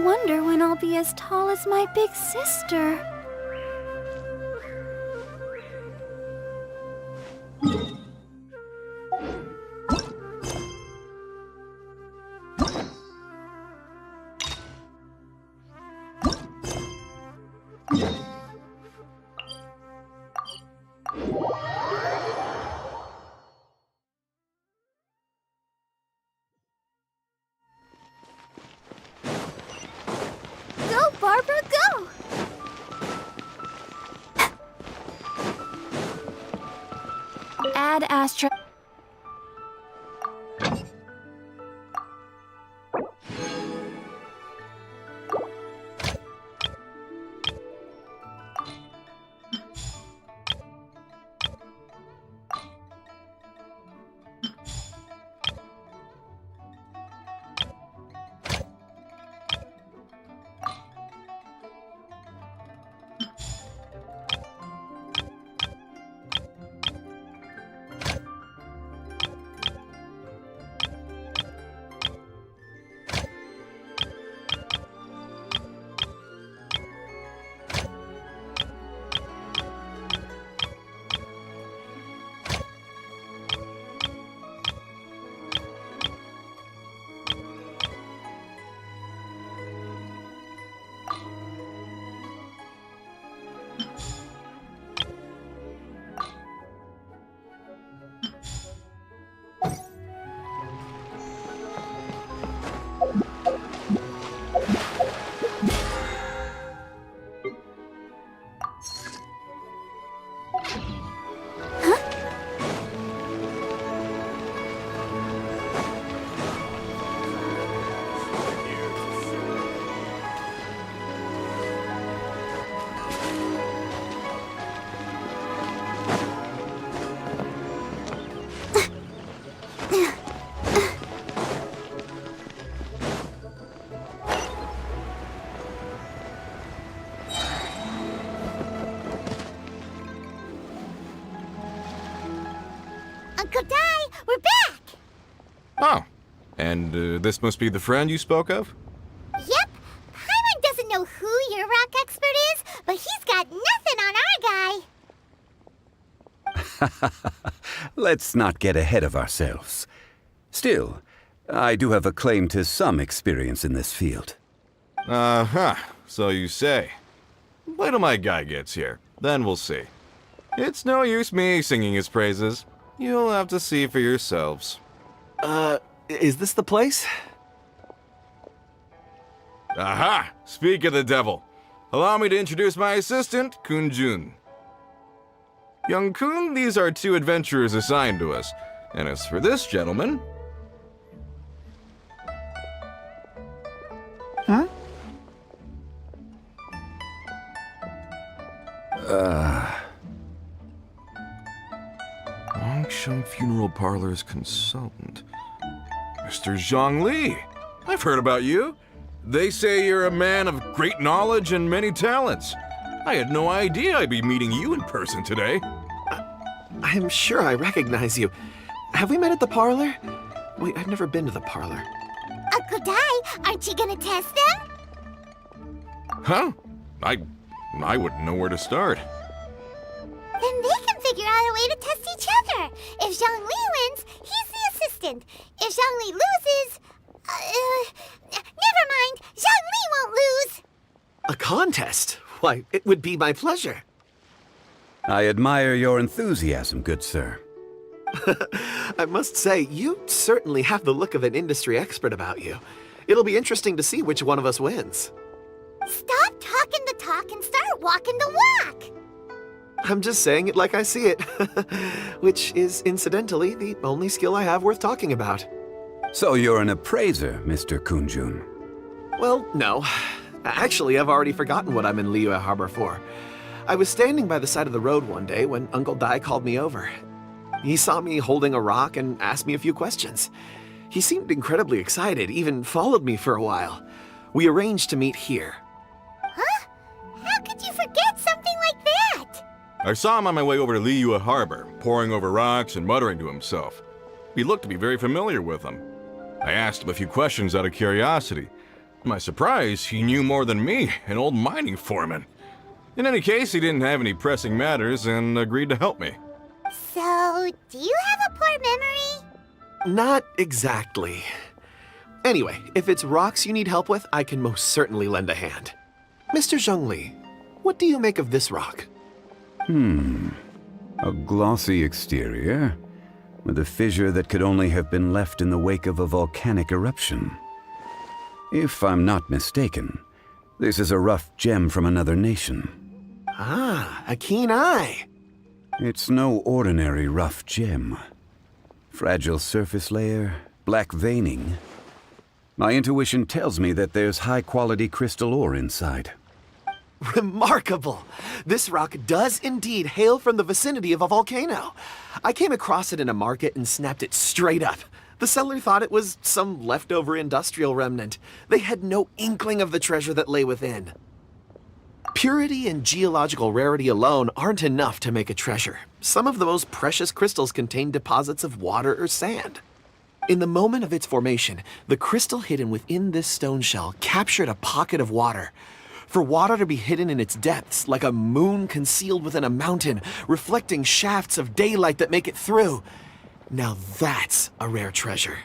wonder when I'll be as tall as my big sister. Go, Barbara, go! Add Astra. Uncle Dai, we're back! Oh, and this must be the friend you spoke of? Yep. Paimon doesn't know who your rock expert is, but he's got nothing on our guy. Let's not get ahead of ourselves. Still, I do have a claim to some experience in this field. Uh-huh, so you say. Wait till my guy gets here, then we'll see. It's no use me singing his praises. You'll have to see for yourselves. Is this the place? Aha! Speak of the devil. Allow me to introduce my assistant, Kunjun. Young Kun, these are two adventurers assigned to us. And as for this gentleman... Huh? Longsheng Funeral Parlor's consultant. Mr. Zhang Li. I've heard about you. They say you're a man of great knowledge and many talents. I had no idea I'd be meeting you in person today. I'm sure I recognize you. Have we met at the parlor? Wait, I've never been to the parlor. Uncle Dai, aren't you gonna test them? Huh? I wouldn't know where to start. Then they can figure out a way to test each other. If Zhang Li wins, he's the assistant. If Zhang Li loses... never mind, Zhang Li won't lose. A contest? Why, it would be my pleasure. I admire your enthusiasm, good sir. I must say, you certainly have the look of an industry expert about you. It'll be interesting to see which one of us wins. Stop talking the talk and start walking the walk. I'm just saying it like I see it, which is, incidentally, the only skill I have worth talking about. So you're an appraiser, Mr. Kunjun. Well, no. Actually, I've already forgotten what I'm in Liyue Harbor for. I was standing by the side of the road one day when Uncle Dai called me over. He saw me holding a rock and asked me a few questions. He seemed incredibly excited, even followed me for a while. We arranged to meet here. Huh? How could you forget something like that? I saw him on my way over to Liyue Harbor, poring over rocks and muttering to himself. He looked to be very familiar with them. I asked him a few questions out of curiosity. To my surprise, he knew more than me, an old mining foreman. In any case, he didn't have any pressing matters and agreed to help me. So, do you have a poor memory? Not exactly. Anyway, if it's rocks you need help with, I can most certainly lend a hand. Mr. Zhongli, what do you make of this rock? A glossy exterior, with a fissure that could only have been left in the wake of a volcanic eruption. If I'm not mistaken, this is a rough gem from another nation. Ah, a keen eye. It's no ordinary rough gem. Fragile surface layer, black veining. My intuition tells me that there's high-quality crystal ore inside. Remarkable! This rock does indeed hail from the vicinity of a volcano. I came across it in a market and snapped it straight up. The seller thought it was some leftover industrial remnant. They had no inkling of the treasure that lay within. Purity and geological rarity alone aren't enough to make a treasure. Some of the most precious crystals contain deposits of water or sand. In the moment of its formation, the crystal hidden within this stone shell captured a pocket of water. For water to be hidden in its depths, like a moon concealed within a mountain, reflecting shafts of daylight that make it through. Now that's a rare treasure.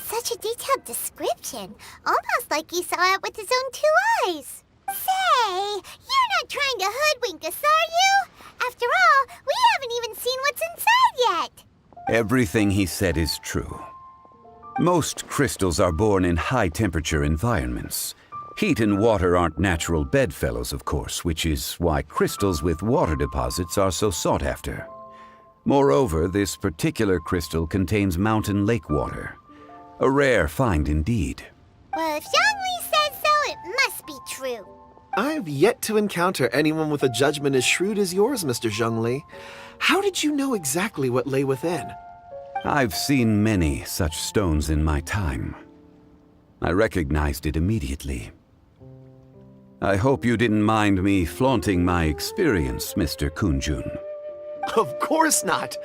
Such a detailed description, almost like he saw it with his own 2 eyes. Say, you're not trying to hoodwink us, are you? After all, we haven't even seen what's inside yet. Everything he said is true. Most crystals are born in high-temperature environments. Heat and water aren't natural bedfellows, of course, which is why crystals with water deposits are so sought after. Moreover, this particular crystal contains mountain lake water. A rare find indeed. Well, if Zhongli says so, it must be true. I've yet to encounter anyone with a judgment as shrewd as yours, Mr. Zhongli. How did you know exactly what lay within? I've seen many such stones in my time. I recognized it immediately. I hope you didn't mind me flaunting my experience, Mr. Kunjun. Of course not.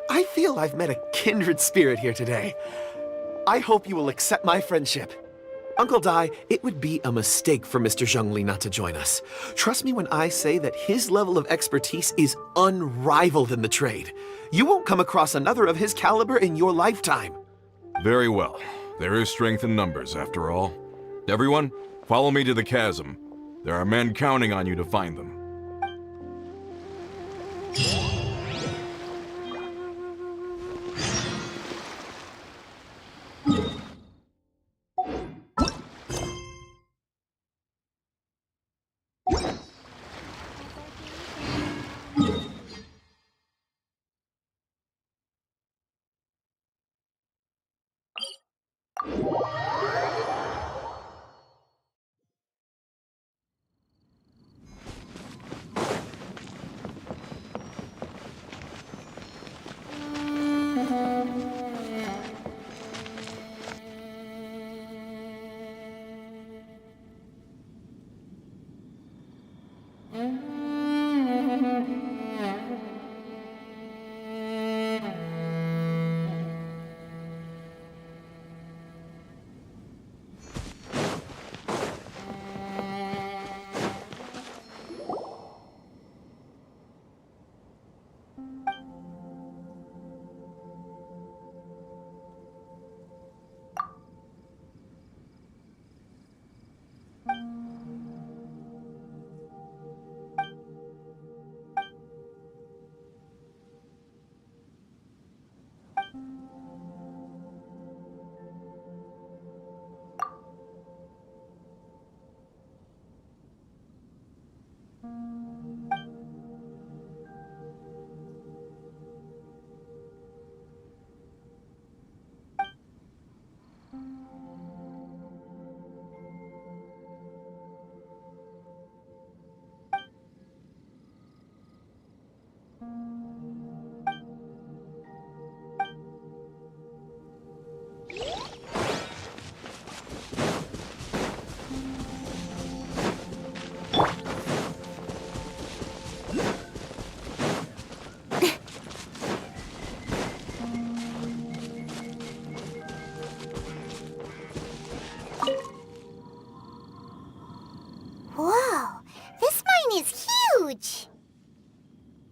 I feel I've met a kindred spirit here today. I hope you will accept my friendship. Uncle Dai, it would be a mistake for Mr. Zhongli not to join us. Trust me when I say that his level of expertise is unrivaled in the trade. You won't come across another of his caliber in your lifetime. Very well. There is strength in numbers, after all. Everyone, follow me to the chasm. There are men counting on you to find them.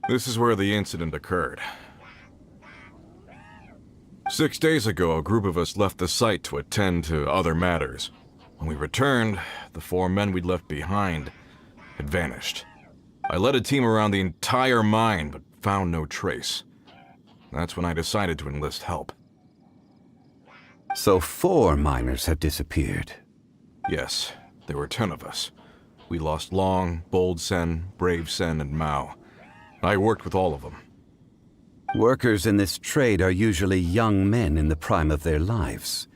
This is where the incident occurred. 6 days ago, a group of us left the site to attend to other matters. When we returned, the 4 men we'd left behind had vanished. I led a team around the entire mine, but found no trace. That's when I decided to enlist help. So 4 miners have disappeared. Yes, there were 10 of us. We lost Long, Bold Sen, Brave Sen, and Mao. I worked with all of them. Workers in this trade are usually young men in the prime of their lives.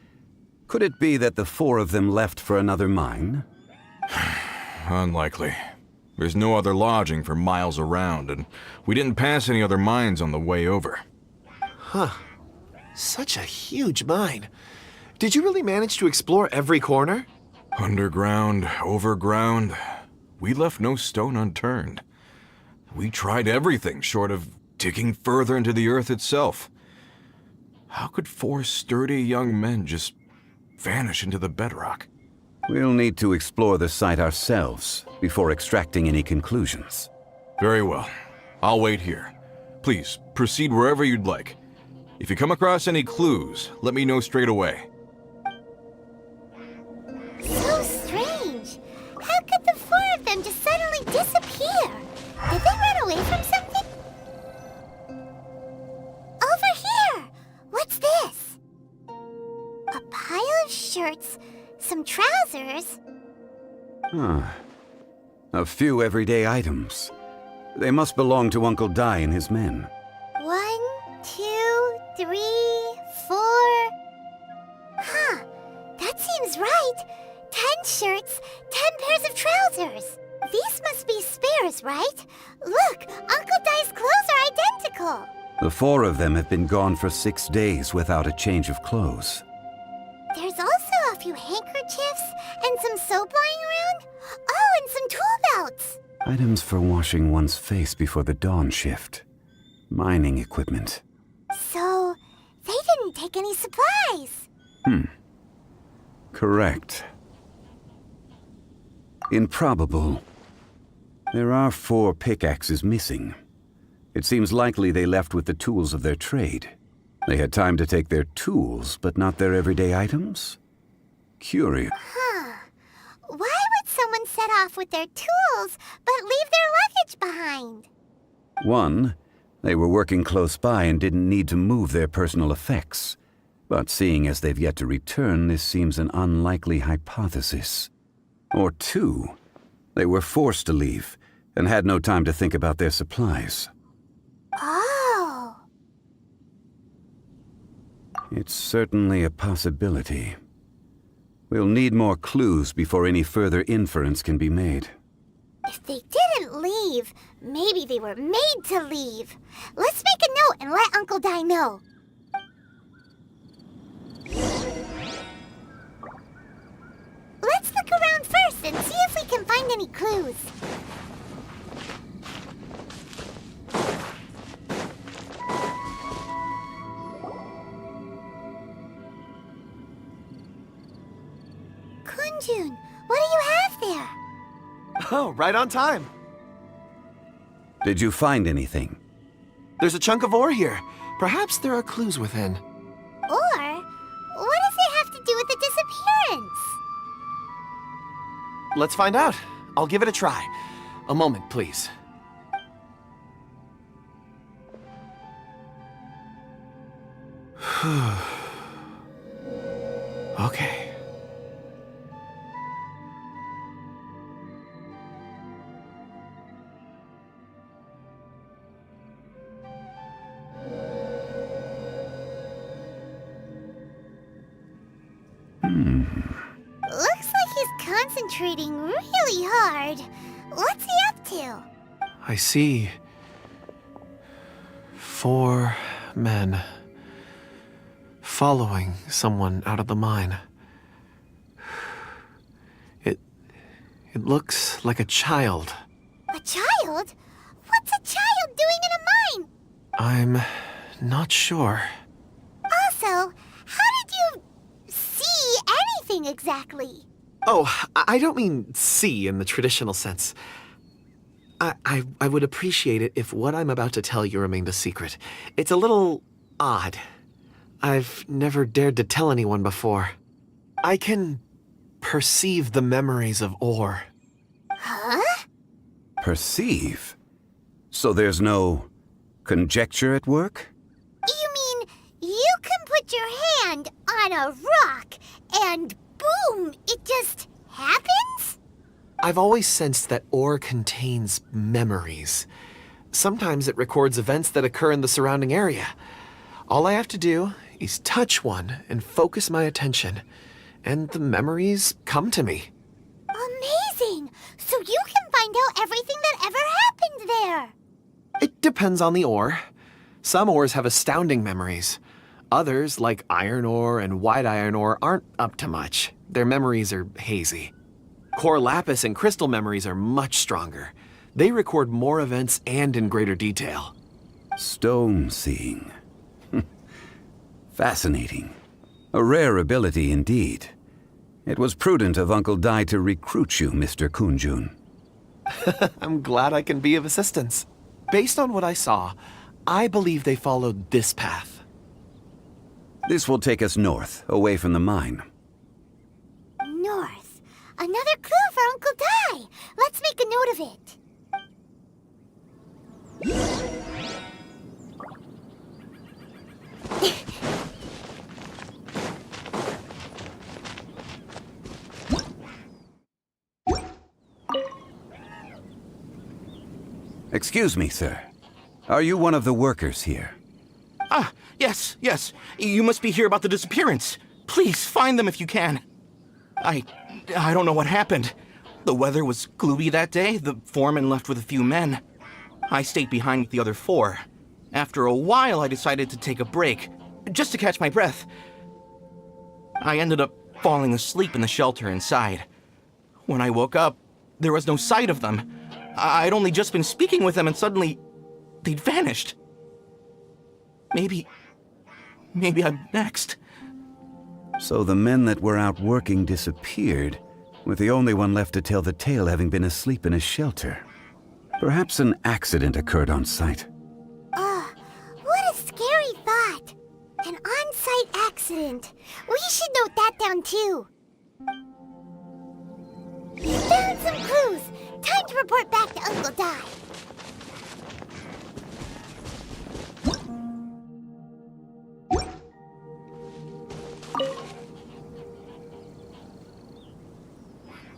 Could it be that the 4 of them left for another mine? Unlikely. There's no other lodging for miles around, and we didn't pass any other mines on the way over. Huh. Such a huge mine. Did you really manage to explore every corner? Underground, overground, we left no stone unturned. We tried everything short of digging further into the earth itself. How could 4 sturdy young men just vanish into the bedrock? We'll need to explore the site ourselves before extracting any conclusions. Very well. I'll wait here. Please, proceed wherever you'd like. If you come across any clues, let me know straight away. So strange. How could the 4 of them just suddenly disappear? Did they run away from something? Over here! What's this? A pile of shirts, some trousers. A few everyday items. They must belong to Uncle Dai and his men. 1, 2, 3, 4. Huh, that seems right. 10 shirts, 10 pairs of trousers. These must be spares, right? Look, Uncle Dai's clothes are identical. The 4 of them have been gone for 6 days without a change of clothes. There's also a few handkerchiefs and some soap lying around. Oh, and some tool belts. Items for washing one's face before the dawn shift. Mining equipment. So, they didn't take any supplies. Correct. Improbable. There are 4 pickaxes missing. It seems likely they left with the tools of their trade. They had time to take their tools, but not their everyday items? Curious. Huh. Why would someone set off with their tools, but leave their luggage behind? 1, they were working close by and didn't need to move their personal effects. But seeing as they've yet to return, this seems an unlikely hypothesis. Or 2, they were forced to leave and had no time to think about their supplies. Oh. It's certainly a possibility. We'll need more clues before any further inference can be made. If they didn't leave, maybe they were made to leave. Let's make a note and let Uncle Dai know. Let's look around first and see if we can find any clues. Kunjun, what do you have there? Oh, right on time. Did you find anything? There's a chunk of ore here. Perhaps there are clues within. Or, what does it have to do with the disappearance? Let's find out. I'll give it a try. A moment, please. Okay. Looks like he's concentrating really hard. What's he up to? I see 4 men following someone out of the mine. It looks like a child. A child? What's a child doing in a mine? I'm not sure. Also, how did you see anything exactly? Oh, I don't mean see in the traditional sense. I would appreciate it if what I'm about to tell you remained a secret. It's a little odd. I've never dared to tell anyone before. I can perceive the memories of Or. Huh? Perceive? So there's no conjecture at work? You mean you can put your hand on a rock and boom, it just happens? I've always sensed that Or contains memories. Sometimes it records events that occur in the surrounding area. All I have to do is touch one and focus my attention, and the memories come to me. Amazing! So you can find out everything that ever happened there. It depends on the ore. Some ores have astounding memories. Others, like iron ore and white iron ore, aren't up to much. Their memories are hazy. Core lapis and crystal memories are much stronger. They record more events and in greater detail. Stone seeing. Fascinating. A rare ability indeed. It was prudent of Uncle Dai to recruit you, Mr. Kunjun. I'm glad I can be of assistance. Based on what I saw, I believe they followed this path. This will take us north, away from the mine. North. Another clue for Uncle Dai. Let's make a note of it. Excuse me, sir. Are you one of the workers here? Ah, yes. You must be here about the disappearance. Please, find them if you can. I don't know what happened. The weather was gloomy that day. The foreman left with a few men. I stayed behind with the other 4. After a while, I decided to take a break, just to catch my breath. I ended up falling asleep in the shelter inside. When I woke up, there was no sight of them. I'd only just been speaking with them and suddenly they'd vanished. Maybe I'm next. So the men that were out working disappeared, with the only one left to tell the tale having been asleep in a shelter. Perhaps an accident occurred on site. What a scary thought. An on-site accident. We should note that down too. Found some clues. Time to report back to Uncle Dai.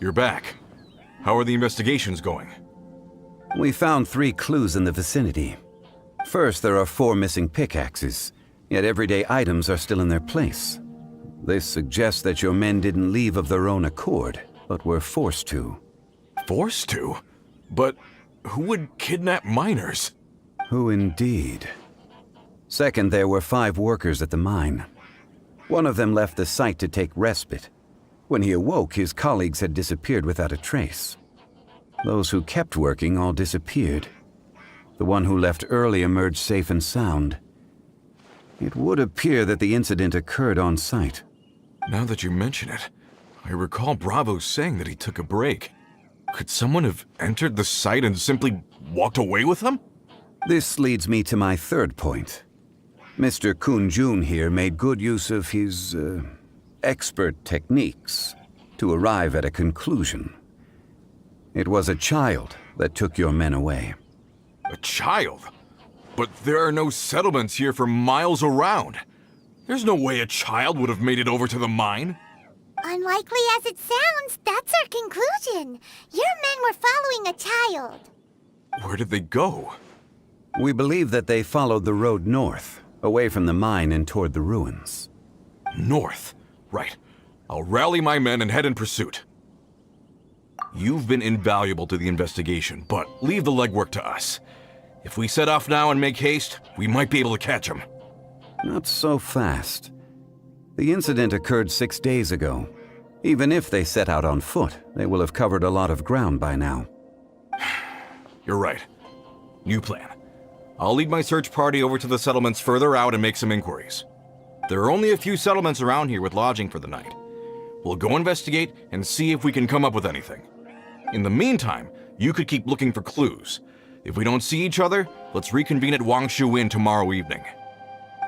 You're back. How are the investigations going? We found 3 clues in the vicinity. First, there are 4 missing pickaxes, yet everyday items are still in their place. This suggests that your men didn't leave of their own accord, but were forced to. Forced to? But who would kidnap miners? Who indeed? Second, there were 5 workers at the mine. One of them left the site to take respite. When he awoke, his colleagues had disappeared without a trace. Those who kept working all disappeared. The one who left early emerged safe and sound. It would appear that the incident occurred on site. Now that you mention it, I recall Bravo saying that he took a break. Could someone have entered the site and simply walked away with him? This leads me to my third point. Mr. Kunjun here made good use of his, expert techniques to arrive at a conclusion. It was a child that took your men away. A child? But there are no settlements here for miles around. There's no way a child would have made it over to the mine. Unlikely as it sounds, that's our conclusion. Your men were following a child. Where did they go? We believe that they followed the road north, away from the mine and toward the ruins. North. Right. I'll rally my men and head in pursuit. You've been invaluable to the investigation, but leave the legwork to us. If we set off now and make haste, we might be able to catch them. Not so fast. The incident occurred 6 days ago. Even if they set out on foot, they will have covered a lot of ground by now. You're right. New plan. I'll lead my search party over to the settlements further out and make some inquiries. There are only a few settlements around here with lodging for the night. We'll go investigate and see if we can come up with anything. In the meantime, You could keep looking for clues. If we don't see each other, let's reconvene at Wangshu Inn tomorrow evening.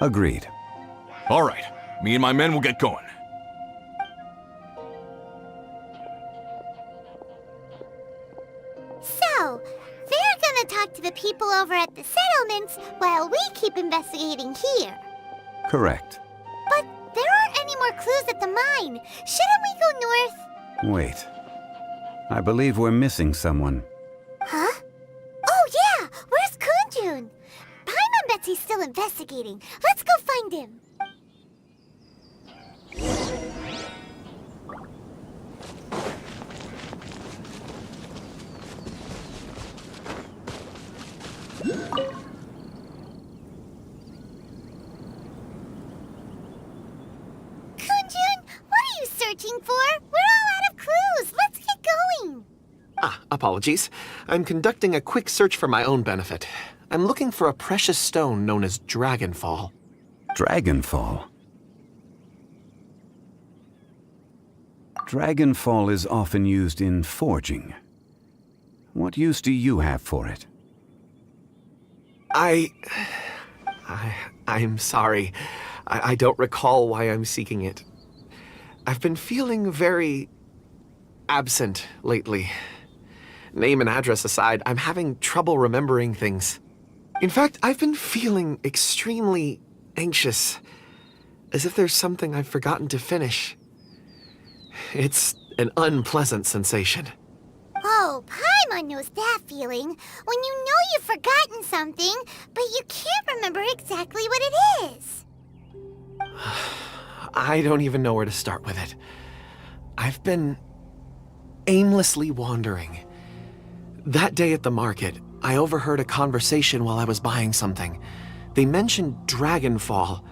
Agreed. All right, me and my men will get going. So, they're gonna talk to the people over at the settlements while we keep investigating here. Correct. But there aren't any more clues at the mine. Shouldn't we go north? Wait. I believe we're missing someone. Huh? Oh yeah! Where's Kunjun? Paimon bets he's still investigating. Let's go find him. Kunjun, what are you searching for? We're all out of clues. Let's get going. Apologies. I'm conducting a quick search for my own benefit. I'm looking for a precious stone known as Dragonfall. Dragonfall? Dragonfall is often used in forging. What use do you have for it? I'm sorry. I don't recall why I'm seeking it. I've been feeling very absent lately. Name and address aside, I'm having trouble remembering things. In fact, I've been feeling extremely anxious, as if there's something I've forgotten to finish. It's an unpleasant sensation. Oh, Paimon knows that feeling. When you know you've forgotten something, but you can't remember exactly what it is. I don't even know where to start with it. I've been aimlessly wandering. That day at the market, I overheard a conversation while I was buying something. They mentioned Dragonfall.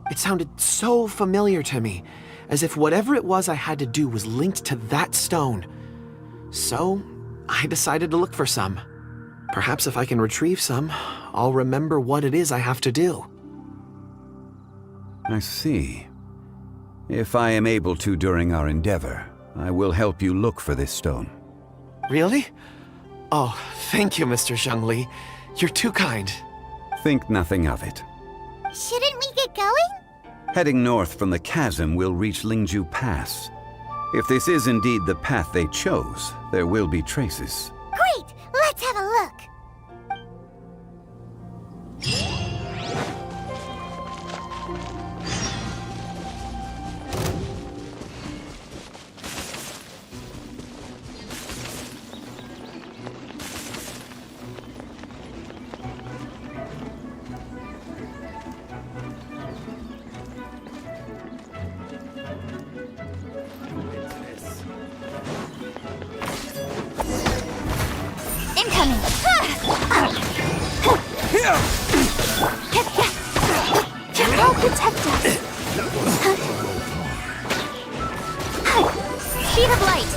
It sounded so familiar to me, as if whatever it was I had to do was linked to that stone. So, I decided to look for some. Perhaps if I can retrieve some, I'll remember what it is I have to do. I see. If I am able to during our endeavor, I will help you look for this stone. Really? Oh, thank you, Mr. Zhongli. You're too kind. Think nothing of it. Shouldn't we get going? Heading north from the chasm, we'll reach Lingju Pass. If this is indeed the path they chose, there will be traces. Great! Let's have a look. Incoming! I'll protect us. Speed of light.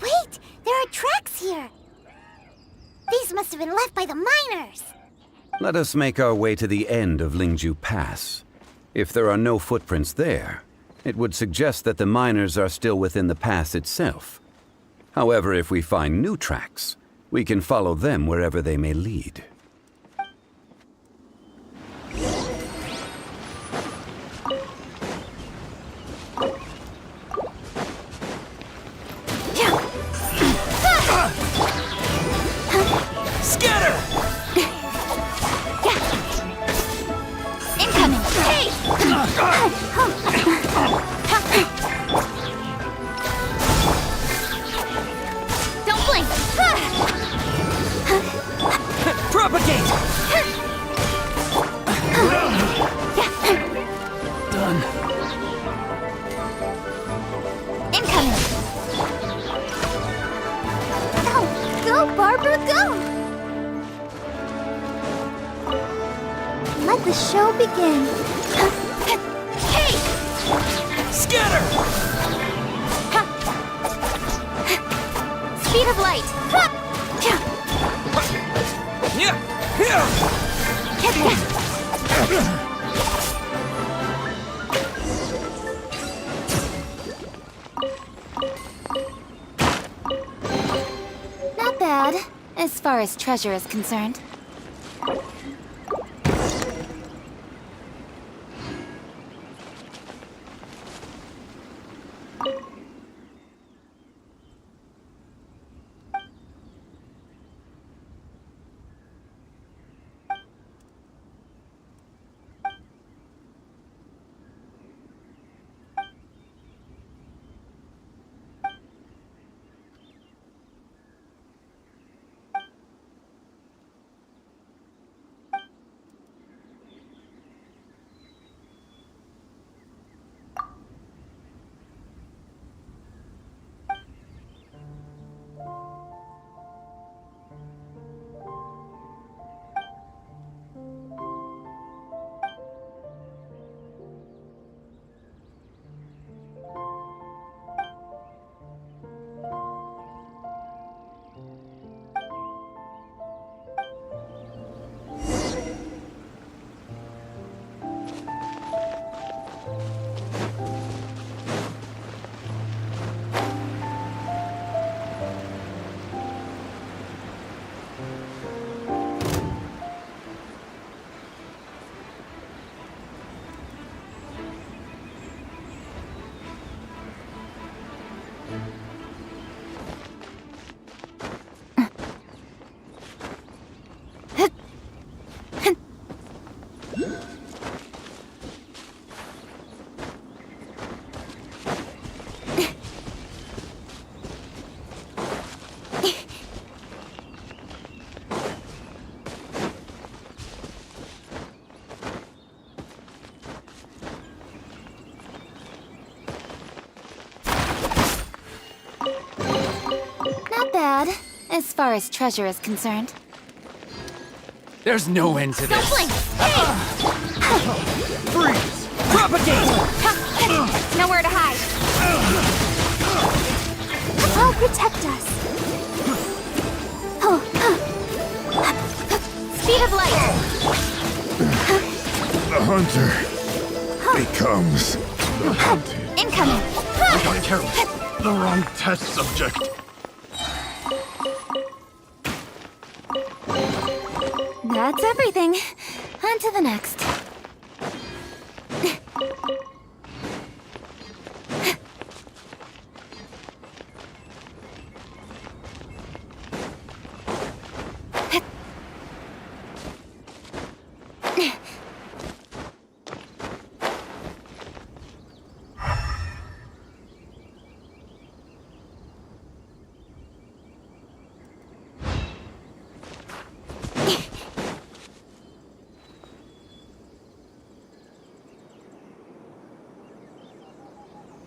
Wait, there are tracks here. These must have been left by the miners. Let us make our way to the end of Lingju Pass. If there are no footprints there, it would suggest that the miners are still within the pass itself. However, if we find new tracks, we can follow them wherever they may lead. Scatter! Incoming! Hey! Don't blink! Propagate! Done. Incoming! Go, Barbara, go! Let the show begin. Hey! Scatter! Speed of light. Not bad, as far as treasure is concerned. Not bad, as far as treasure is concerned. There's no end to this. Dumpling! Hey! Freeze! Propagate! Nowhere to hide. I'll protect us. Speed of light. The hunter becomes the hunted. Incoming. The wrong test subject. That's everything. On to the next.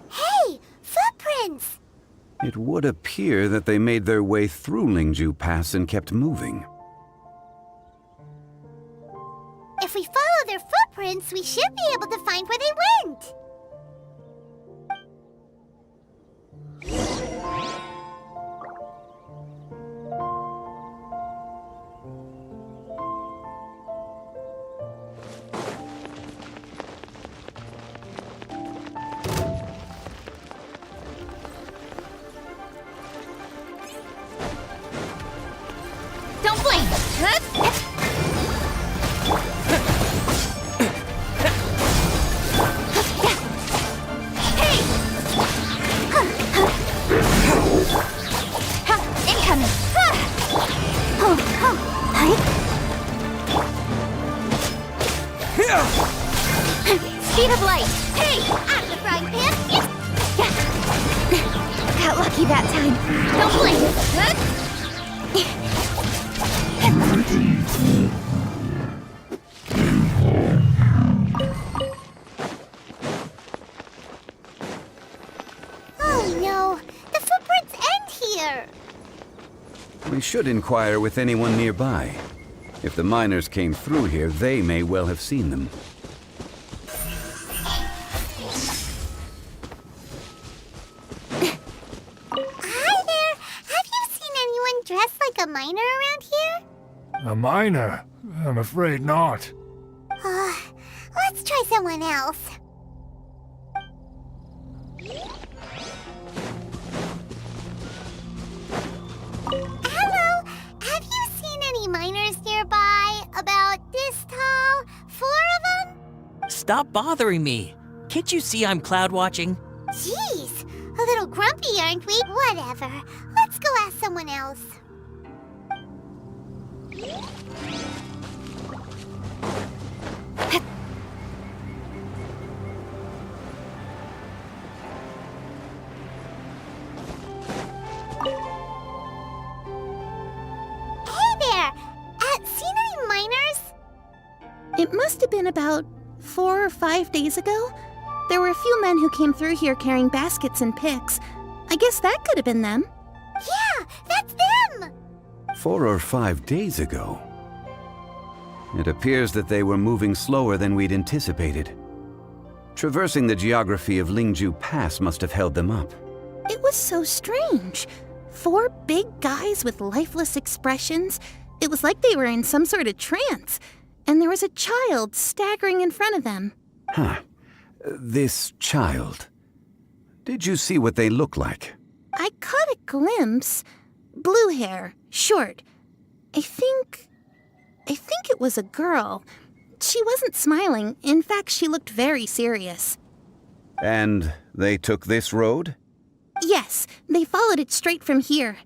Hey! Footprints! It would appear that they made their way through Lingju Pass and kept moving. If we follow their footprints, we should be able to find where they went. Don't blink! Hey! Incoming! Speed of light! Hey! Out the frying pan! Got lucky that time. Don't blink! Oh no! The footprints end here! We should inquire with anyone nearby. If the miners came through here, they may well have seen them. Hi there! Have you seen anyone dressed like a miner around here? A miner? I'm afraid not. Let's try someone else. Hello, have you seen any miners nearby? About this tall? 4 of them? Stop bothering me. Can't you see I'm cloud watching? Jeez, a little grumpy, aren't we? Whatever. Let's go ask someone else. Hey there! Seen any miners? It must have been about 4 or 5 days ago. There were a few men who came through here carrying baskets and picks. I guess that could have been them. Yeah, that's them! 4 or 5 days ago. It appears that they were moving slower than we'd anticipated. Traversing the geography of Lingju Pass must have held them up. It was so strange. 4 big guys with lifeless expressions. It was like they were in some sort of trance. And there was a child staggering in front of them. Huh. This child. Did you see what they look like? I caught a glimpse. Blue hair, short. I think it was a girl. She wasn't smiling. In fact, she looked very serious. And they took this road? Yes, they followed it straight from here.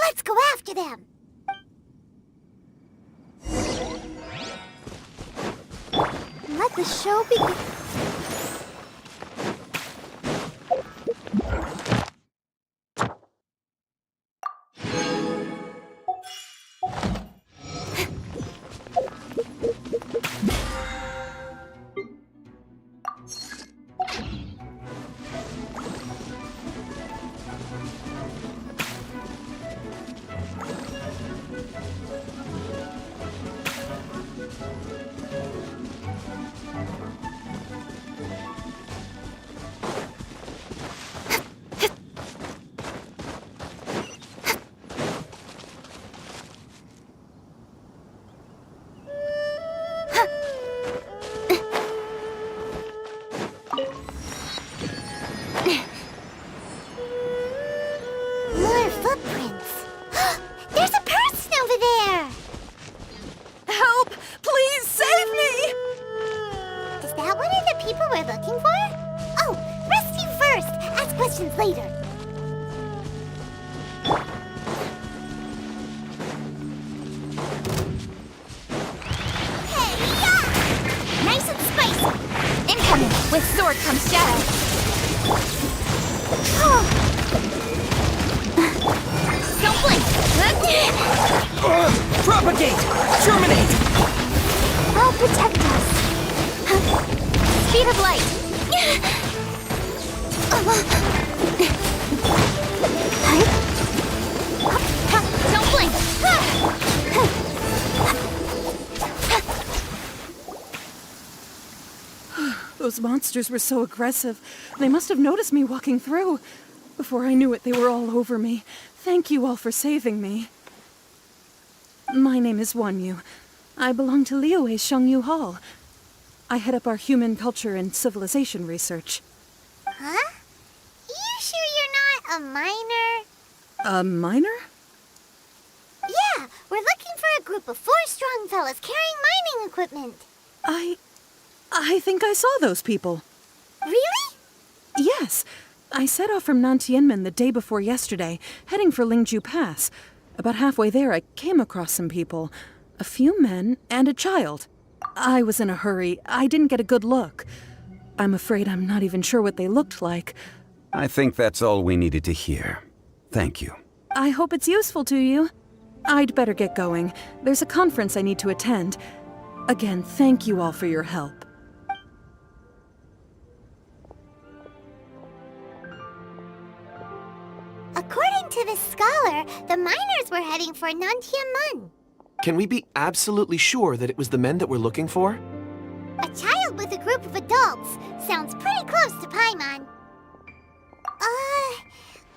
Let's go after them! Let the show begin. More footprints. There's a person over there. Help! Please save me! Is that one of the people we're looking for? Oh, rescue first. Ask questions later. Hey-ya! Nice and spicy. Incoming. With sword comes shadow. Don't blink. Propagate! Terminate! I'll protect us. Speed of light. Don't blink. Those monsters were so aggressive. They must have noticed me walking through. Before I knew it, they were all over me. Thank you all for saving me. My name is Wanyu. I belong to Liyue's Shangyu Hall. I head up our human culture and civilization research. Huh? You sure you're not a miner? A miner? Yeah, we're looking for a group of 4 strong fellas carrying mining equipment. I think I saw those people. Really? Yes. I set off from Nantianmen the day before yesterday, heading for Lingju Pass. About halfway there, I came across some people. A few men and a child. I was in a hurry. I didn't get a good look. I'm afraid I'm not even sure what they looked like. I think that's all we needed to hear. Thank you. I hope it's useful to you. I'd better get going. There's a conference I need to attend. Again, thank you all for your help. According to this scholar, the miners were heading for Nantianmen. Can we be absolutely sure that it was the men that we're looking for? A child with a group of adults. Sounds pretty close to Paimon.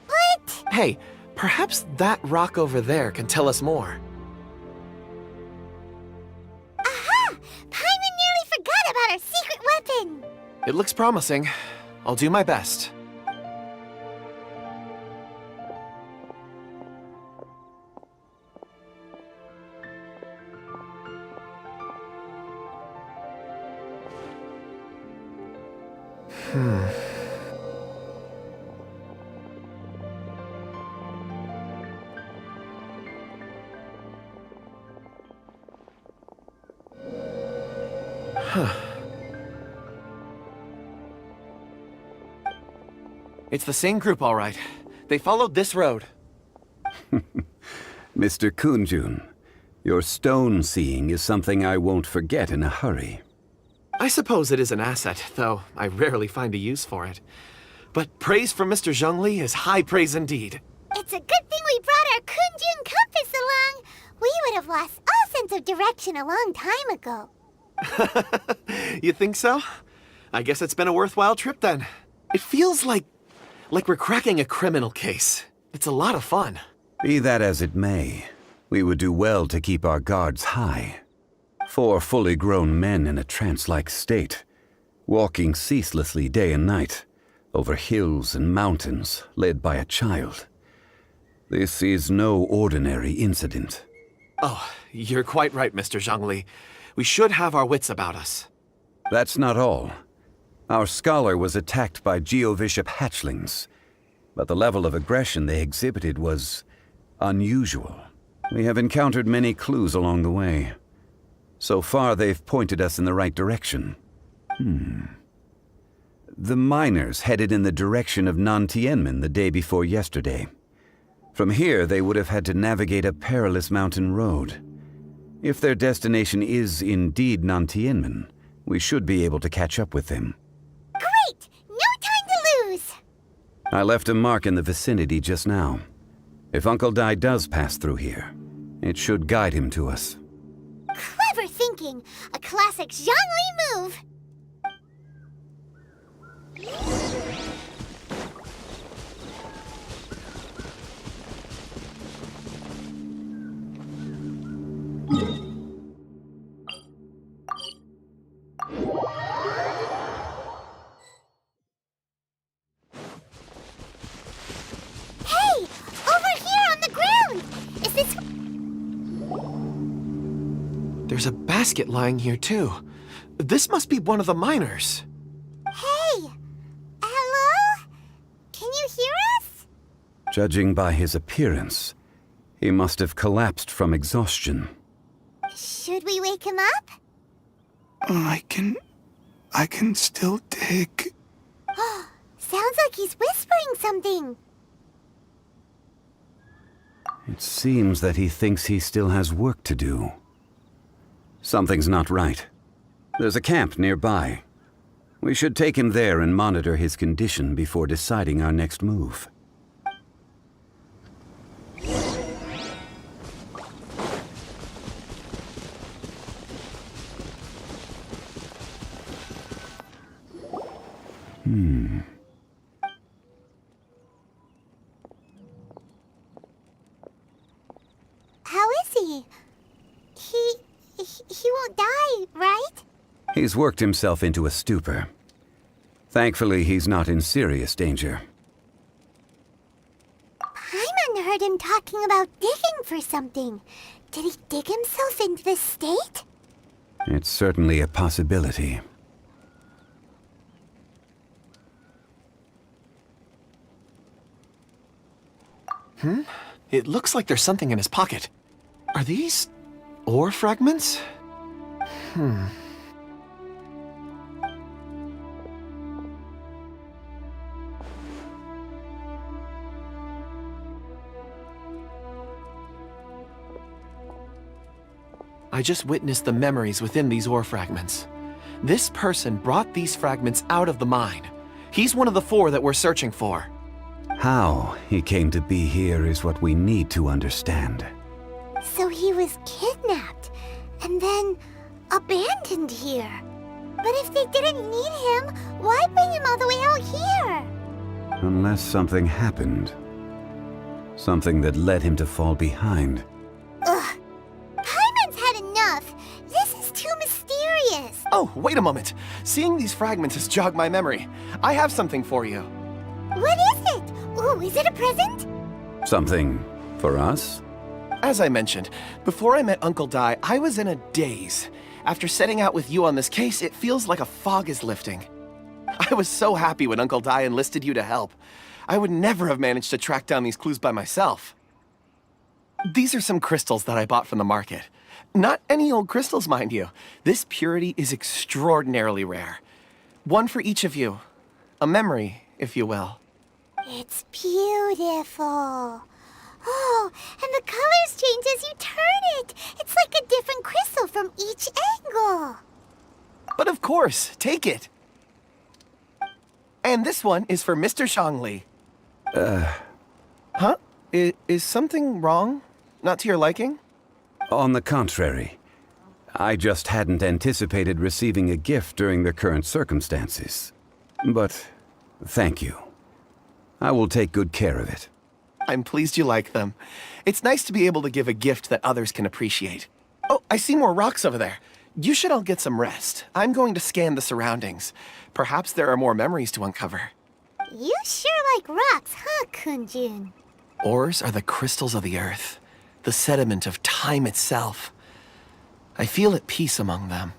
But... Hey, perhaps that rock over there can tell us more. happen? It looks promising. I'll do my best. It's the same group, all right. They followed this road. Mr. Kunjun, your stone seeing is something I won't forget in a hurry. I suppose it is an asset, though I rarely find a use for it. But praise from Mr. Zhongli is high praise indeed. It's a good thing we brought our Kunjun compass along. We would have lost all sense of direction a long time ago. You think so? I guess it's been a worthwhile trip then. It feels like we're cracking a criminal case. It's a lot of fun. Be that as it may, we would do well to keep our guards high. 4 fully grown men in a trance-like state, walking ceaselessly day and night, over hills and mountains, led by a child. This is no ordinary incident. Oh, you're quite right, Mr. Zhongli. We should have our wits about us. That's not all. Our scholar was attacked by Geovishap hatchlings, but the level of aggression they exhibited was unusual. We have encountered many clues along the way. So far, they've pointed us in the right direction. The miners headed in the direction of Nantianmen the day before yesterday. From here, they would have had to navigate a perilous mountain road. If their destination is indeed Nantianmen, we should be able to catch up with them. Great! No time to lose! I left a mark in the vicinity just now. If Uncle Dai does pass through here, it should guide him to us. Clever thinking! A classic Zhongli move! Hey! Over here on the ground! Is this... There's a basket lying here, too. This must be one of the miners. Hey! Hello? Can you hear us? Judging by his appearance, he must have collapsed from exhaustion. Should we wake him up? I can still dig. Sounds like he's whispering something. It seems that he thinks he still has work to do. Something's not right. There's a camp nearby. We should take him there and monitor his condition before deciding our next move. How is he? He won't die, right? He's worked himself into a stupor. Thankfully, he's not in serious danger. Paimon heard him talking about digging for something. Did he dig himself into this state? It's certainly a possibility. It looks like there's something in his pocket. Are these ore fragments? I just witnessed the memories within these ore fragments. This person brought these fragments out of the mine. He's one of the 4 that we're searching for. How he came to be here is what we need to understand. So he was kidnapped and then abandoned here. But if they didn't need him, why bring him all the way out here? Unless something happened. Something that led him to fall behind. Ugh. Paimon's had enough. This is too mysterious. Oh, wait a moment. Seeing these fragments has jogged my memory. I have something for you. What is it? Ooh, is it a present? Something for us? As I mentioned, before I met Uncle Dai, I was in a daze. After setting out with you on this case, it feels like a fog is lifting. I was so happy when Uncle Dai enlisted you to help. I would never have managed to track down these clues by myself. These are some crystals that I bought from the market. Not any old crystals, mind you. This purity is extraordinarily rare. One for each of you. A memory, if you will. It's beautiful. Oh, and the colors change as you turn it. It's like a different crystal from each angle. But of course, take it. And this one is for Mr. Zhongli. Huh? Is something wrong? Not to your liking? On the contrary, I just hadn't anticipated receiving a gift during the current circumstances. But thank you. I will take good care of it. I'm pleased you like them. It's nice to be able to give a gift that others can appreciate. Oh, I see more rocks over there. You should all get some rest. I'm going to scan the surroundings. Perhaps there are more memories to uncover. You sure like rocks, huh, Kunjun? Ores are the crystals of the earth, the sediment of time itself. I feel at peace among them.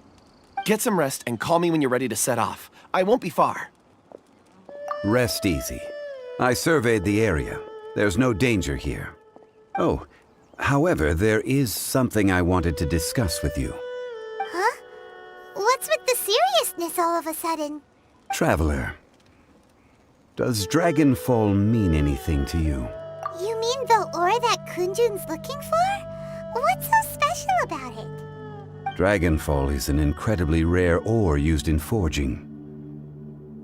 Get some rest and call me when you're ready to set off. I won't be far. Rest easy. I surveyed the area. There's no danger here. Oh, however, there is something I wanted to discuss with you. Huh? What's with the seriousness all of a sudden? Traveler, does Dragonfall mean anything to you? You mean the ore that Kunjun's looking for? What's so special about it? Dragonfall is an incredibly rare ore used in forging.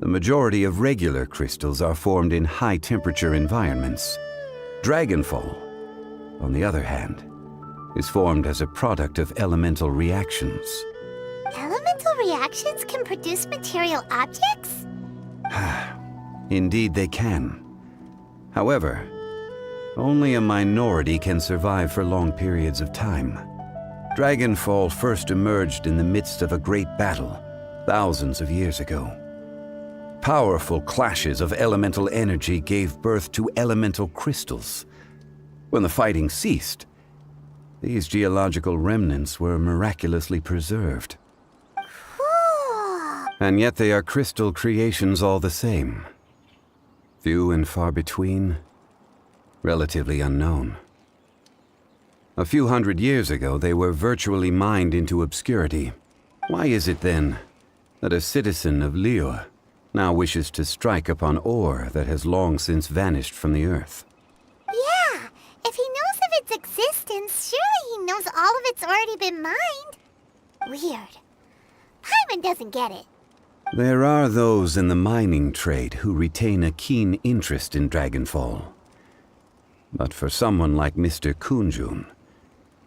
The majority of regular crystals are formed in high-temperature environments. Dragonfall, on the other hand, is formed as a product of elemental reactions. Elemental reactions can produce material objects? Indeed they can. However, only a minority can survive for long periods of time. Dragonfall first emerged in the midst of a great battle, thousands of years ago. Powerful clashes of elemental energy gave birth to elemental crystals. When the fighting ceased, these geological remnants were miraculously preserved. Cool. And yet they are crystal creations all the same. Few and far between, relatively unknown. A few hundred years ago, they were virtually mined into obscurity. Why is it then that a citizen of Liyue now wishes to strike upon ore that has long since vanished from the earth? Yeah, if he knows of its existence, surely he knows all of it's already been mined. Weird. Paimon doesn't get it. There are those in the mining trade who retain a keen interest in Dragonfall. But for someone like Mr. Kunjun,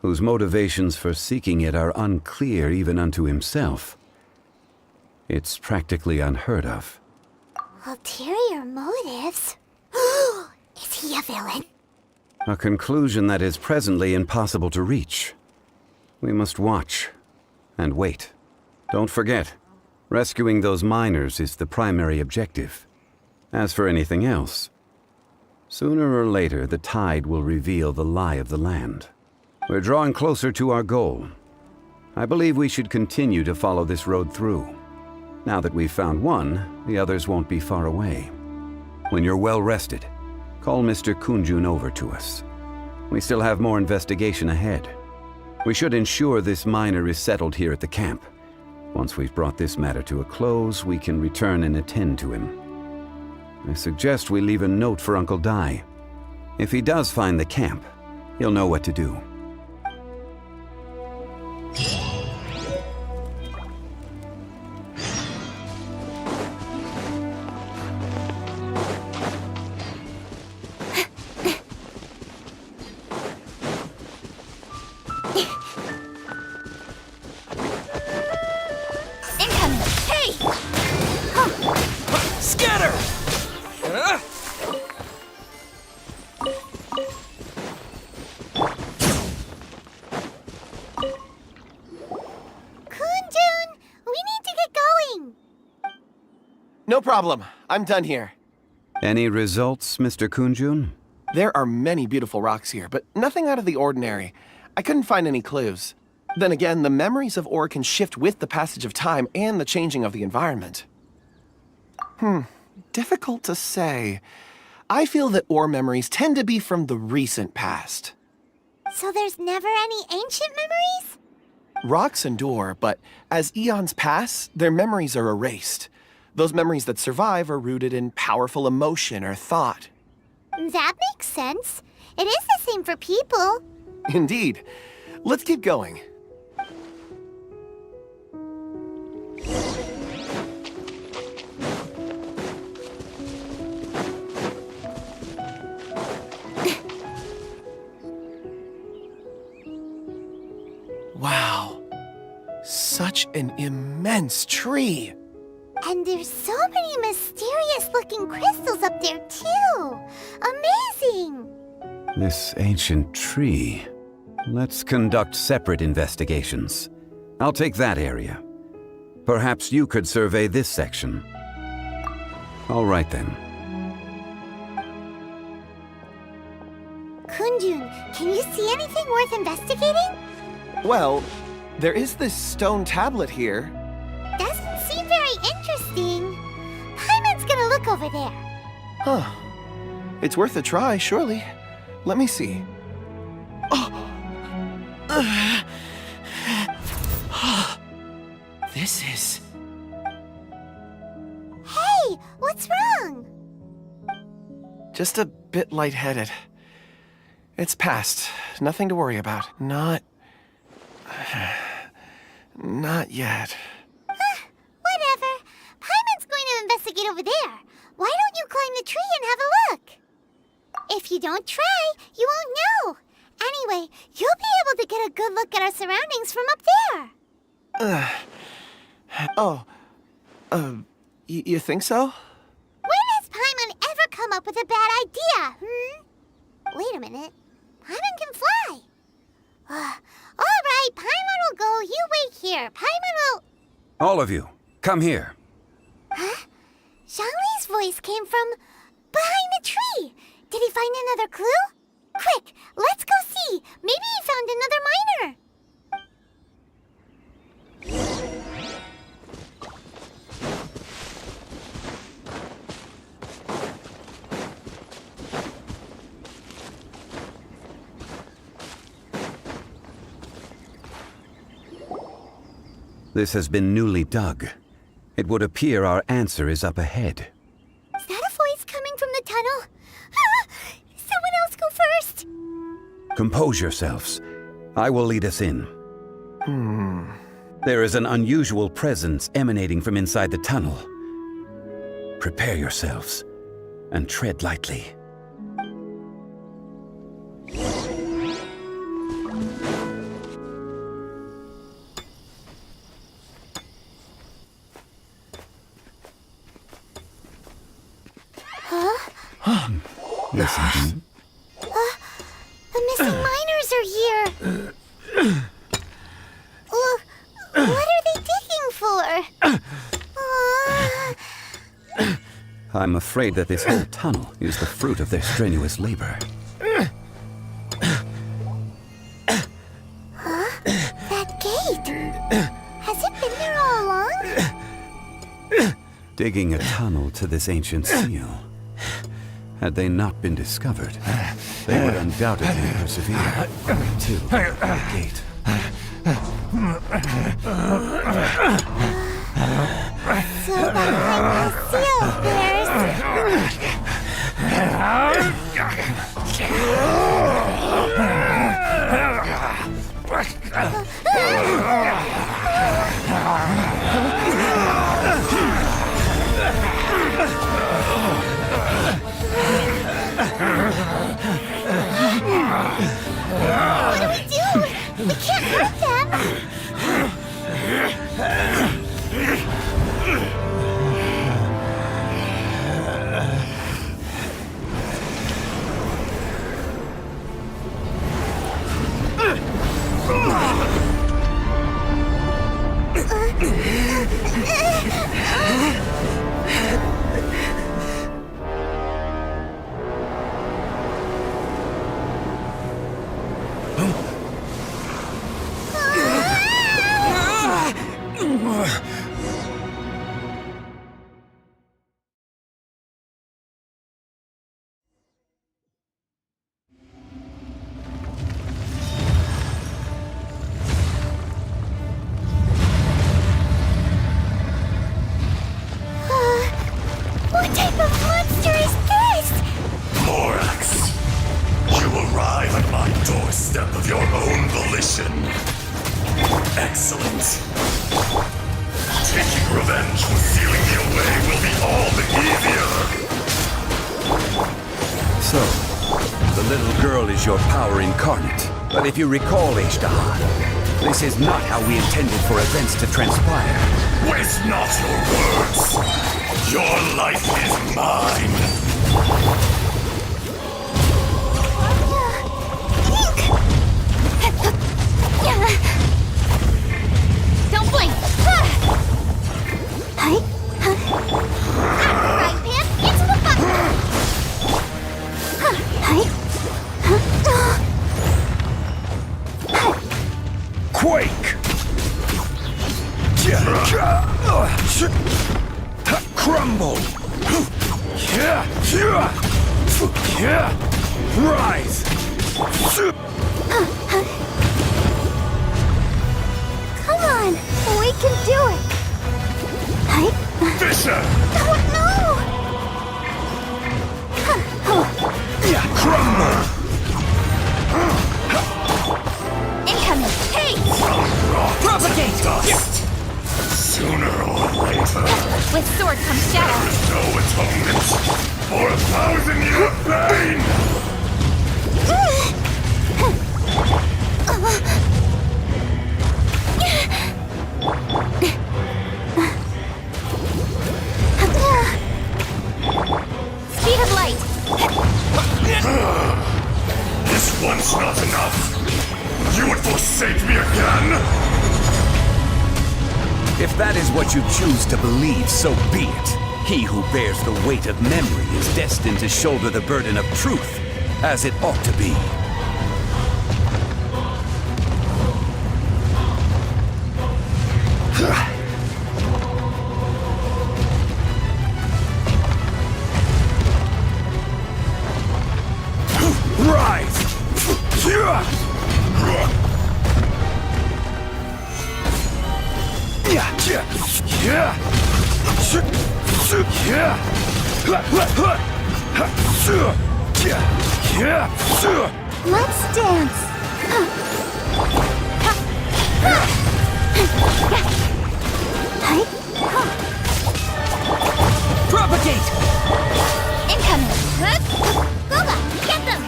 whose motivations for seeking it are unclear even unto himself, it's practically unheard of. Ulterior motives? Is he a villain? A conclusion that is presently impossible to reach. We must watch and wait. Don't forget, rescuing those miners is the primary objective. As for anything else, sooner or later the tide will reveal the lie of the land. We're drawing closer to our goal. I believe we should continue to follow this road through. Now that we've found one, the others won't be far away. When you're well rested, call Mr. Kunjun over to us. We still have more investigation ahead. We should ensure this miner is settled here at the camp. Once we've brought this matter to a close, we can return and attend to him. I suggest we leave a note for Uncle Dai. If he does find the camp, he'll know what to do. No problem. I'm done here. Any results, Mr. Kunjun? There are many beautiful rocks here, but nothing out of the ordinary. I couldn't find any clues. Then again, the memories of ore can shift with the passage of time and the changing of the environment. Difficult to say. I feel that ore memories tend to be from the recent past. So there's never any ancient memories? Rocks endure, but as eons pass, their memories are erased. Those memories that survive are rooted in powerful emotion or thought. That makes sense. It is the same for people. Indeed. Let's keep going. Wow. Such an immense tree. And there's so many mysterious-looking crystals up there, too. Amazing! This ancient tree. Let's conduct separate investigations. I'll take that area. Perhaps you could survey this section. All right, then. Kunjun, can you see anything worth investigating? Well, there is this stone tablet here. Doesn't seem very interesting. Paimon's gonna look over there. Huh. It's worth a try, surely. Let me see. This is... Hey, what's wrong? just a bit lightheaded. It's past. Nothing to worry about. Not yet. Whatever. Paimon's going to investigate over there. Why don't you climb the tree and have a look? If you don't try, you won't know. Anyway, you'll be able to get a good look at our surroundings from up there. You think so? When has Paimon ever come up with a bad idea, Wait a minute. Paimon can fly. All right, Paimon will go. You wait here. Paimon will... All of you, come here. Huh? Zhongli's voice came from behind the tree. Did he find another clue? Quick, let's go see. Maybe he found another miner. This has been newly dug. It would appear our answer is up ahead. Is that a voice coming from the tunnel? Someone else go first. Compose yourselves. I will lead us in. There is an unusual presence emanating from inside the tunnel. Prepare yourselves and tread lightly. Listen. The missing miners are here. What are they digging for? I'm afraid that this whole tunnel is the fruit of their strenuous labor. That gate. Has it been there all along? Digging a tunnel to this ancient seal. Had they not been discovered, they would undoubtedly persevere to the gate. So behind the seal, there's... What do we do? We can't hurt them. Taking revenge for sealing me away will be all the easier. So, the little girl is your power incarnate. But if you recall, Ishtahan, this is not how we intended for events to transpire. Waste not your words. Your life is mine. Don't blink! Hi? Right, Pam! Into the bucket! Hi? Quake! Crumble! Rise! Come on! We can do it! Hi? Fisher! Oh, no! Crumble! Incoming! Hey! Propagate! Dust! Sooner or later, With sword comes shadow. there is no atonement for 1,000 years of pain! Speed of light! This one's not enough! You would forsake me again? If that is what you choose to believe, so be it. He who bears the weight of memory is destined to shoulder the burden of truth, as it ought to be. Rise! Let's dance! Hi? Propagate! Incoming! Goga! Get them!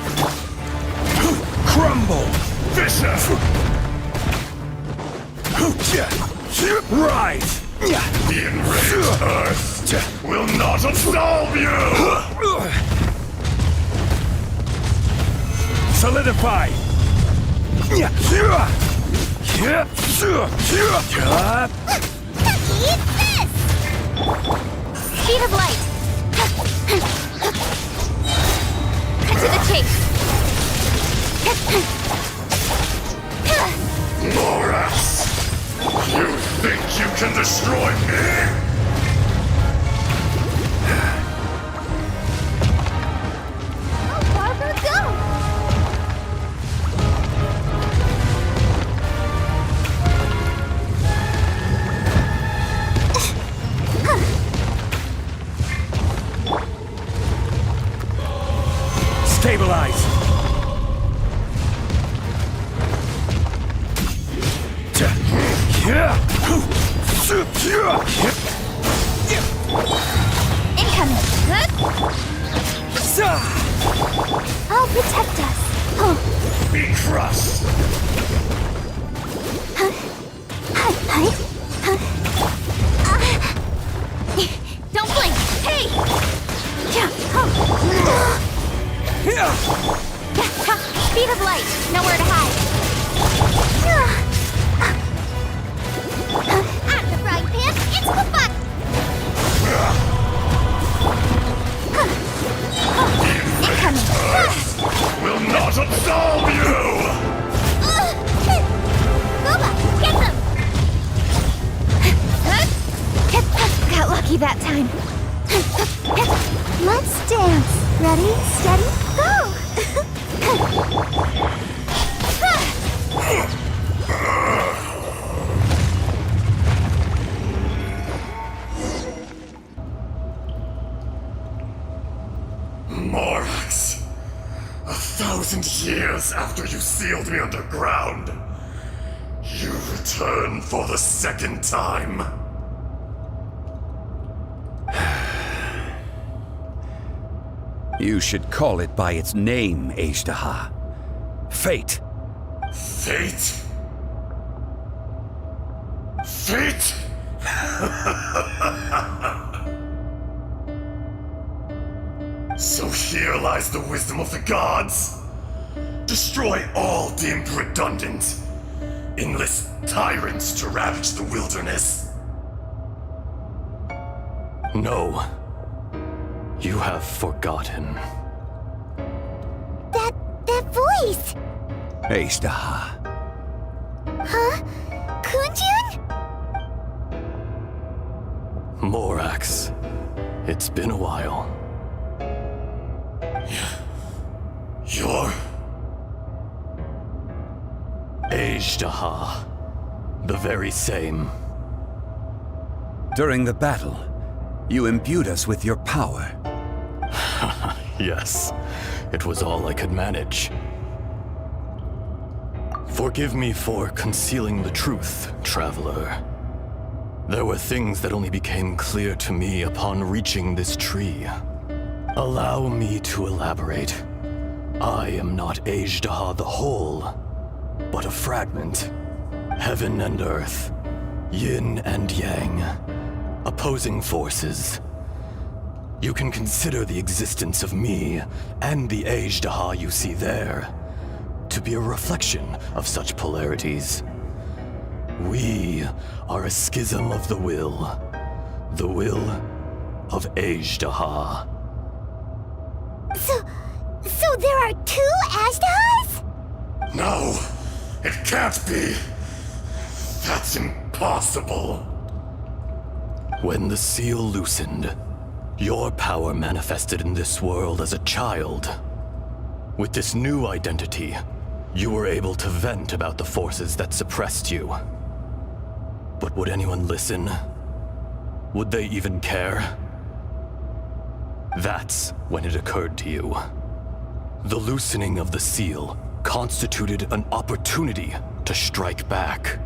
Crumble! Fisher! Rise! The enraged earth will not absolve you! Solidify! Eat this! Speed of light! Cut to the chase! Morax! You think you can destroy me? Oh, Barbara, go! Stabilize! Incoming! I'll protect us! Oh. Be crushed! Hi? Don't blink! Hey! Speed of light! Nowhere to hide! Out of the frying pan! Into the butt! Incoming! Will not absolve you! Boba! Get them! Got lucky that time. Let's dance. Ready, steady, go! Morax, 1,000 years after you sealed me underground, you return for the second time. You should call it by its name, Ajdaha. Fate. Fate? Fate? So here lies the wisdom of the gods. Destroy all deemed redundant. Enlist tyrants to ravage the wilderness. No. You have forgotten. That voice! Ajdaha. Huh? Kunjun? Morax. It's been a while. You're... Ajdaha. The very same. During the battle, you imbued us with your power. Yes, it was all I could manage. Forgive me for concealing the truth, traveler. There were things that only became clear to me upon reaching this tree. Allow me to elaborate. I am not Ajdaha the whole, but a fragment. Heaven and earth, yin and yang, opposing forces. You can consider the existence of me and the Ajdaha you see there to be a reflection of such polarities. We are a schism of the will of Ajdaha. So there are two Ajdahas? No, it can't be. That's impossible. When the seal loosened, your power manifested in this world as a child. With this new identity, you were able to vent about the forces that suppressed you. But would anyone listen? Would they even care? That's when it occurred to you. The loosening of the seal constituted an opportunity to strike back.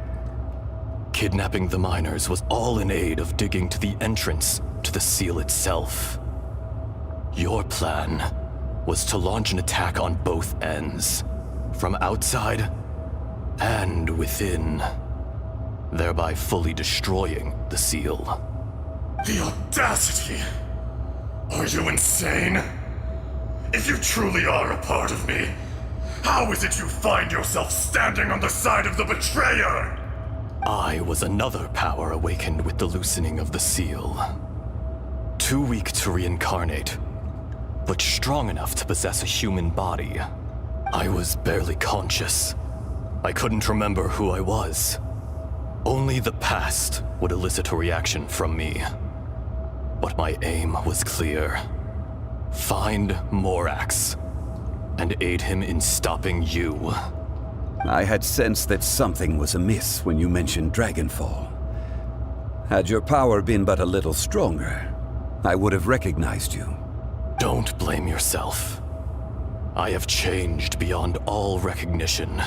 Kidnapping the miners was all in aid of digging to the entrance to the seal itself. Your plan was to launch an attack on both ends, from outside and within, thereby fully destroying the seal. The audacity! Are you insane? If you truly are a part of me, how is it you find yourself standing on the side of the betrayer? I was another power awakened with the loosening of the seal. Too weak to reincarnate, but strong enough to possess a human body. I was barely conscious. I couldn't remember who I was. Only the past would elicit a reaction from me. But my aim was clear. Find Morax and aid him in stopping you. I had sensed that something was amiss when you mentioned Dragonfall. Had your power been but a little stronger, I would have recognized you. Don't blame yourself. I have changed beyond all recognition.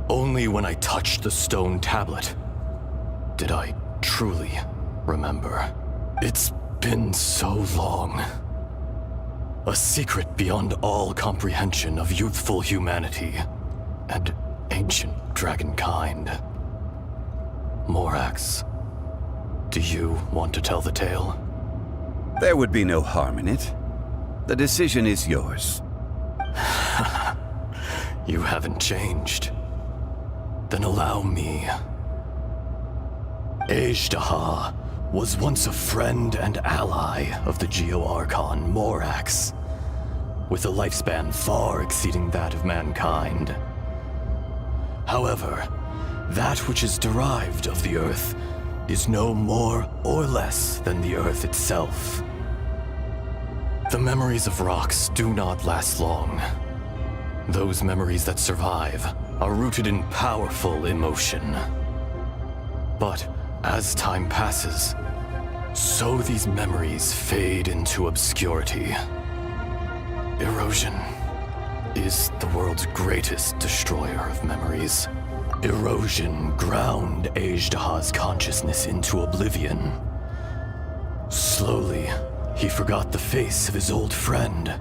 Only when I touched the stone tablet did I truly remember. It's been so long. A secret beyond all comprehension of youthful humanity and ancient dragonkind. Morax, do you want to tell the tale? There would be no harm in it. The decision is yours. You haven't changed. Then allow me. Ajdaha was once a friend and ally of the Geo-Archon Morax, with a lifespan far exceeding that of mankind. However, that which is derived of the Earth is no more or less than the Earth itself. The memories of rocks do not last long. Those memories that survive are rooted in powerful emotion. But as time passes, so these memories fade into obscurity. Erosion is the world's greatest destroyer of memories. Erosion ground Ajdaha's consciousness into oblivion. Slowly, He forgot the face of his old friend,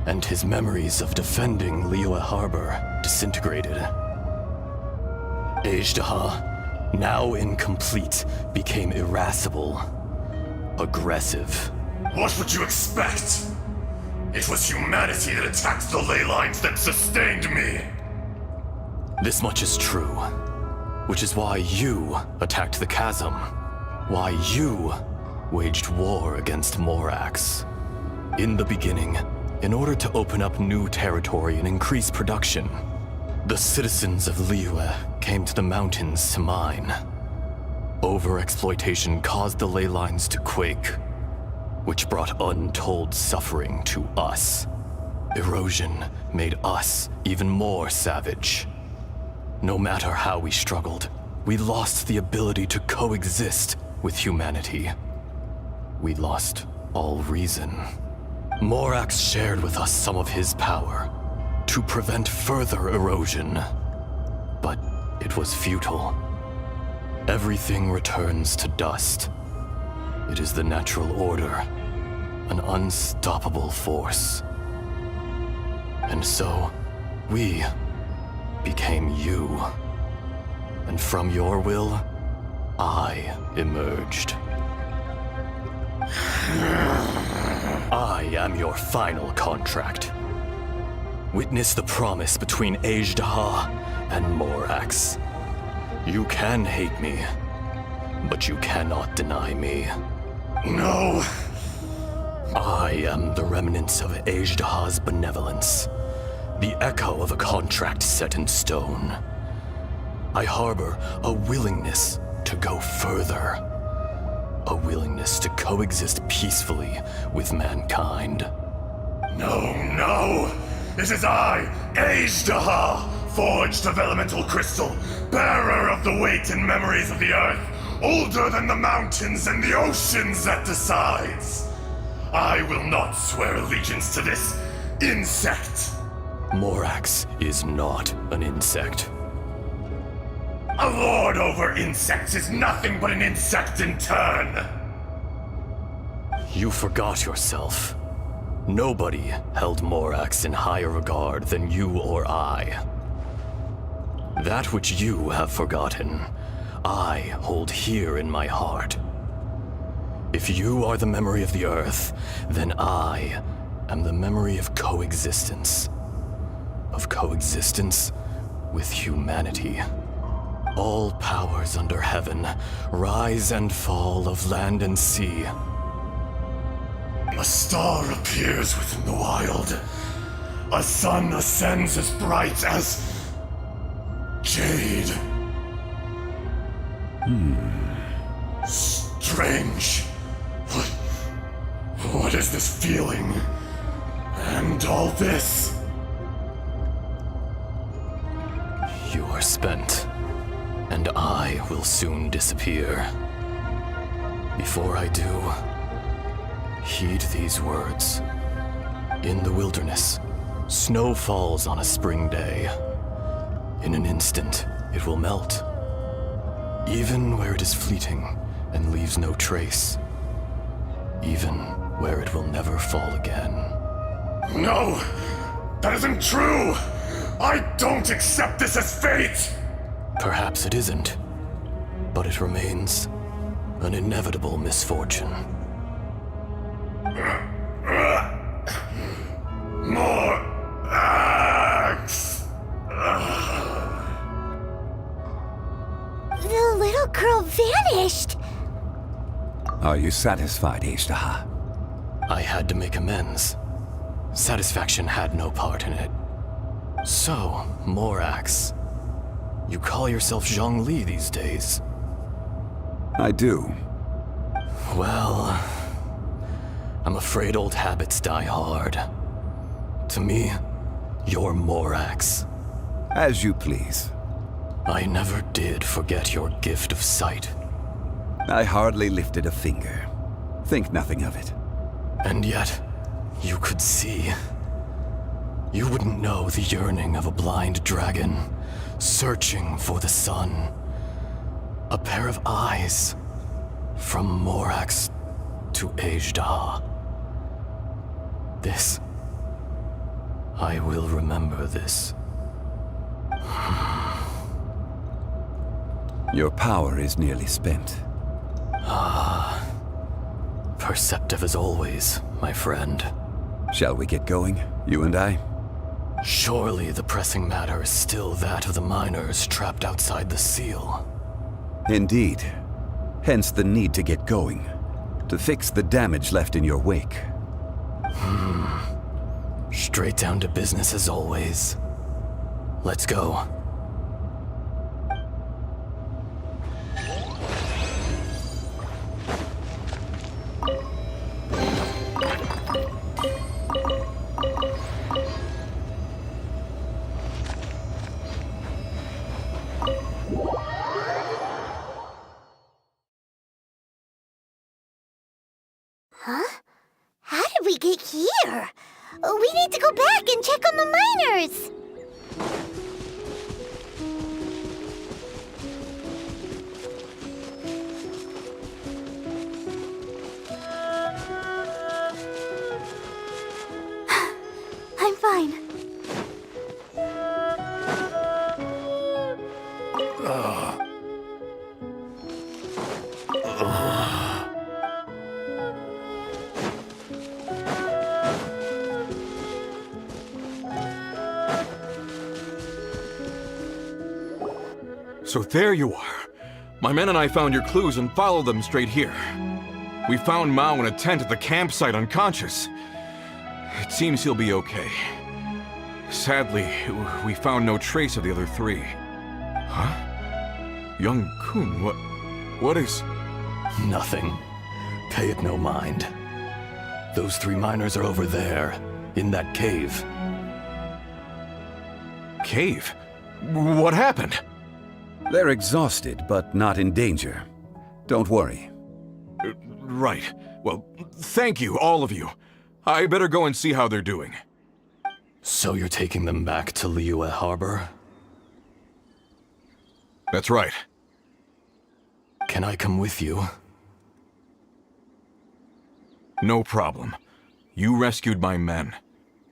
and his memories of defending Liyue Harbor disintegrated. Ajdaha, now incomplete, became irascible, aggressive. What would you expect? It was humanity that attacked the ley lines that sustained me. This much is true, which is why you attacked the chasm, why you waged war against Morax. In the beginning, in order to open up new territory and increase production, the citizens of Liyue came to the mountains to mine. Overexploitation caused the ley lines to quake, which brought untold suffering to us. Erosion made us even more savage. No matter how we struggled, we lost the ability to coexist with humanity. We lost all reason. Morax shared with us some of his power to prevent further erosion, but it was futile. Everything returns to dust. It is the natural order, an unstoppable force. And so, we became you. And from your will, I emerged. I am your final contract. Witness the promise between Ajdaha and Morax. You can hate me, but you cannot deny me. No. I am the remnants of Ajdaha's benevolence, the echo of a contract set in stone. I harbor a willingness to go further, a willingness to coexist peacefully with mankind. No! It is I, Ajdaha, forged of elemental crystal, bearer of the weight and memories of the earth, older than the mountains and the oceans that decides. I will not swear allegiance to this insect. Morax is not an insect. A lord over insects is nothing but an insect in turn. You forgot yourself. Nobody held Morax in higher regard than you or I. That which you have forgotten, I hold here in my heart. If you are the memory of the Earth, then I am the memory of coexistence. Of coexistence with humanity. All powers under heaven, rise and fall of land and sea. A star appears within the wild. A sun ascends as bright as jade. Strange. What is this feeling? And all this? You are spent, and I will soon disappear. Before I do, heed these words. In the wilderness, snow falls on a spring day. In an instant, it will melt. Even where it is fleeting and leaves no trace. Even where it will never fall again. No! That isn't true! I don't accept this as fate! Perhaps it isn't, but it remains an inevitable misfortune. More axe! The little girl vanished! Are you satisfied, Ajdaha? I had to make amends. Satisfaction had no part in it. So, Morax, you call yourself Zhongli these days? I do. Well, I'm afraid old habits die hard. To me, you're Morax. As you please. I never did forget your gift of sight. I hardly lifted a finger. Think nothing of it. And yet, you could see. You wouldn't know the yearning of a blind dragon, searching for the sun. A pair of eyes from Morax to Ajda. This... I will remember this. Your power is nearly spent. Perceptive as always, my friend. Shall we get going, you and I? Surely the pressing matter is still that of the miners trapped outside the seal. Indeed. Hence the need to get going, to fix the damage left in your wake. Straight down to business as always. Let's go. Huh? How did we get here? We need to go back and check on the miners! I'm fine. So there you are. My men and I found your clues and followed them straight here. We found Mao in a tent at the campsite unconscious. It seems he'll be okay. Sadly, we found no trace of the other three. Huh? Young Kun, what is... Nothing. Pay it no mind. Those three miners are over there, in that cave. Cave? What happened? They're exhausted, but not in danger. Don't worry. Right. Well, thank you, all of you. I better go and see how they're doing. So you're taking them back to Liyue Harbor? That's right. Can I come with you? No problem. You rescued my men.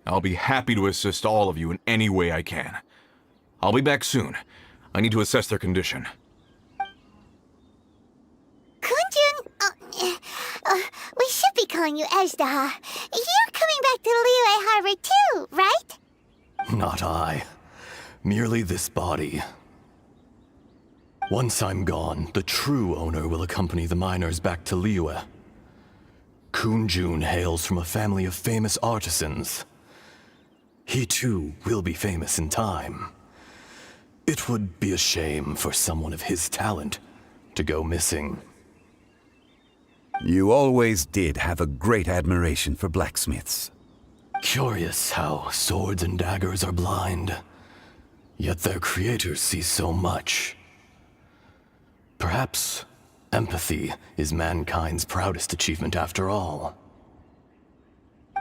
I'll be happy to assist all of you in any way I can. I'll be back soon. I need to assess their condition. Kunjun, we should be calling you Ajda. You're coming back to Liyue Harbor too, right? Not I. Merely this body. Once I'm gone, the true owner will accompany the miners back to Liyue. Kunjun hails from a family of famous artisans. He too will be famous in time. It would be a shame for someone of his talent to go missing. You always did have a great admiration for blacksmiths. Curious how swords and daggers are blind, yet their creators see so much. Perhaps empathy is mankind's proudest achievement after all.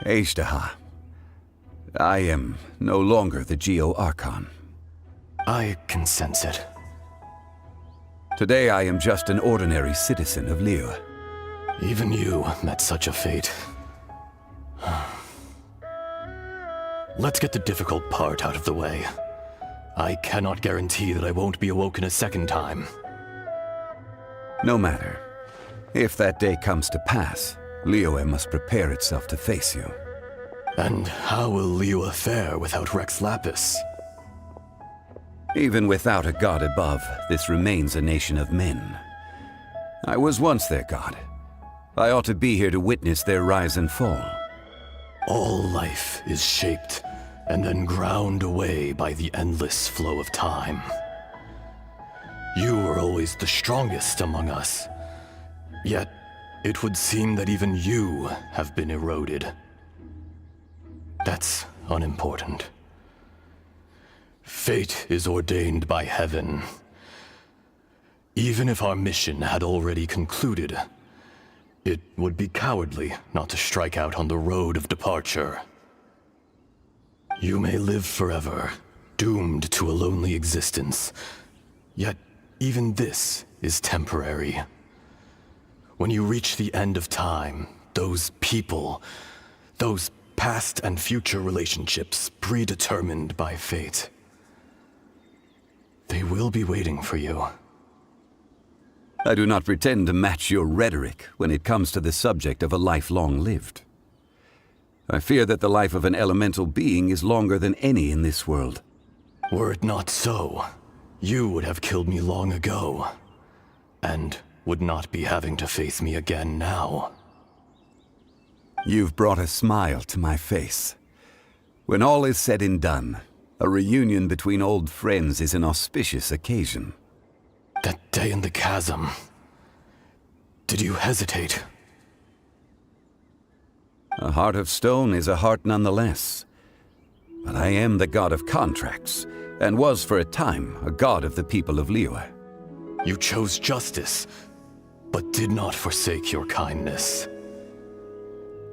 Ajda, I am no longer the Geo-Archon. I can sense it. Today I am just an ordinary citizen of Liyue. Even you met such a fate. Let's get the difficult part out of the way. I cannot guarantee that I won't be awoken a second time. No matter. If that day comes to pass, Liyue must prepare itself to face you. And how will Liyue fare without Rex Lapis? Even without a god above, this remains a nation of men. I was once their god. I ought to be here to witness their rise and fall. All life is shaped and then ground away by the endless flow of time. You were always the strongest among us. Yet, it would seem that even you have been eroded. That's unimportant. Fate is ordained by heaven. Even if our mission had already concluded, it would be cowardly not to strike out on the road of departure. You may live forever, doomed to a lonely existence. Yet, even this is temporary. When you reach the end of time, those people, those past and future relationships predetermined by fate, they will be waiting for you. I do not pretend to match your rhetoric when it comes to the subject of a life long lived. I fear that the life of an elemental being is longer than any in this world. Were it not so, you would have killed me long ago, and would not be having to face me again now. You've brought a smile to my face. When all is said and done, a reunion between old friends is an auspicious occasion. That day in the chasm, did you hesitate? A heart of stone is a heart nonetheless. But I am the god of contracts, and was for a time a god of the people of Liyue. You chose justice, but did not forsake your kindness.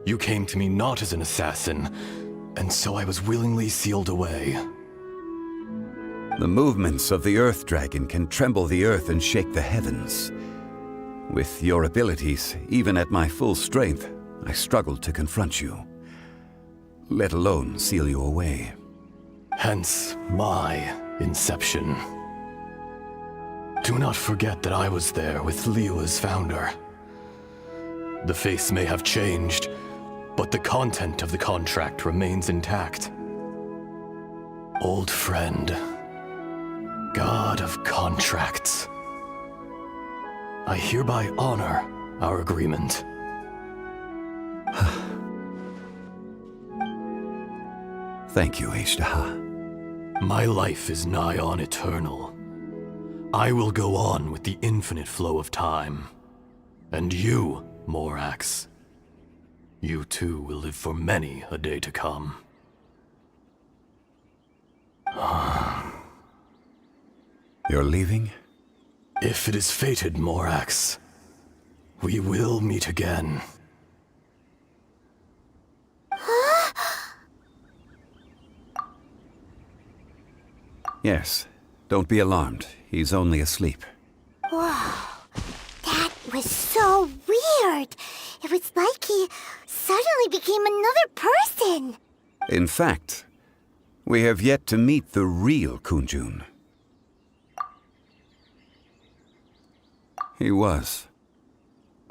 You came to me not as an assassin, and so I was willingly sealed away. The movements of the Earth Dragon can tremble the earth and shake the heavens. With your abilities, even at my full strength, I struggled to confront you, let alone seal you away. Hence my inception. Do not forget that I was there with Liyue's founder. The face may have changed, but the content of the contract remains intact. Old friend, god of contracts, I hereby honor our agreement. Thank you, Ishtaha. My life is nigh on eternal. I will go on with the infinite flow of time. And you, Morax, you too will live for many a day to come. You're leaving? If it is fated, Morax, we will meet again. Yes. Don't be alarmed. He's only asleep. Whoa. That was so weird. It was like he suddenly became another person. In fact, we have yet to meet the real Kunjun. He was.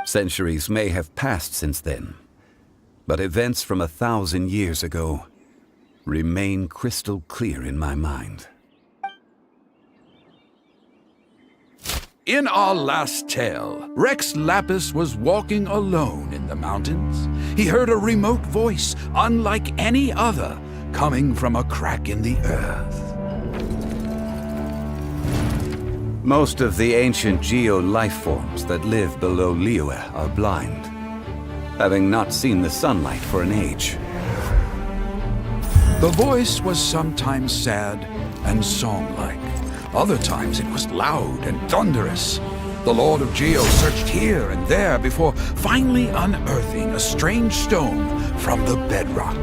Centuries may have passed since then, but events from 1,000 years ago remain crystal clear in my mind. In our last tale, Rex Lapis was walking alone in the mountains. He heard a remote voice, unlike any other, coming from a crack in the earth. Most of the ancient geo-life forms that live below Liyue are blind, having not seen the sunlight for an age. The voice was sometimes sad and song-like. Other times it was loud and thunderous. The Lord of Geo searched here and there before finally unearthing a strange stone from the bedrock.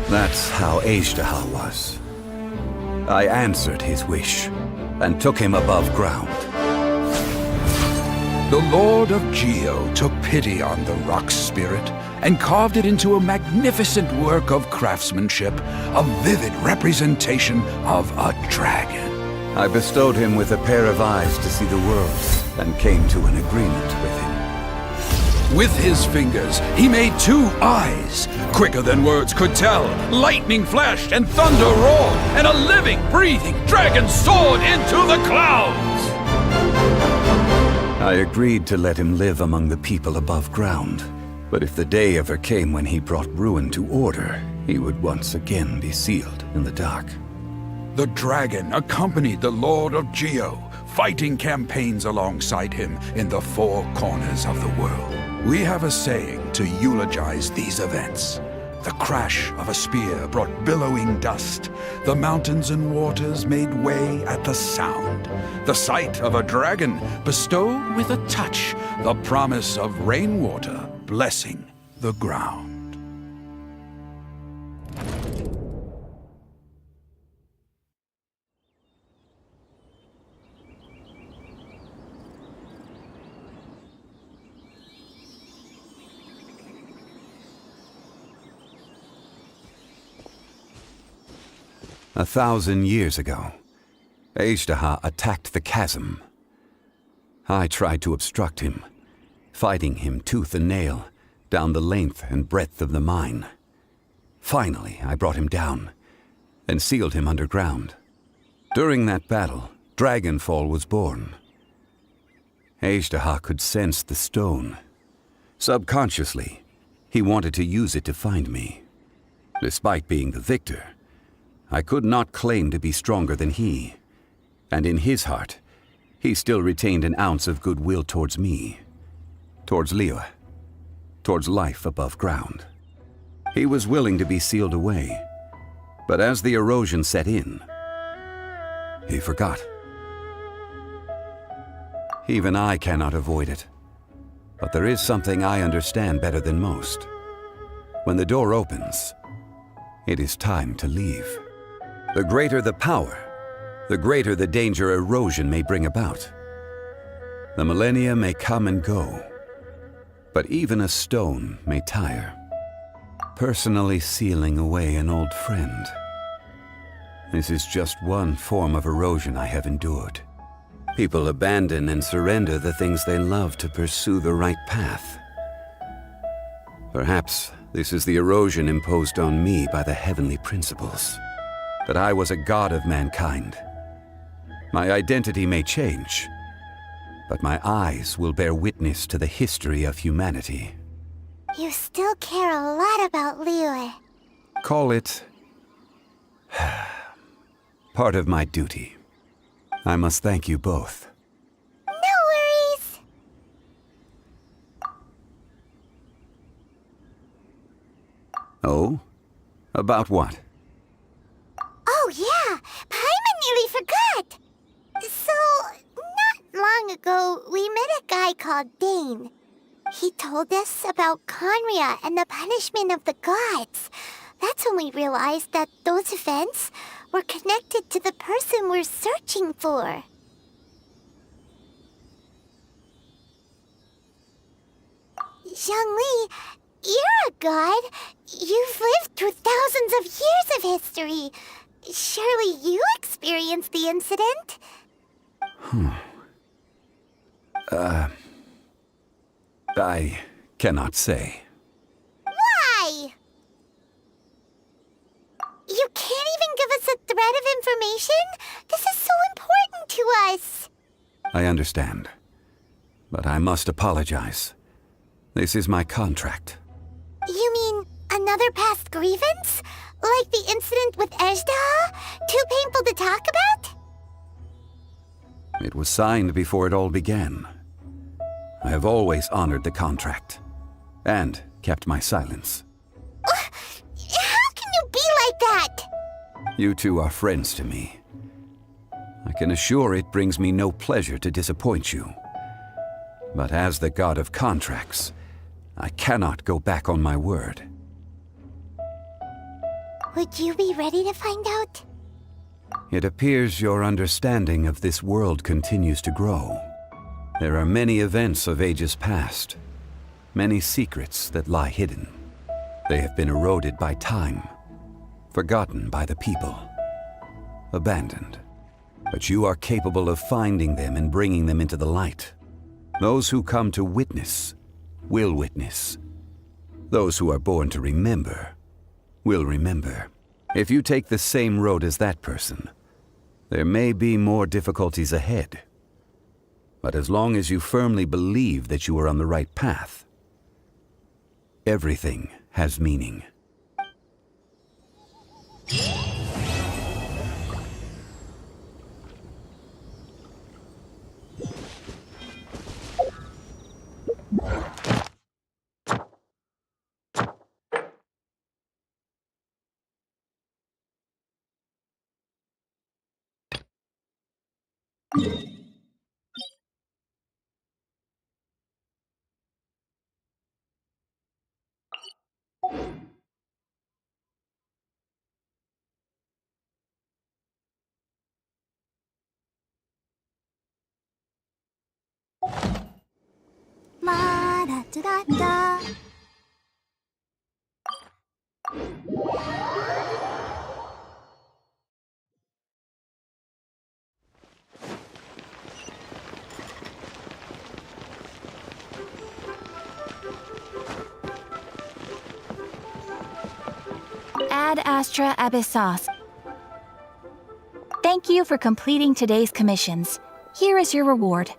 That's how Ishtaha was. I answered his wish and took him above ground. The Lord of Geo took pity on the rock spirit and carved it into a magnificent work of craftsmanship, a vivid representation of a dragon. I bestowed him with a pair of eyes to see the world and came to an agreement with him. With his fingers, he made 2 eyes, quicker than words could tell. Lightning flashed and thunder roared, and a living, breathing dragon soared into the clouds. I agreed to let him live among the people above ground. But if the day ever came when he brought ruin to order, he would once again be sealed in the dark. The dragon accompanied the Lord of Geo, fighting campaigns alongside him in the 4 corners of the world. We have a saying to eulogize these events. The crash of a spear brought billowing dust. The mountains and waters made way at the sound. The sight of a dragon bestowed with a touch the promise of rainwater blessing the ground. 1,000 years ago, Azhdaha attacked the chasm. I tried to obstruct him, fighting him tooth and nail down the length and breadth of the mine. Finally, I brought him down and sealed him underground. During that battle, Dragonfall was born. Azhdaha could sense the stone. Subconsciously, he wanted to use it to find me. Despite being the victor, I could not claim to be stronger than he, and in his heart, he still retained an ounce of goodwill towards me, towards Liyue, towards life above ground. He was willing to be sealed away, but as the erosion set in, he forgot. Even I cannot avoid it, but there is something I understand better than most. When the door opens, it is time to leave. The greater the power, the greater the danger erosion may bring about. The millennia may come and go, but even a stone may tire. Personally sealing away an old friend. This is just one form of erosion I have endured. People abandon and surrender the things they love to pursue the right path. Perhaps this is the erosion imposed on me by the heavenly principles. That I was a god of mankind. My identity may change, but my eyes will bear witness to the history of humanity. You still care a lot about Liyue. Call it part of my duty. I must thank you both. No worries. Oh? About what? Oh yeah, Paimon nearly forgot. So, not long ago, we met a guy called Dane. He told us about Conria and the punishment of the gods. That's when we realized that those events were connected to the person we're searching for. Zhongli, you're a god. You've lived through thousands of years of history. Surely you experienced the incident? I cannot say. Why? You can't even give us a thread of information? This is so important to us. I understand. But I must apologize. This is my contract. You mean another past grievance? Like the incident with Azhdaha? Too painful to talk about? It was signed before it all began. I have always honored the contract. And kept my silence. How can you be like that? You two are friends to me. I can assure it brings me no pleasure to disappoint you. But as the god of contracts, I cannot go back on my word. Would you be ready to find out? It appears your understanding of this world continues to grow. There are many events of ages past, many secrets that lie hidden. They have been eroded by time, forgotten by the people, abandoned. But you are capable of finding them and bringing them into the light. Those who come to witness will witness. Those who are born to remember will remember. If you take the same road as that person, there may be more difficulties ahead. But as long as you firmly believe that you are on the right path, everything has meaning. Ma da da da da. Ad Astra Abyssos. Thank you for completing today's commissions. Here is your reward.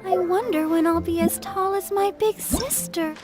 I wonder when I'll be as tall as my big sister.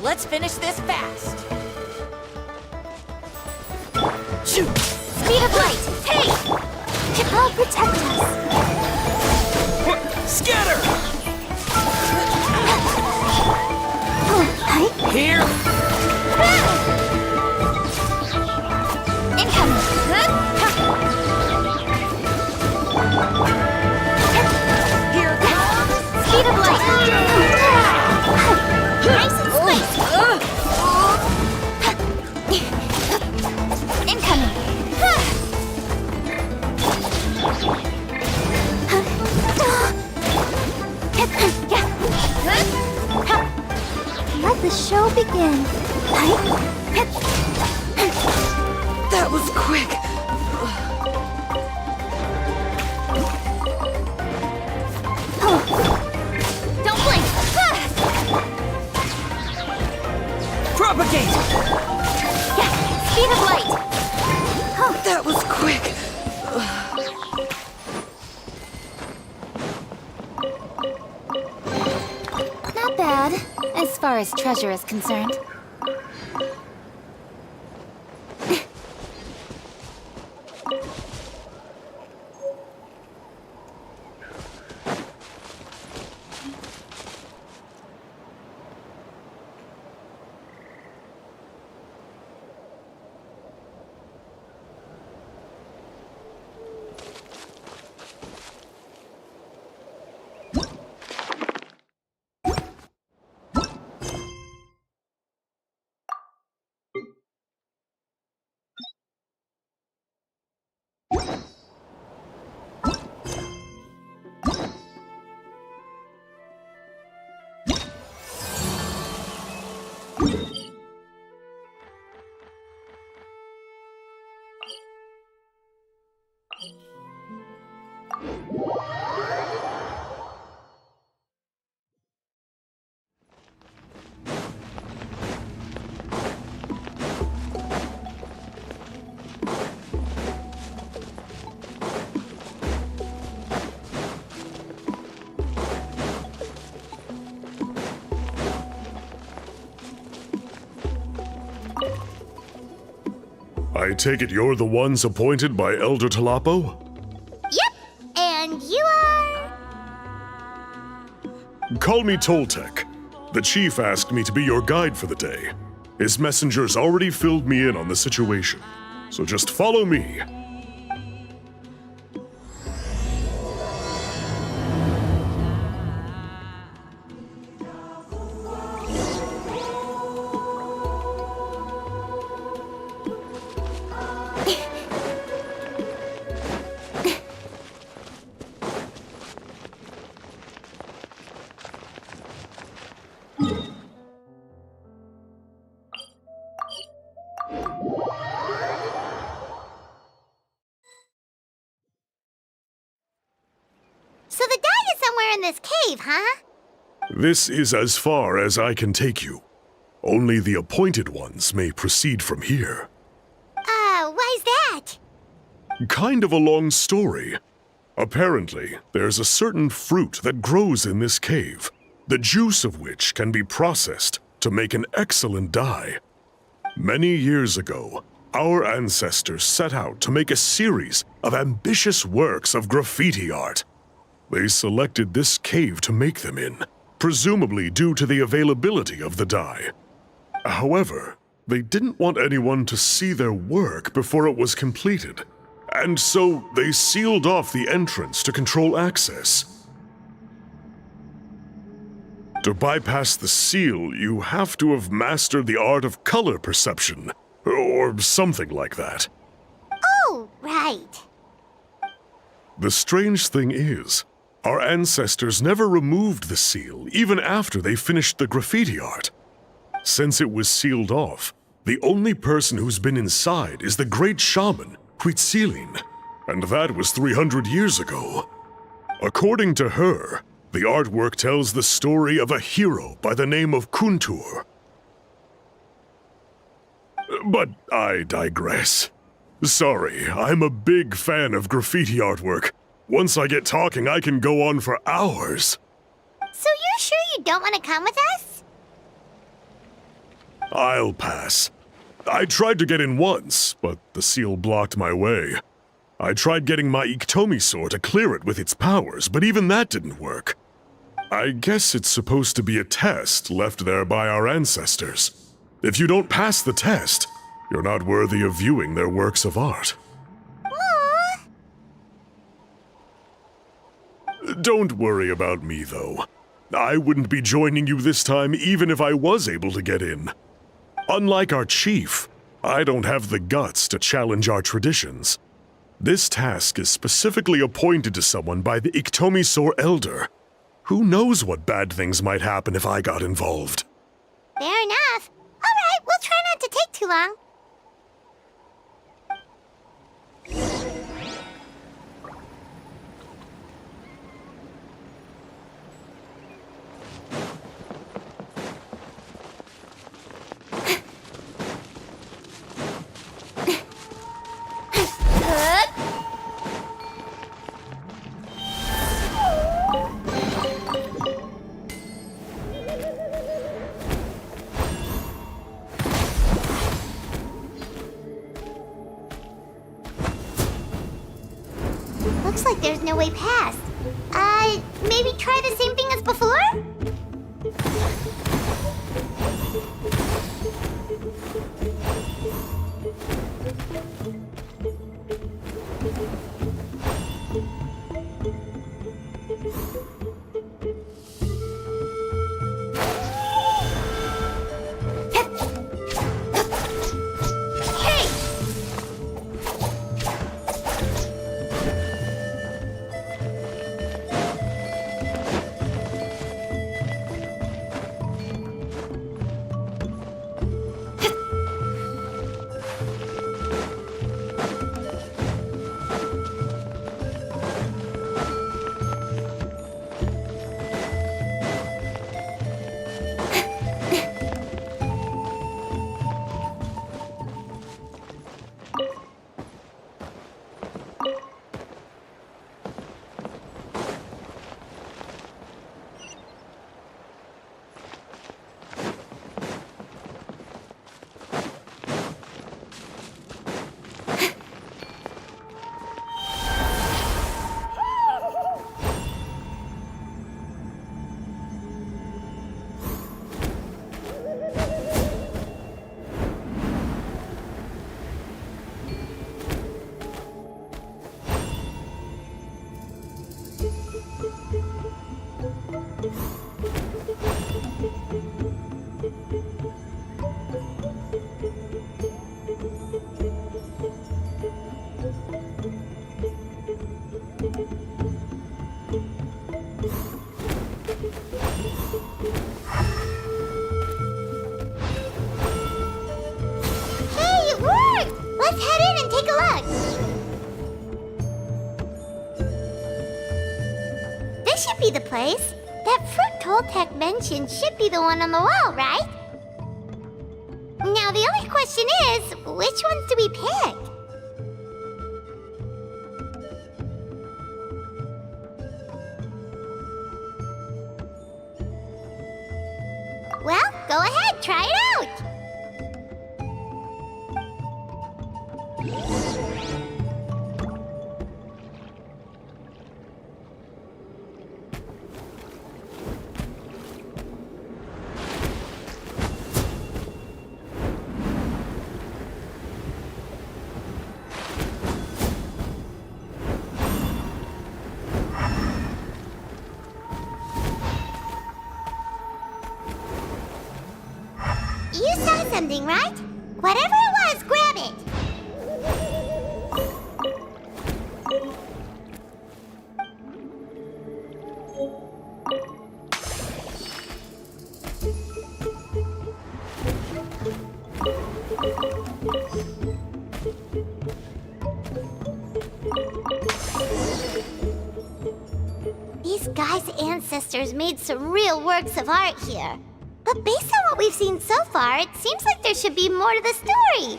Let's finish this fast. Shoot! Speed of light! Hey! I'll protect us. Scatter! Here! Incoming! Here it comes! Speed of light! Nice and spicy! Incoming! Let the show begin. That was quick. Don't blink! Propagate! Speed of light! That was quick. Not bad, as far as treasure is concerned. I take it you're the ones appointed by Elder Talapo? Yep! And you are... Call me Toltec. The chief asked me to be your guide for the day. His messengers already filled me in on the situation. So just follow me. So the guy is somewhere in this cave, huh? This is as far as I can take you. Only the appointed ones may proceed from here. Why's that? Kind of a long story. Apparently, there's a certain fruit that grows in this cave, the juice of which can be processed to make an excellent dye. Many years ago, our ancestors set out to make a series of ambitious works of graffiti art. They selected this cave to make them in, presumably due to the availability of the dye. However, they didn't want anyone to see their work before it was completed, and so they sealed off the entrance to control access. To bypass the seal, you have to have mastered the art of color perception, or something like that. Oh, right. The strange thing is, our ancestors never removed the seal, even after they finished the graffiti art. Since it was sealed off, the only person who's been inside is the great shaman, Huitzilin, and that was 300 years ago. According to her, the artwork tells the story of a hero by the name of Kuntur. But I digress. Sorry, I'm a big fan of graffiti artwork. Once I get talking, I can go on for hours. So you're sure you don't want to come with us? I'll pass. I tried to get in once, but the seal blocked my way. I tried getting my Iktomi to clear it with its powers, but even that didn't work. I guess it's supposed to be a test left there by our ancestors. If you don't pass the test, you're not worthy of viewing their works of art. Don't worry about me, though. I wouldn't be joining you this time even if I was able to get in. Unlike our chief, I don't have the guts to challenge our traditions. This task is specifically appointed to someone by the Iktomi Elder. Who knows what bad things might happen if I got involved? Fair enough. All right, we'll try not to take too long. Looks like there's no way past. Maybe try the same thing as before? Let's head in and take a look. This should be the place. That fruit Toltec mentioned should be the one on the wall, right? Now the only question is, which ones do we pick? Well, go ahead, try it out. You saw something, right? Whatever it was, grab it! These guys' ancestors made some real works of art here. But based on what we've seen so far, it seems like there should be more to the story.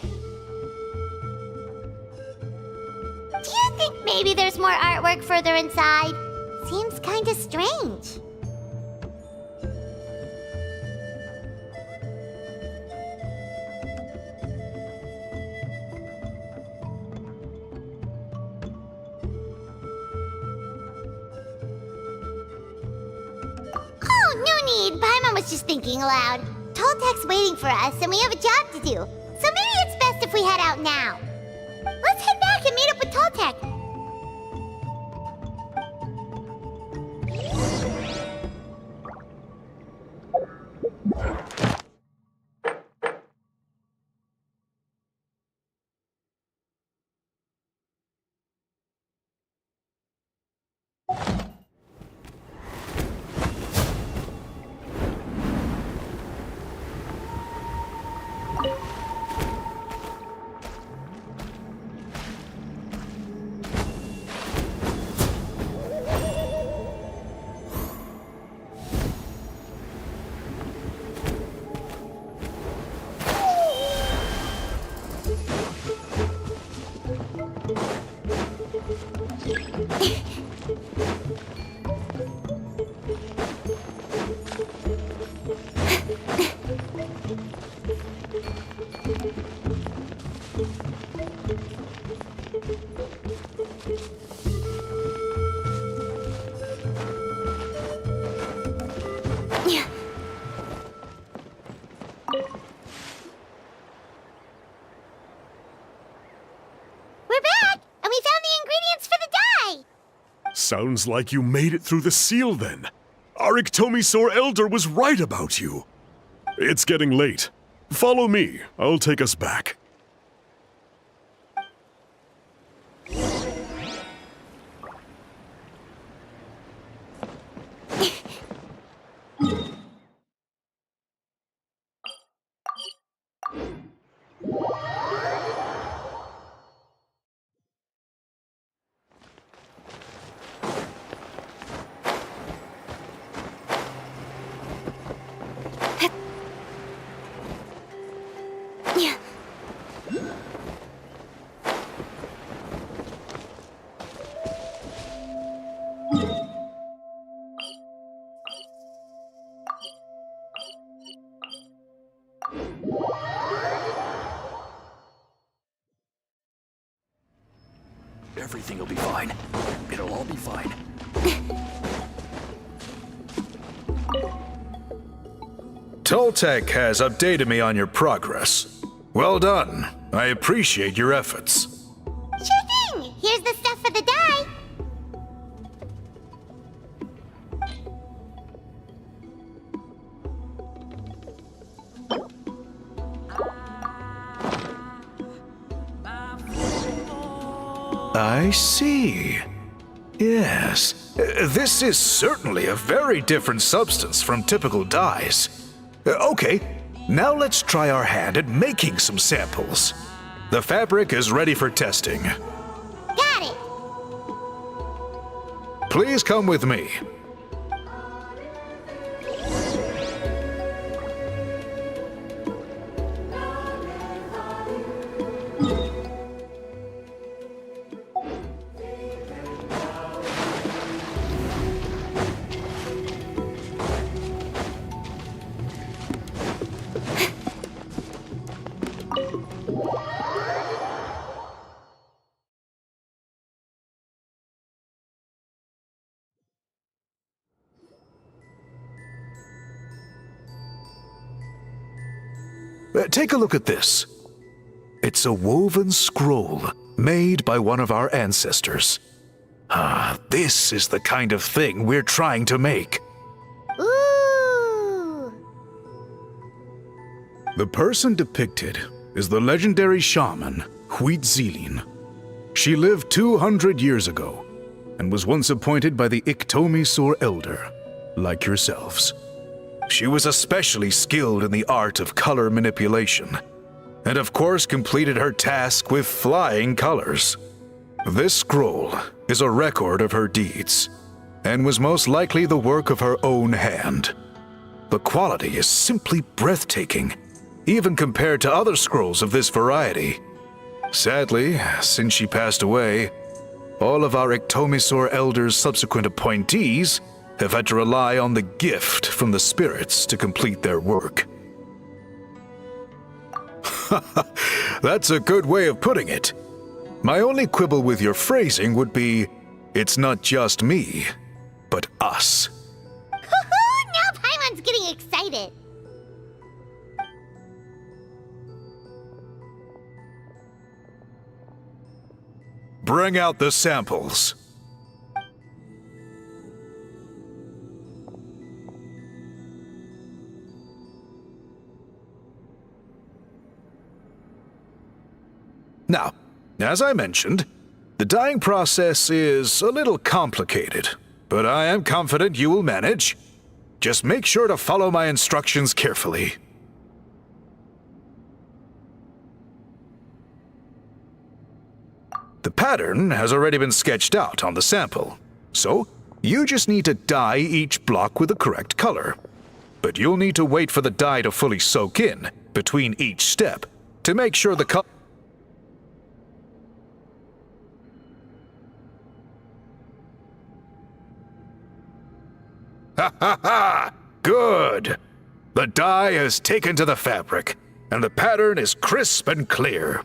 Do you think maybe there's more artwork further inside? Seems kinda strange. was just thinking aloud. Toltek's waiting for us, and we have a job to do. So maybe it's best if we head out now. Let's head back and meet up with Toltek. Sounds like you made it through the seal then. Our Iktomi Elder was right about you. It's getting late. Follow me. I'll take us back. Everything will be fine. It'll all be fine. Toltek has updated me on your progress. Well done. I appreciate your efforts. Sure thing! Here's the stuff for the dye. I see. Yes. This is certainly a very different substance from typical dyes. Okay, now let's try our hand at making some samples. The fabric is ready for testing. Got it! Please come with me. Take a look at this. It's a woven scroll made by one of our ancestors. This is the kind of thing we're trying to make. Ooh! The person depicted is the legendary shaman, Huitzilin. She lived 200 years ago and was once appointed by the Iktomi Elder, like yourselves. She was especially skilled in the art of color manipulation, and of course completed her task with flying colors. This scroll is a record of her deeds, and was most likely the work of her own hand. The quality is simply breathtaking, even compared to other scrolls of this variety. Sadly, since she passed away, all of our Iktomi Elder's subsequent appointees have had to rely on the gift from the spirits to complete their work. That's a good way of putting it. My only quibble with your phrasing would be, it's not just me, but us. Now Paimon's getting excited. Bring out the samples. Now, as I mentioned, the dyeing process is a little complicated, but I am confident you will manage. Just make sure to follow my instructions carefully. The pattern has already been sketched out on the sample, so you just need to dye each block with the correct color. But you'll need to wait for the dye to fully soak in between each step to make sure the color... Ha ha ha! Good! The dye has taken to the fabric, and the pattern is crisp and clear.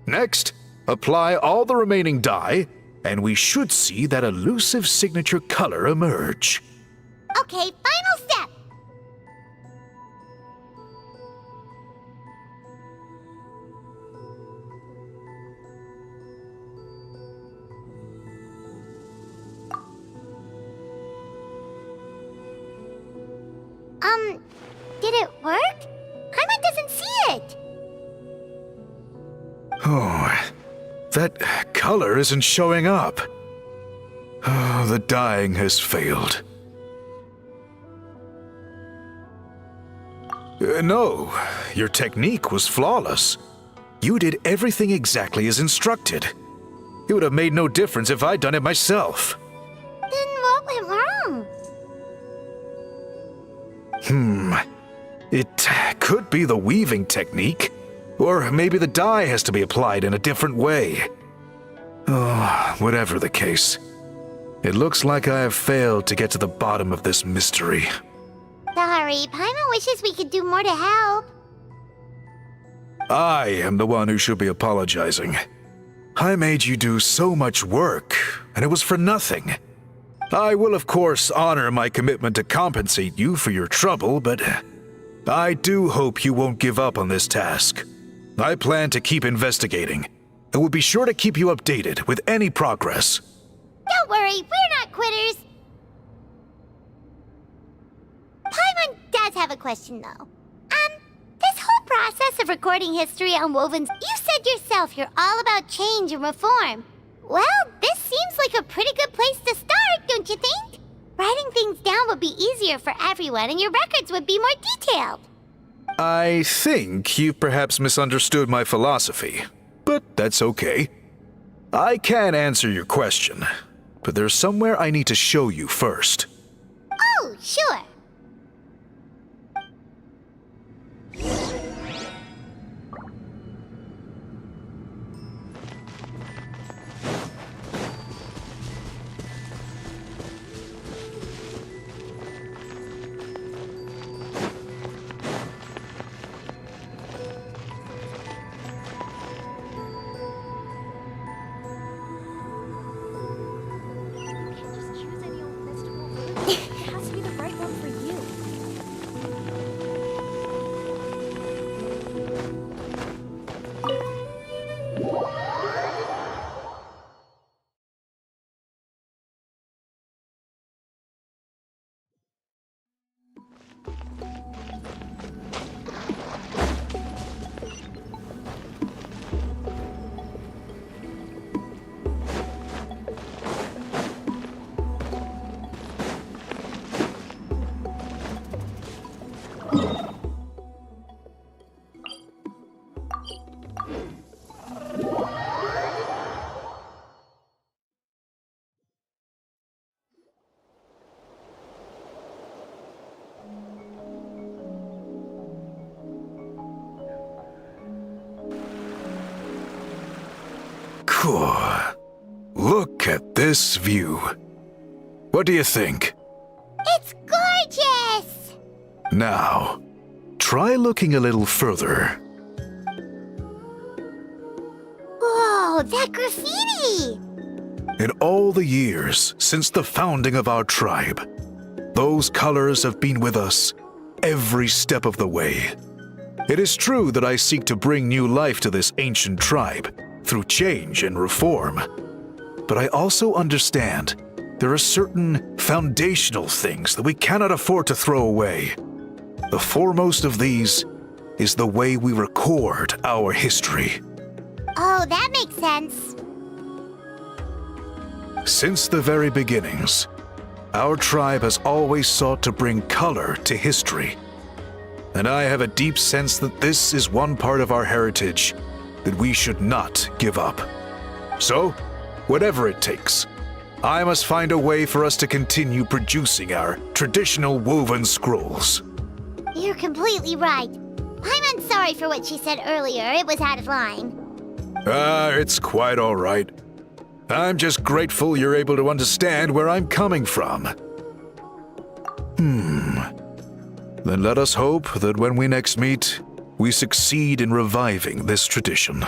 Next, apply all the remaining dye, and we should see that elusive signature color emerge. Okay, final step. Did it work? Paimon doesn't see it. Oh, that color isn't showing up. Oh, the dyeing has failed. No, your technique was flawless. You did everything exactly as instructed. It would have made no difference if I'd done it myself. Then what went wrong? It could be the weaving technique, or maybe the dye has to be applied in a different way. Oh, whatever the case, it looks like I have failed to get to the bottom of this mystery. Sorry, Paimon wishes we could do more to help. I am the one who should be apologizing. I made you do so much work, and it was for nothing. I will, of course, honor my commitment to compensate you for your trouble, but I do hope you won't give up on this task. I plan to keep investigating, and will be sure to keep you updated with any progress. Don't worry, we're not quitters. Paimon does have a question, though. This whole process of recording history on Wovens, you said yourself you're all about change and reform. Well, this seems like a pretty good place to start, don't you think? Writing things down would be easier for everyone, and your records would be more detailed. I think you perhaps misunderstood my philosophy, but that's okay. I can answer your question, but there's somewhere I need to show you first. Oh, sure. Cool. Look at this view. What do you think? It's gorgeous! Now, try looking a little further. Whoa, that graffiti! In all the years since the founding of our tribe, those colors have been with us every step of the way. It is true that I seek to bring new life to this ancient tribe through change and reform, but I also understand there are certain foundational things that we cannot afford to throw away. The foremost of these is the way we record our history. Oh, that makes sense. Since the very beginnings, our tribe has always sought to bring color to history. And I have a deep sense that this is one part of our heritage that we should not give up. So, whatever it takes, I must find a way for us to continue producing our traditional woven scrolls. You're completely right. I'm sorry for what she said earlier. It was out of line. It's quite all right. I'm just grateful you're able to understand where I'm coming from. Then let us hope that when we next meet, we succeed in reviving this tradition.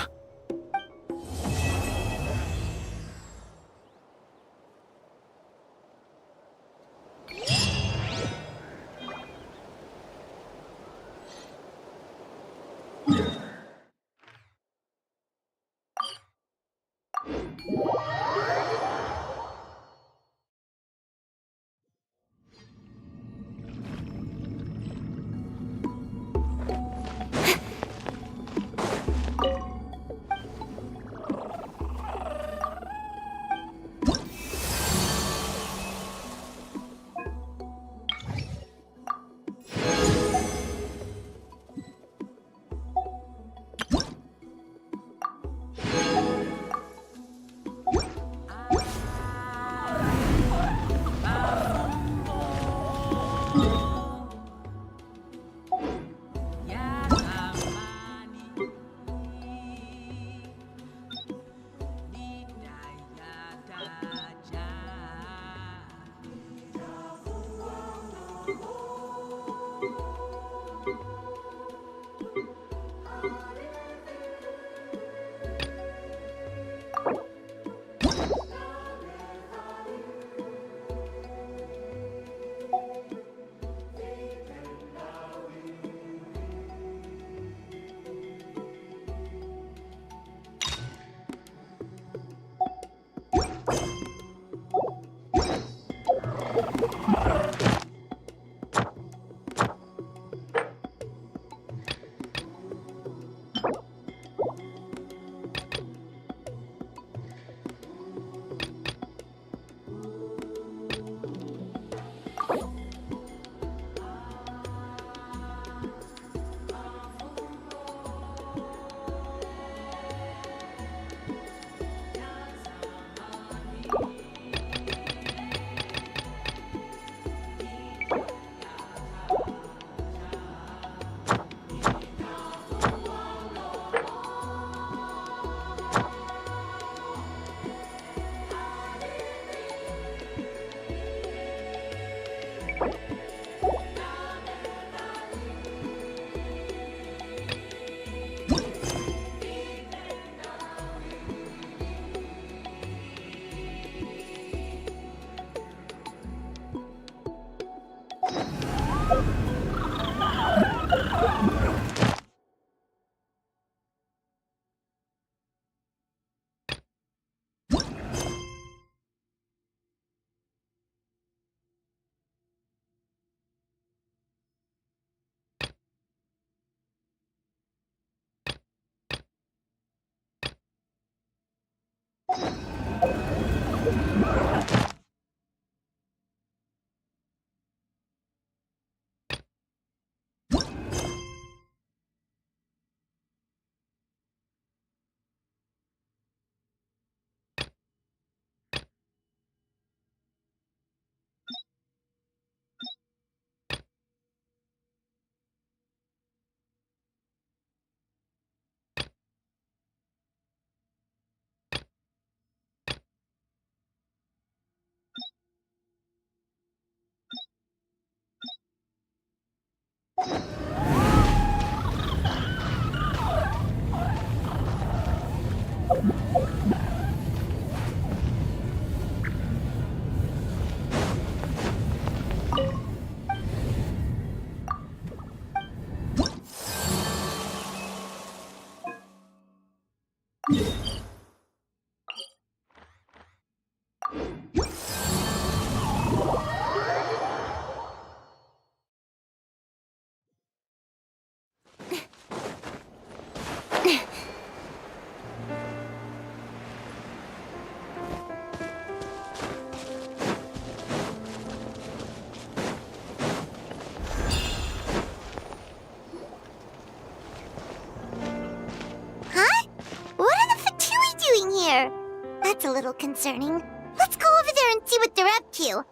bit concerning. Let's go over there and see what they're up to.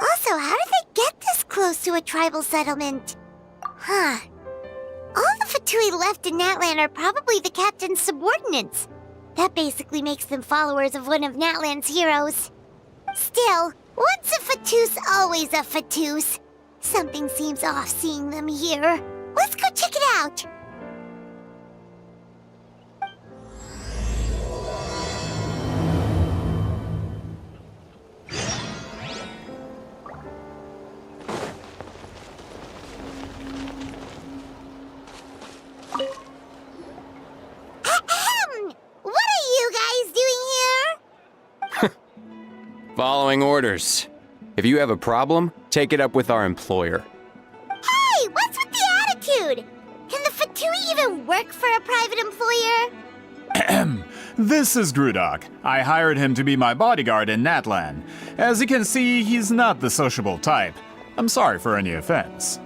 Also, how did they get this close to a tribal settlement? Huh. All the Fatui left in Natlan are probably the captain's subordinates. That basically makes them followers of one of Natlan's heroes. Still, once a Fatus, always a Fatus. Something seems off seeing them here. Let's go check it out. What are you guys doing here? Following orders. If you have a problem, take it up with our employer. Hey, what's with the attitude? Can the Fatui even work for a private employer? This is Grudok. I hired him to be my bodyguard in Natlan. As you can see, he's not the sociable type. I'm sorry for any offense.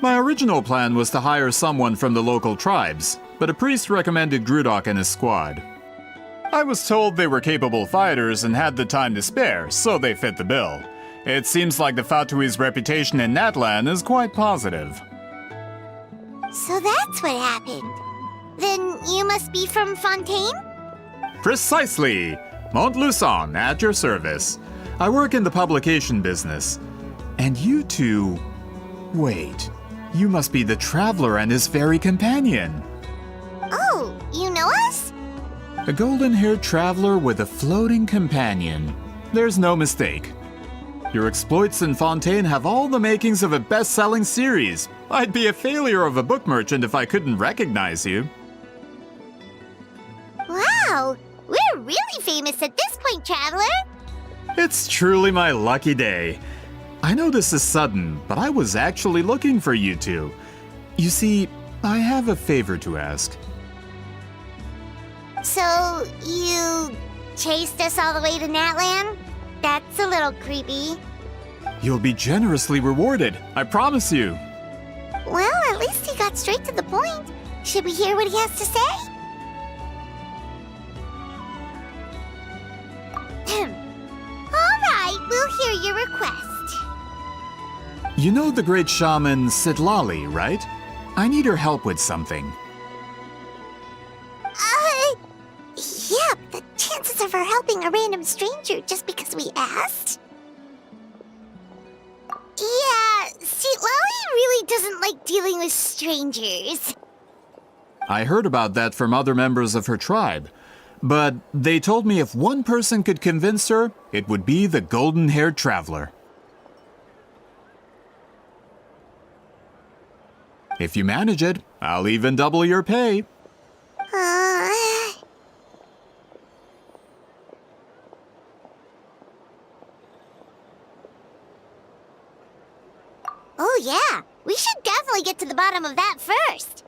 My original plan was to hire someone from the local tribes, but a priest recommended Grudok and his squad. I was told they were capable fighters and had the time to spare, so they fit the bill. It seems like the Fatui's reputation in Natlan is quite positive. So that's what happened. Then you must be from Fontaine? Precisely! Montluçon, at your service. I work in the publication business. And you two... Wait, you must be the Traveler and his fairy companion. Oh, you know us? A golden-haired traveler with a floating companion. There's no mistake. Your exploits in Fontaine have all the makings of a best-selling series. I'd be a failure of a book merchant if I couldn't recognize you. Wow, we're really famous at this point, Traveler. It's truly my lucky day. I know this is sudden, but I was actually looking for you two. You see, I have a favor to ask. So, you chased us all the way to Natlan? That's a little creepy. You'll be generously rewarded, I promise you. Well, at least he got straight to the point. Should we hear what he has to say? All right, we'll hear your request. You know the great shaman Sidlali, right? I need her help with something. Yeah, the chances of her helping a random stranger just because we asked? Yeah, see, Lolly really doesn't like dealing with strangers. I heard about that from other members of her tribe. But they told me if one person could convince her, it would be the golden-haired traveler. If you manage it, I'll even double your pay. Oh yeah, we should definitely get to the bottom of that first.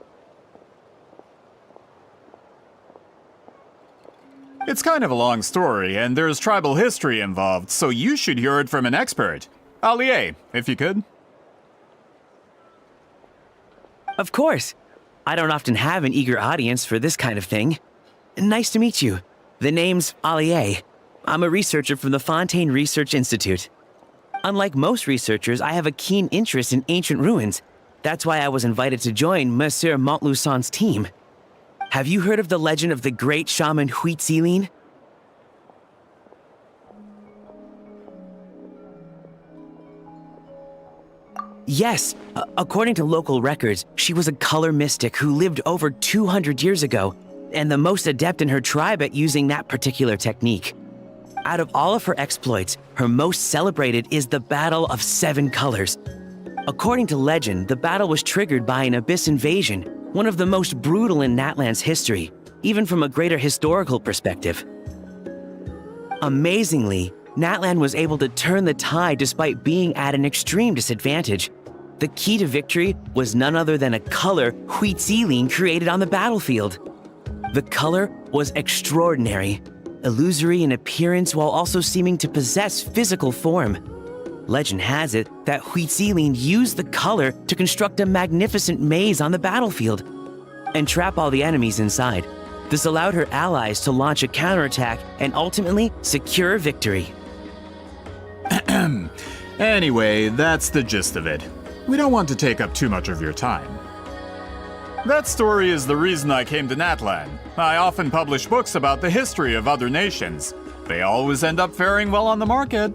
It's kind of a long story, and there's tribal history involved, so you should hear it from an expert. Allier, if you could. Of course. I don't often have an eager audience for this kind of thing. Nice to meet you. The name's Allier. I'm a researcher from the Fontaine Research Institute. Unlike most researchers, I have a keen interest in ancient ruins. That's why I was invited to join Monsieur Montluçon's team. Have you heard of the legend of the great shaman Huitzilin? Yes, according to local records, she was a color mystic who lived over 200 years ago, and the most adept in her tribe at using that particular technique. Out of all of her exploits, her most celebrated is the Battle of Seven Colors. According to legend, the battle was triggered by an abyss invasion, one of the most brutal in Natlan's history, even from a greater historical perspective. Amazingly, Natlan was able to turn the tide despite being at an extreme disadvantage. The key to victory was none other than a color Huitzilin created on the battlefield. The color was extraordinary, illusory in appearance while also seeming to possess physical form. Legend has it that Huitzilin used the color to construct a magnificent maze on the battlefield and trap all the enemies inside. This allowed her allies to launch a counterattack and ultimately secure victory. Anyway, that's the gist of it. We don't want to take up too much of your time. That story is the reason I came to Natlan. I often publish books about the history of other nations. They always end up faring well on the market.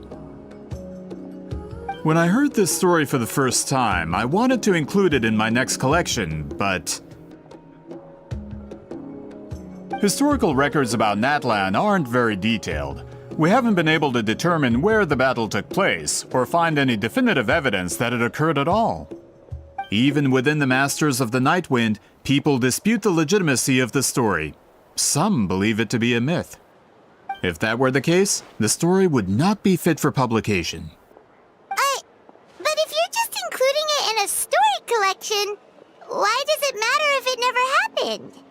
When I heard this story for the first time, I wanted to include it in my next collection, but historical records about Natlan aren't very detailed. We haven't been able to determine where the battle took place, or find any definitive evidence that it occurred at all. Even within the Masters of the Nightwind, people dispute the legitimacy of the story. Some believe it to be a myth. If that were the case, the story would not be fit for publication. But if you're just including it in a story collection, why does it matter if it never happened?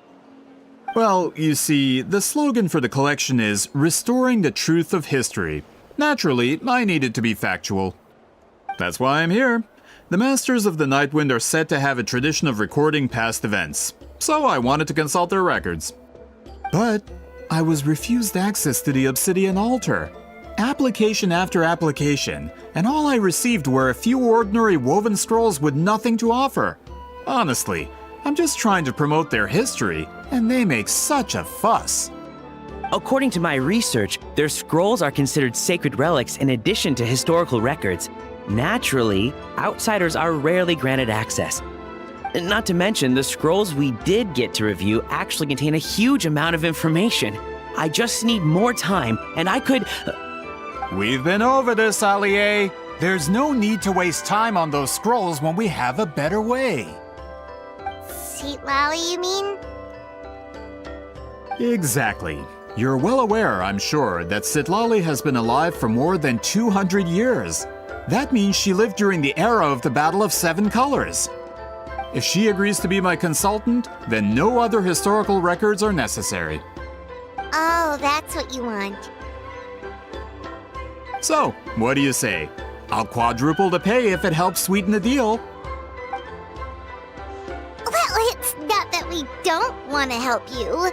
Well, you see, the slogan for the collection is Restoring the Truth of History. Naturally, I needed to be factual. That's why I'm here. The Masters of the Nightwind are said to have a tradition of recording past events, so I wanted to consult their records. But I was refused access to the Obsidian Altar. Application after application, and all I received were a few ordinary woven scrolls with nothing to offer. Honestly, I'm just trying to promote their history, and they make such a fuss. According to my research, their scrolls are considered sacred relics in addition to historical records. Naturally, outsiders are rarely granted access. Not to mention, the scrolls we did get to review actually contain a huge amount of information. I just need more time, and I could... We've been over this, Allier. There's no need to waste time on those scrolls when we have a better way. Seat Lally, you mean? Exactly. You're well aware, I'm sure, that Sitlali has been alive for more than 200 years. That means she lived during the era of the Battle of Seven Colors. If she agrees to be my consultant, then no other historical records are necessary. Oh, that's what you want. So, what do you say? I'll quadruple the pay if it helps sweeten the deal. Well, it's not that we don't want to help you.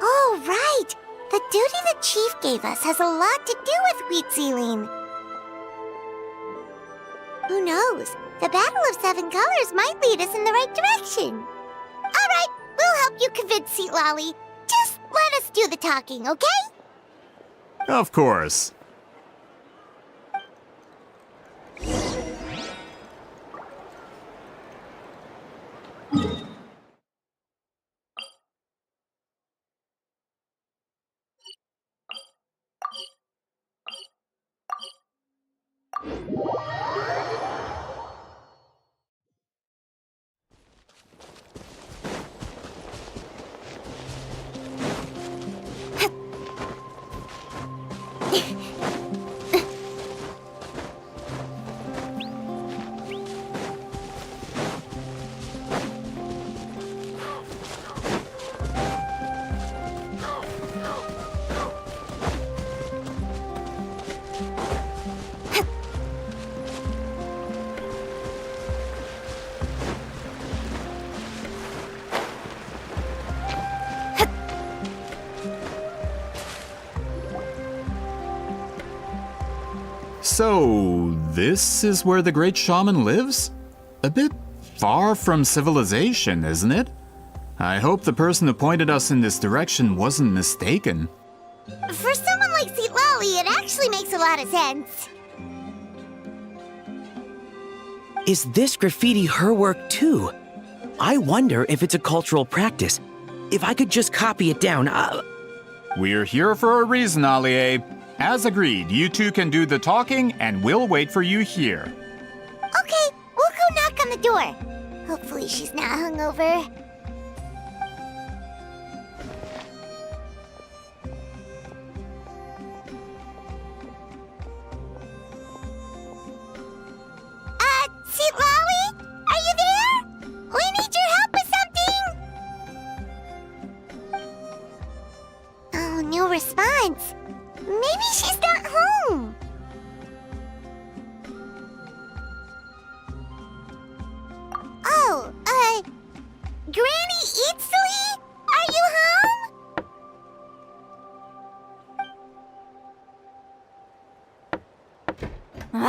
Oh, right! The duty the chief gave us has a lot to do with Wheat Sealing. Who knows? The Battle of Seven Colors might lead us in the right direction. All right, we'll help you convince Seat Lolly. Just let us do the talking, okay? Of course. So, this is where the great shaman lives? A bit far from civilization, isn't it? I hope the person who pointed us in this direction wasn't mistaken. For someone like Seat Lolly, it actually makes a lot of sense. Is this graffiti her work too? I wonder if it's a cultural practice. If I could just copy it down, We're here for a reason, Allier. As agreed, you two can do the talking, and we'll wait for you here. Okay, we'll go knock on the door. Hopefully she's not hungover. Seat Lolly? Are you there? We need your help with something! Oh, no response. Maybe she's not home.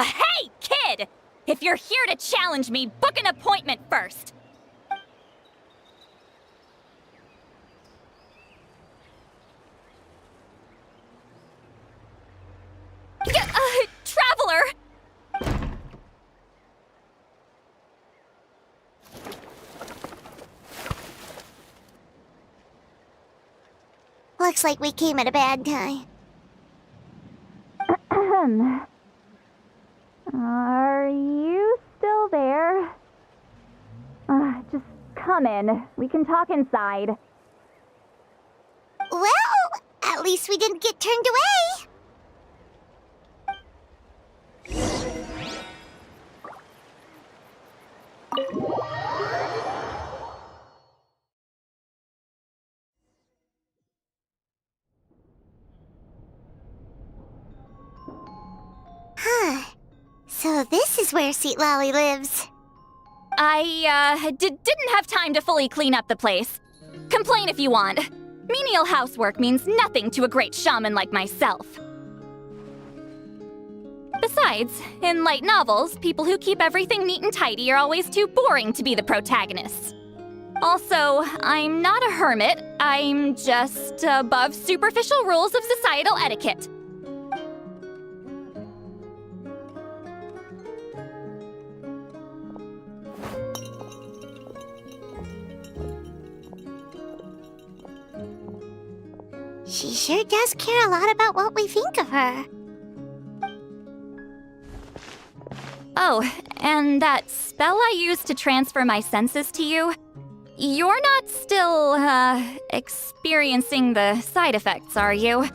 Hey, kid! If you're here to challenge me, book an appointment first. Traveler! Looks like we came at a bad time. Are you still there? Just come in. We can talk inside. Well, at least we didn't get turned away. Huh. So this is where Seat Lolly lives. I, didn't have time to fully clean up the place. Complain if you want. Menial housework means nothing to a great shaman like myself. Besides, in light novels, people who keep everything neat and tidy are always too boring to be the protagonists. Also, I'm not a hermit. I'm just above superficial rules of societal etiquette. She sure does care a lot about what we think of her. Oh, and that spell I used to transfer my senses to you, you're not still, experiencing the side effects, are you?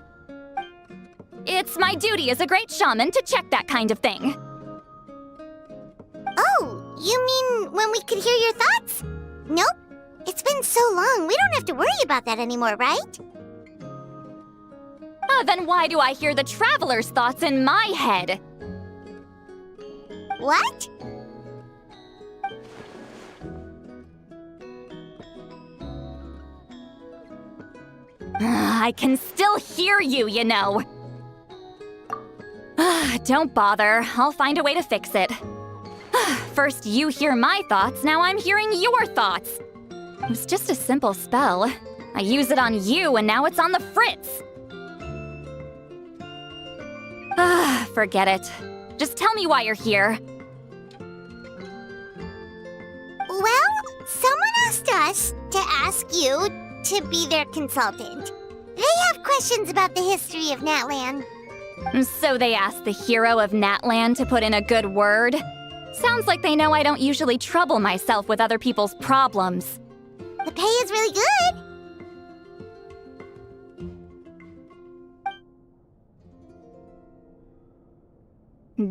It's my duty as a great shaman to check that kind of thing. Oh, you mean when we could hear your thoughts? Nope. It's been so long, we don't have to worry about that anymore, right? Then why do I hear the traveler's thoughts in my head? What? I can still hear you, you know. Don't bother. I'll find a way to fix it. First you hear my thoughts, now I'm hearing your thoughts. It was just a simple spell. I use it on you, and now it's on the fritz. Forget it. Just tell me why you're here. Well, someone asked us to ask you to be their consultant. They have questions about the history of Natlan. So they asked the hero of Natlan to put in a good word? Sounds like they know I don't usually trouble myself with other people's problems. The pay is really good.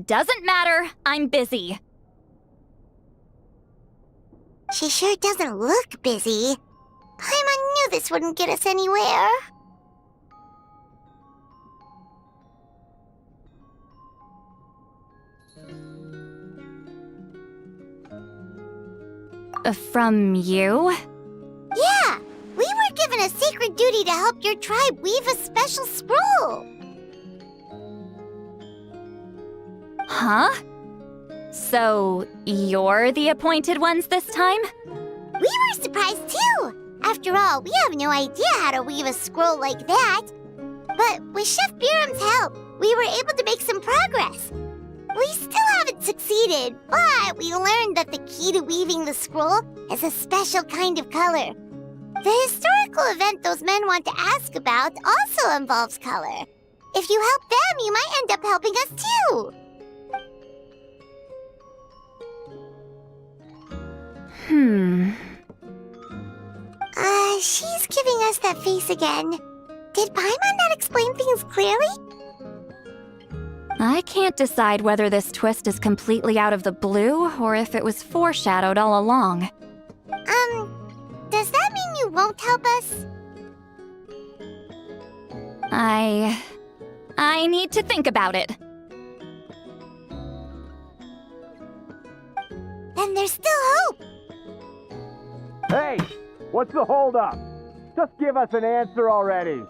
Doesn't matter. I'm busy. She sure doesn't look busy. Paimon knew this wouldn't get us anywhere. From you? Yeah! We were given a sacred duty to help your tribe weave a special scroll. Huh? So, you're the appointed ones this time? We were surprised too! After all, we have no idea how to weave a scroll like that. But with Chef Biram's help, we were able to make some progress. We still haven't succeeded, but we learned that the key to weaving the scroll is a special kind of color. The historical event those men want to ask about also involves color. If you help them, you might end up helping us too. She's giving us that face again. Did Paimon not explain things clearly? I can't decide whether this twist is completely out of the blue or if it was foreshadowed all along. Does that mean you won't help us? I need to think about it. Then there's still hope. Hey, what's the holdup? Just give us an answer already.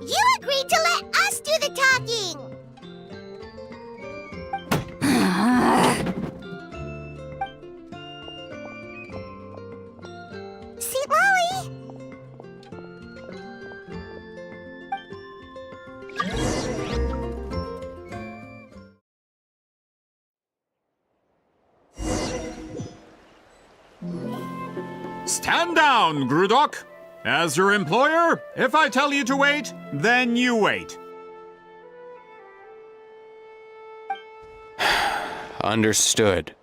You agreed to let us do the talking! Stand down, Grudok. As your employer, if I tell you to wait, then you wait. Understood.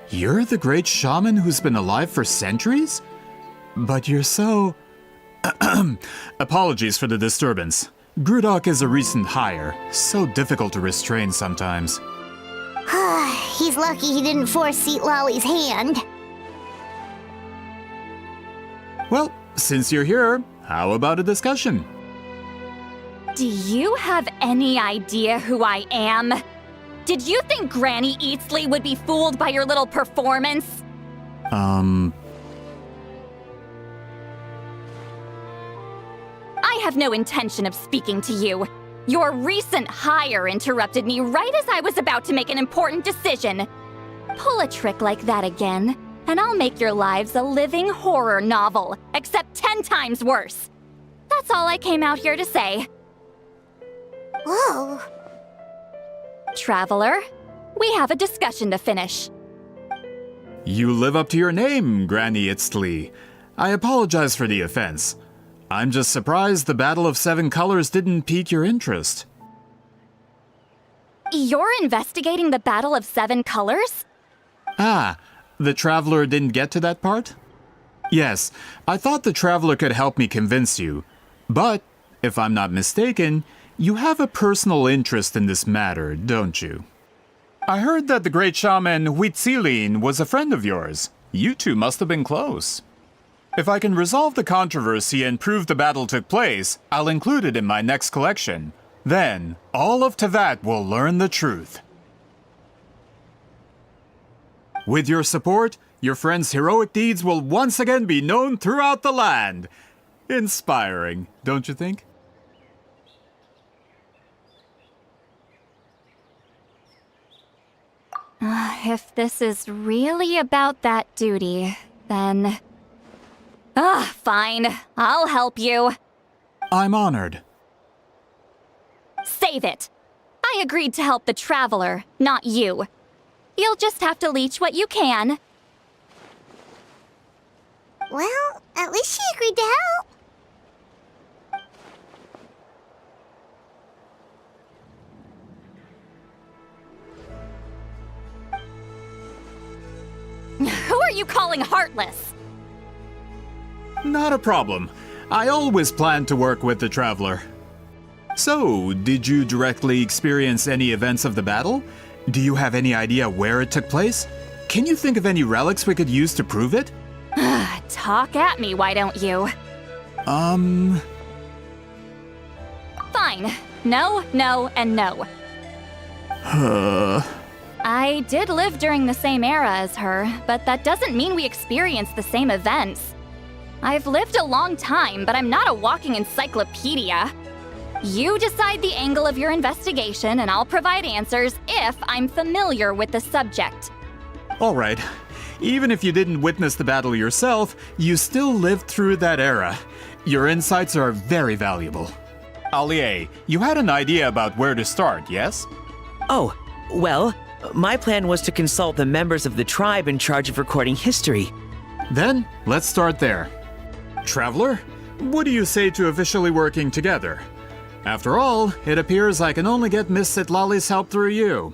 You're the great shaman who's been alive for centuries? But you're so... Apologies for the disturbance. Grudok is a recent hire, so difficult to restrain sometimes. He's lucky he didn't force Seat Lolly's hand. Well, since you're here, how about a discussion? Do you have any idea who I am? Did you think Granny Eatsley would be fooled by your little performance? I have no intention of speaking to you. Your recent hire interrupted me right as I was about to make an important decision. Pull a trick like that again, and I'll make your lives a living horror novel, except 10 times worse. That's all I came out here to say. Whoa. Traveler, we have a discussion to finish. You live up to your name, Granny Itztli. I apologize for the offense. I'm just surprised the Battle of Seven Colors didn't pique your interest. You're investigating the Battle of Seven Colors? Ah, the Traveler didn't get to that part? Yes, I thought the Traveler could help me convince you. But, if I'm not mistaken, you have a personal interest in this matter, don't you? I heard that the great shaman Huitzilin was a friend of yours. You two must have been close. If I can resolve the controversy and prove the battle took place, I'll include it in my next collection. Then, all of Tevat will learn the truth. With your support, your friend's heroic deeds will once again be known throughout the land. Inspiring, don't you think? If this is really about that duty, then... fine. I'll help you. I'm honored. Save it. I agreed to help the Traveler, not you. You'll just have to leech what you can. Well, at least she agreed to help. Who are you calling heartless? Not a problem. I always planned to work with the Traveler. So, did you directly experience any events of the battle? Do you have any idea where it took place? Can you think of any relics we could use to prove it? Talk at me, why don't you? Fine. No, no, and no. I did live during the same era as her, but that doesn't mean we experienced the same events. I've lived a long time, but I'm not a walking encyclopedia. You decide the angle of your investigation, and I'll provide answers if I'm familiar with the subject. All right. Even if you didn't witness the battle yourself, you still lived through that era. Your insights are very valuable. Allier, you had an idea about where to start, yes? Oh, well, my plan was to consult the members of the tribe in charge of recording history. Then, let's start there. Traveler, what do you say to officially working together? After all, it appears I can only get Miss Sitlali's help through you.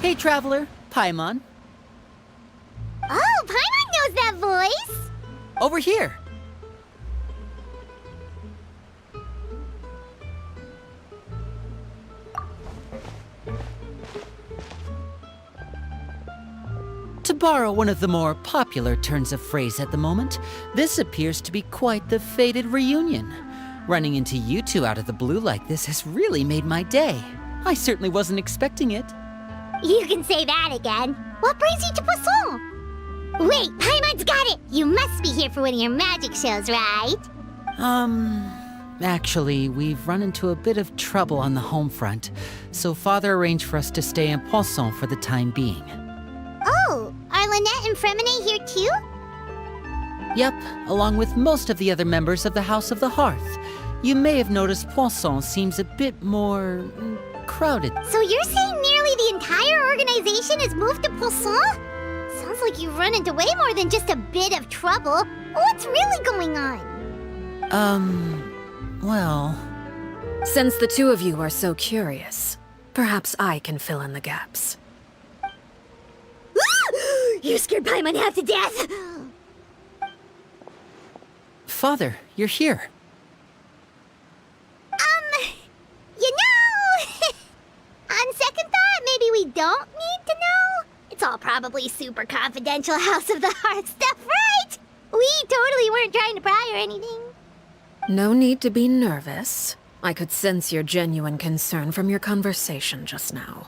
Hey, Traveler. Paimon. Oh, Paimon knows that voice! Over here. To borrow one of the more popular turns of phrase at the moment, this appears to be quite the fated reunion. Running into you two out of the blue like this has really made my day. I certainly wasn't expecting it. You can say that again. What brings you to Poisson? Wait, Paimon's got it! You must be here for one of your magic shows, right? Actually, we've run into a bit of trouble on the home front, so Father arranged for us to stay in Poisson for the time being. Oh, are Lynette and Fremine here too? Yep, along with most of the other members of the House of the Hearth. You may have noticed Poisson seems a bit more crowded. So you're saying nearly the entire organization has moved to Poisson? Sounds like you've run into way more than just a bit of trouble. What's really going on? Well... Since the two of you are so curious, perhaps I can fill in the gaps. You scared Paimon half to death! Father, you're here. You know... On second thought, maybe we don't need to know? It's all probably super confidential House of the Hearth stuff, right? We totally weren't trying to pry or anything. No need to be nervous. I could sense your genuine concern from your conversation just now.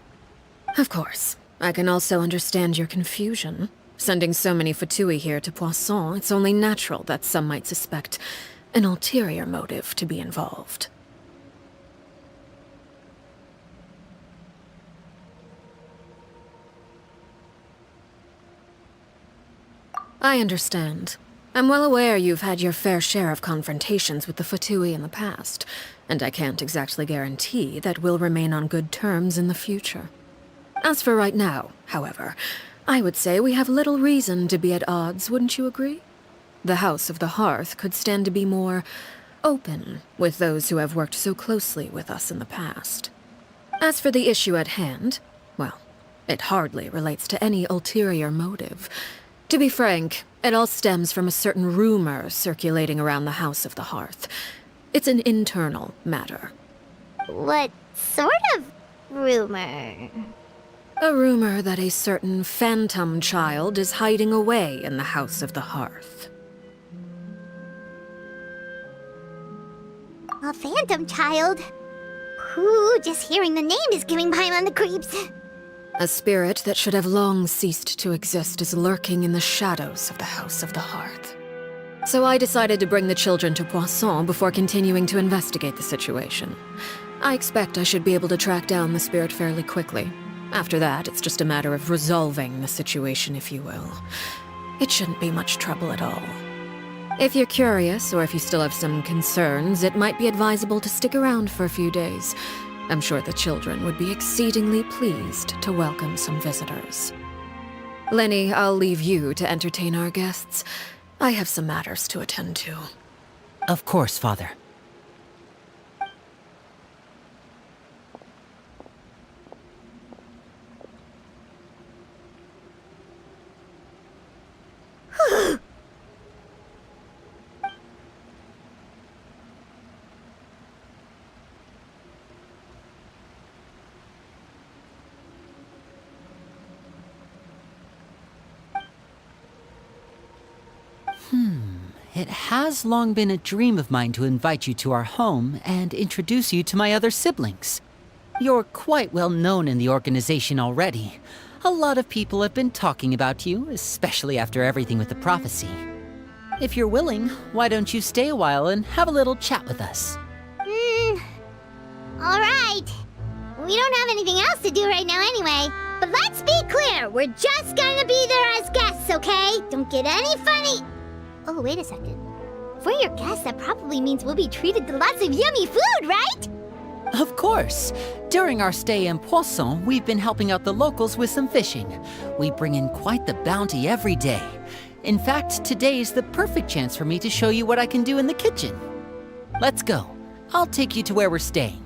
Of course, I can also understand your confusion. Sending so many Fatui here to Poisson, it's only natural that some might suspect an ulterior motive to be involved. I understand. I'm well aware you've had your fair share of confrontations with the Fatui in the past, and I can't exactly guarantee that we'll remain on good terms in the future. As for right now, however, I would say we have little reason to be at odds, wouldn't you agree? The House of the Hearth could stand to be more open with those who have worked so closely with us in the past. As for the issue at hand, well, it hardly relates to any ulterior motive. To be frank, it all stems from a certain rumor circulating around the House of the Hearth. It's an internal matter. What sort of rumor? A rumor that a certain phantom child is hiding away in the House of the Hearth. A phantom child? Ooh, just hearing the name is giving Paimon the creeps. A spirit that should have long ceased to exist is lurking in the shadows of the House of the Hearth. So I decided to bring the children to Poisson before continuing to investigate the situation. I expect I should be able to track down the spirit fairly quickly. After that, it's just a matter of resolving the situation, if you will. It shouldn't be much trouble at all. If you're curious, or if you still have some concerns, it might be advisable to stick around for a few days. I'm sure the children would be exceedingly pleased to welcome some visitors. Lenny, I'll leave you to entertain our guests. I have some matters to attend to. Of course, Father. It has long been a dream of mine to invite you to our home and introduce you to my other siblings. You're quite well known in the organization already. A lot of people have been talking about you, especially after everything with the prophecy. If you're willing, why don't you stay a while and have a little chat with us? All right. We don't have anything else to do right now anyway. But let's be clear, we're just gonna be there as guests, okay? Don't get any funny. Oh, wait a second. For your guests, that probably means we'll be treated to lots of yummy food, right? Of course. During our stay in Poisson, we've been helping out the locals with some fishing. We bring in quite the bounty every day. In fact, today's the perfect chance for me to show you what I can do in the kitchen. Let's go. I'll take you to where we're staying.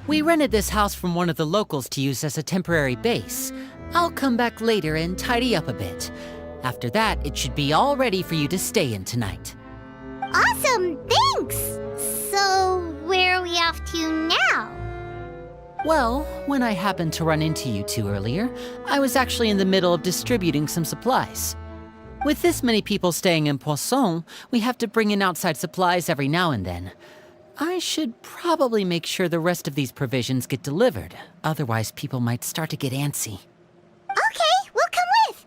We rented this house from one of the locals to use as a temporary base. I'll come back later and tidy up a bit. After that, it should be all ready for you to stay in tonight. Awesome, thanks! So, where are we off to now? Well, when I happened to run into you two earlier, I was actually in the middle of distributing some supplies. With this many people staying in Poisson, we have to bring in outside supplies every now and then. I should probably make sure the rest of these provisions get delivered, otherwise people might start to get antsy. Okay, we'll come with!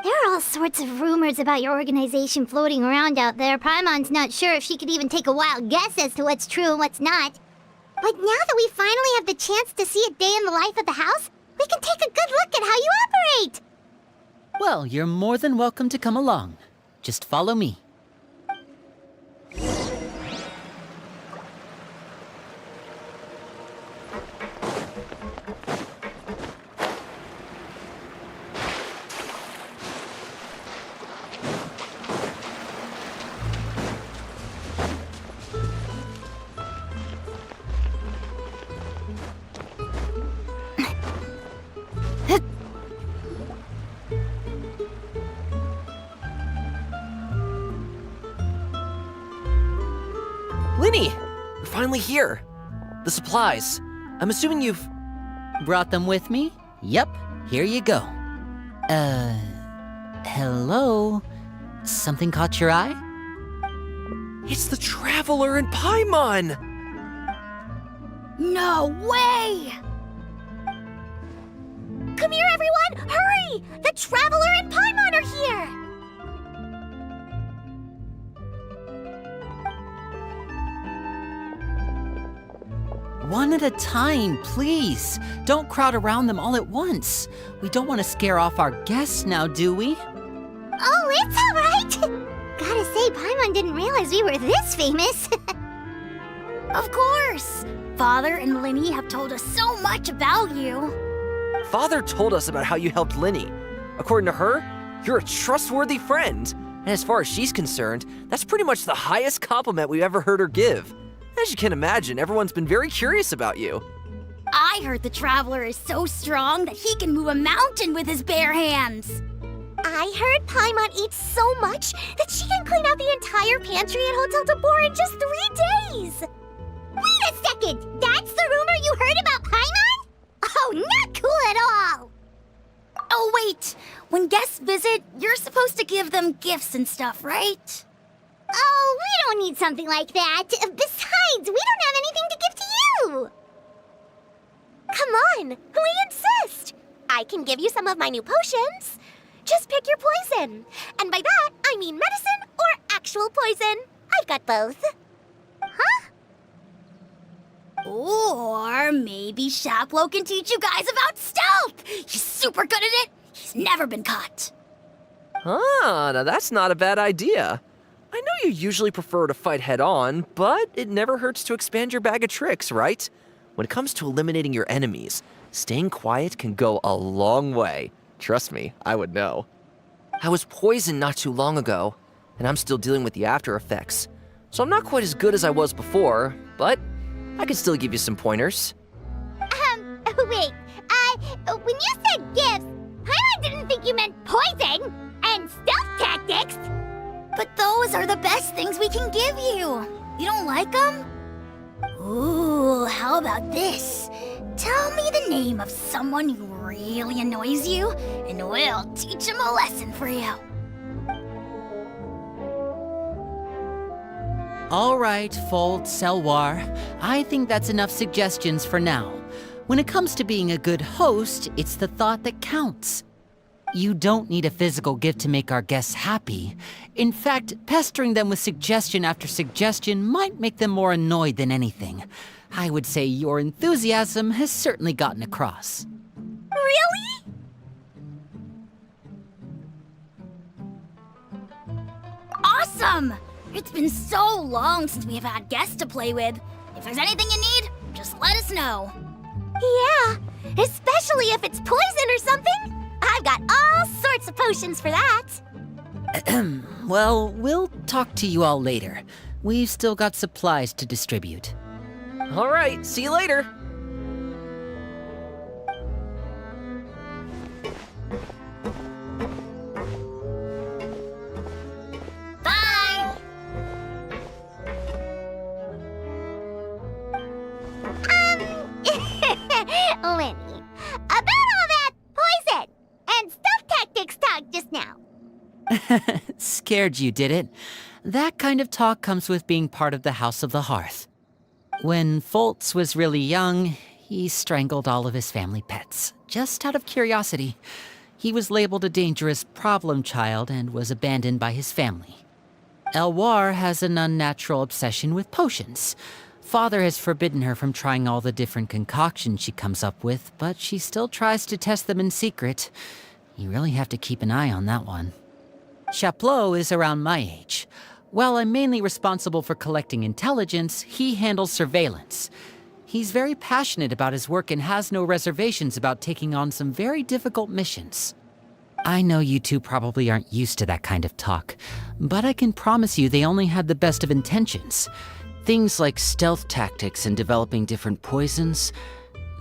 There are all sorts of rumors about your organization floating around out there. Paimon's not sure if she could even take a wild guess as to what's true and what's not. But now that we finally have the chance to see a day in the life of the house, we can take a good look at how you operate! Well, you're more than welcome to come along. Just follow me. Linny! You're finally here. The supplies. I'm assuming you've... Brought them with me? Yep, here you go. Hello? Something caught your eye? It's the Traveler and Paimon! No way! Come here, everyone! Hurry! The Traveler and Paimon are here! One at a time, please. Don't crowd around them all at once. We don't want to scare off our guests now, do we? Oh, it's all right! Gotta say, Paimon didn't realize we were this famous. Of course! Father and Linny have told us so much about you. Father told us about how you helped Linny. According to her, you're a trustworthy friend. And as far as she's concerned, that's pretty much the highest compliment we've ever heard her give. As you can imagine, everyone's been very curious about you. I heard the Traveler is so strong that he can move a mountain with his bare hands. I heard Paimon eats so much that she can clean out the entire pantry at Hotel Tabor in just 3 days. Wait a second! That's the rumor you heard about Paimon? Oh, not cool at all! Oh, wait! When guests visit, you're supposed to give them gifts and stuff, right? Oh, we don't need something like that. Besides, we don't have anything to give to you. Come on, we insist. I can give you some of my new potions. Just pick your poison. And by that, I mean medicine or actual poison. I've got both. Huh? Or maybe Shaplo can teach you guys about stealth. He's super good at it. He's never been caught. Ah, now that's not a bad idea. I know you usually prefer to fight head-on, but it never hurts to expand your bag of tricks, right? When it comes to eliminating your enemies, staying quiet can go a long way. Trust me, I would know. I was poisoned not too long ago, and I'm still dealing with the after effects. So I'm not quite as good as I was before, but I can still give you some pointers. Wait. When you said gifts, Paimon didn't think you meant poison and stealth tactics. But those are the best things we can give you. You don't like them? Ooh, how about this? Tell me the name of someone who really annoys you, and we'll teach him a lesson for you. All right, Fold, Selwar. I think that's enough suggestions for now. When it comes to being a good host, it's the thought that counts. You don't need a physical gift to make our guests happy. In fact, pestering them with suggestion after suggestion might make them more annoyed than anything. I would say your enthusiasm has certainly gotten across. Really? Awesome! It's been so long since we've had guests to play with. If there's anything you need, just let us know. Yeah, especially if it's poison or something. I've got all sorts of potions for that. Well, we'll talk to you all later. We've still got supplies to distribute. All right, see you later. Bye! Winnie, about all that poison and stealth tactics talk just now. Scared you, did it? That kind of talk comes with being part of the House of the Hearth. When Foltz was really young, he strangled all of his family pets, just out of curiosity. He was labeled a dangerous problem child and was abandoned by his family. Elwar has an unnatural obsession with potions. Father has forbidden her from trying all the different concoctions she comes up with, but she still tries to test them in secret. You really have to keep an eye on that one. Chaplot is around my age. While I'm mainly responsible for collecting intelligence, he handles surveillance. He's very passionate about his work and has no reservations about taking on some very difficult missions. I know you two probably aren't used to that kind of talk, but I can promise you they only had the best of intentions. Things like stealth tactics and developing different poisons,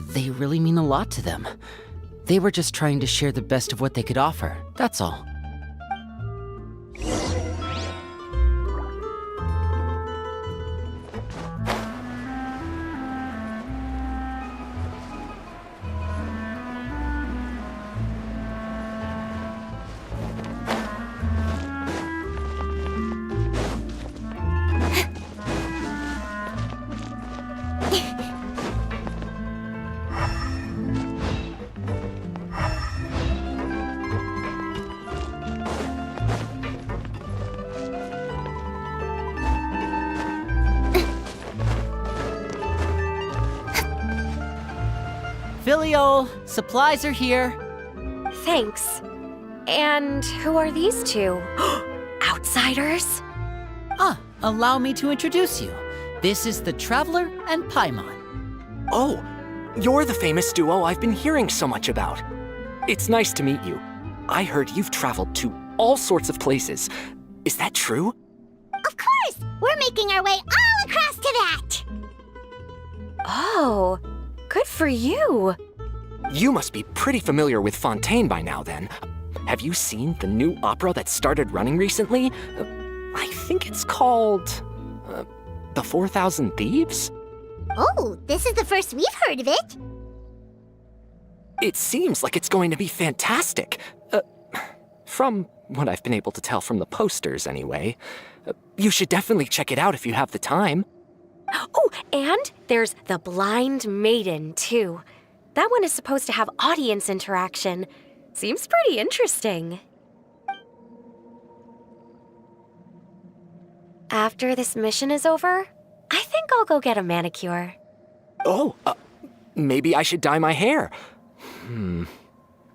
they really mean a lot to them. They were just trying to share the best of what they could offer, that's all. Filio, supplies are here. Thanks. And who are these two? Outsiders? Allow me to introduce you. This is the Traveler and Paimon. Oh, you're the famous duo I've been hearing so much about. It's nice to meet you. I heard you've traveled to all sorts of places. Is that true? Of course! We're making our way all across to that! Oh, good for you. You must be pretty familiar with Fontaine by now, then. Have you seen the new opera that started running recently? I think it's called... The 4,000 Thieves? Oh, this is the first we've heard of it. It seems like it's going to be fantastic. From what I've been able to tell from the posters, anyway. You should definitely check it out if you have the time. Oh, and there's The Blind Maiden, too. That one is supposed to have audience interaction. Seems pretty interesting. After this mission is over, I think I'll go get a manicure. Oh, maybe I should dye my hair.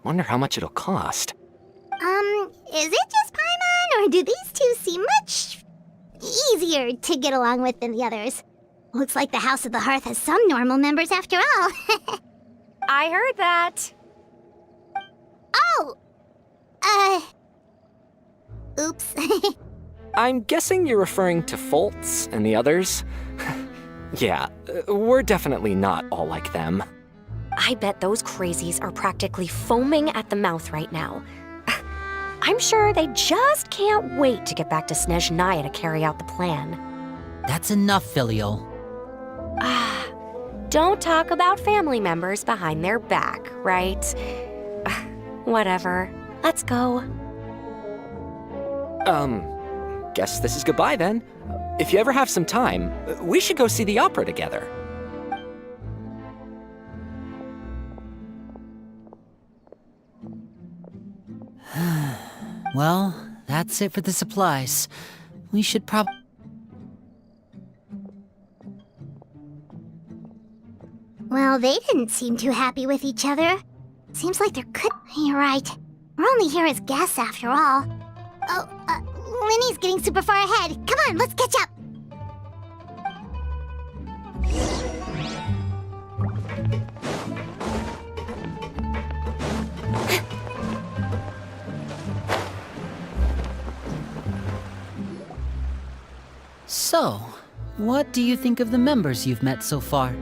Wonder how much it'll cost. Is it just Paimon, or do these two seem much easier to get along with than the others? Looks like the House of the Hearth has some normal members after all. I heard that. Oh! Oops. I'm guessing you're referring to Foltz and the others? Yeah, we're definitely not all like them. I bet those crazies are practically foaming at the mouth right now. I'm sure they just can't wait to get back to Snezhnaya to carry out the plan. That's enough, Filial. Don't talk about family members behind their back, right? Whatever. Let's go. Guess this is goodbye then. If you ever have some time, we should go see the opera together. Well, that's it for the supplies. We should probably... Well, they didn't seem too happy with each other. Seems like there could... You're right. We're only here as guests after all. Oh, Linny's getting super far ahead. Come on, let's catch up. So, what do you think of the members you've met so far?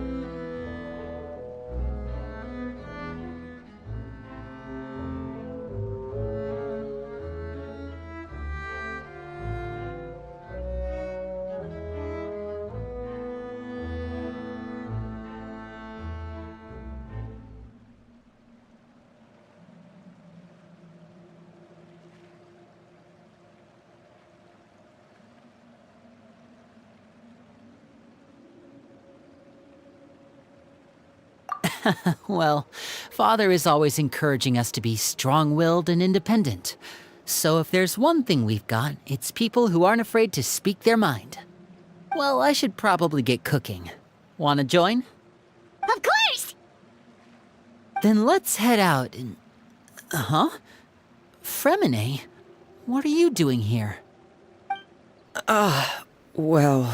Well, Father is always encouraging us to be strong-willed and independent. So if there's one thing we've got, it's people who aren't afraid to speak their mind. Well, I should probably get cooking. Wanna join? Of course! Then let's head out and... Fremine? What are you doing here? Fremine!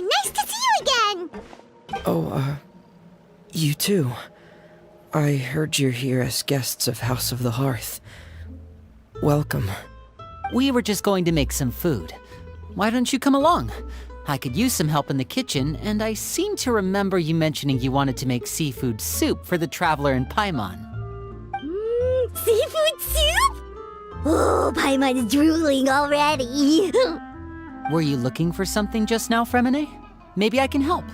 Nice to see you again! You too. I heard you're here as guests of House of the Hearth. Welcome. We were just going to make some food. Why don't you come along? I could use some help in the kitchen, and I seem to remember you mentioning you wanted to make seafood soup for the traveler in Paimon. Seafood soup? Oh, Paimon's drooling already. Were you looking for something just now, Fremine? Maybe I can help.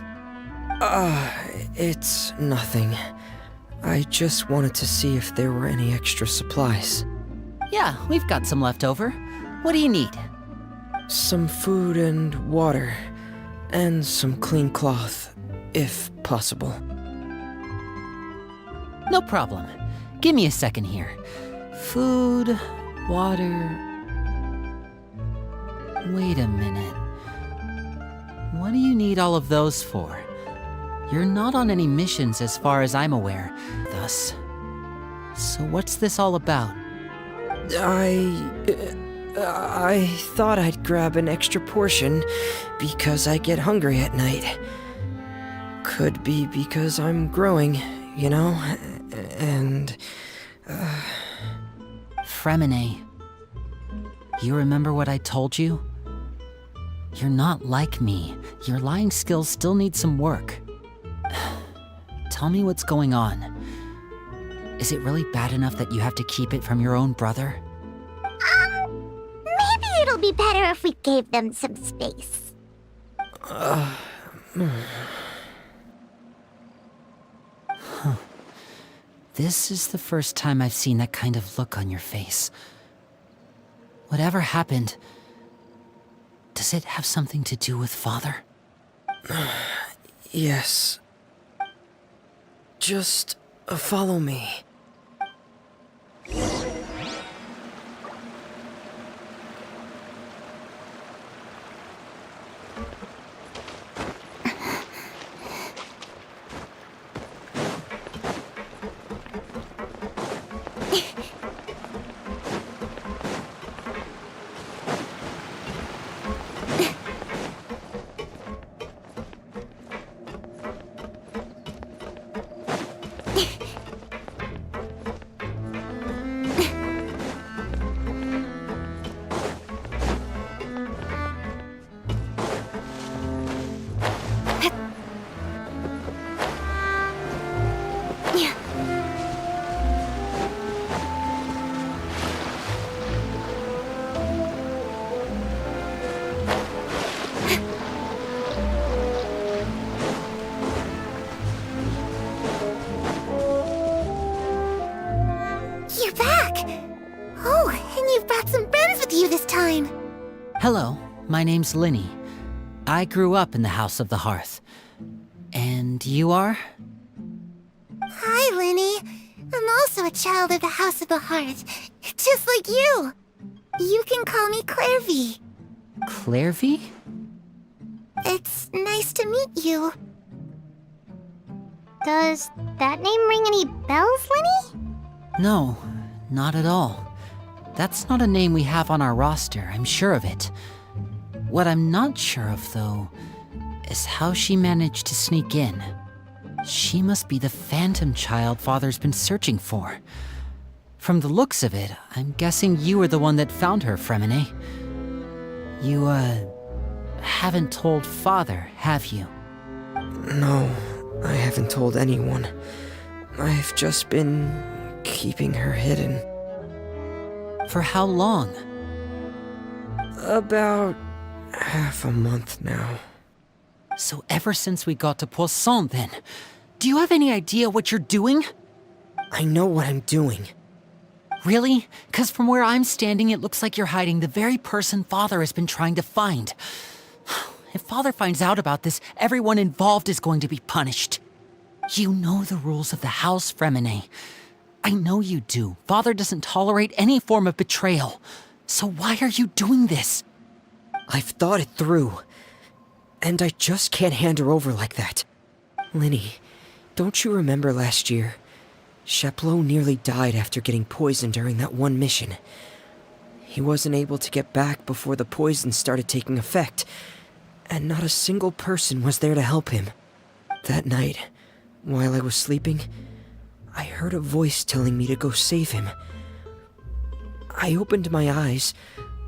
It's nothing. I just wanted to see if there were any extra supplies. Yeah, we've got some left over. What do you need? Some food and water, and some clean cloth, if possible. No problem. Give me a second here. Food, water... Wait a minute. What do you need all of those for? You're not on any missions as far as I'm aware, thus. So what's this all about? I thought I'd grab an extra portion because I get hungry at night. Could be because I'm growing, you know, and... Fremine, you remember what I told you? You're not like me. Your lying skills still need some work. Tell me what's going on. Is it really bad enough that you have to keep it from your own brother? Maybe it'll be better if we gave them some space. This is the first time I've seen that kind of look on your face. Whatever happened, does it have something to do with Father? Yes. Just follow me. Hello, my name's Linny. I grew up in the House of the Hearth. And you are? Hi, Linny. I'm also a child of the House of the Hearth, just like you. You can call me Clairvy. Clairvy? It's nice to meet you. Does that name ring any bells, Linny? No, not at all. That's not a name we have on our roster, I'm sure of it. What I'm not sure of, though, is how she managed to sneak in. She must be the phantom child Father's been searching for. From the looks of it, I'm guessing you were the one that found her, Fremine. You, haven't told Father, have you? No, I haven't told anyone. I've just been keeping her hidden. For how long? About half a month now. So ever since we got to Poisson, then? Do you have any idea what you're doing? I know what I'm doing. Really? 'Cause from where I'm standing, it looks like you're hiding the very person Father has been trying to find. If Father finds out about this, everyone involved is going to be punished. You know the rules of the house, Fremine. I know you do. Father doesn't tolerate any form of betrayal. So why are you doing this? I've thought it through. And I just can't hand her over like that. Linny, don't you remember last year? Sheplo nearly died after getting poisoned during that one mission. He wasn't able to get back before the poison started taking effect, and not a single person was there to help him. That night, while I was sleeping, I heard a voice telling me to go save him. I opened my eyes,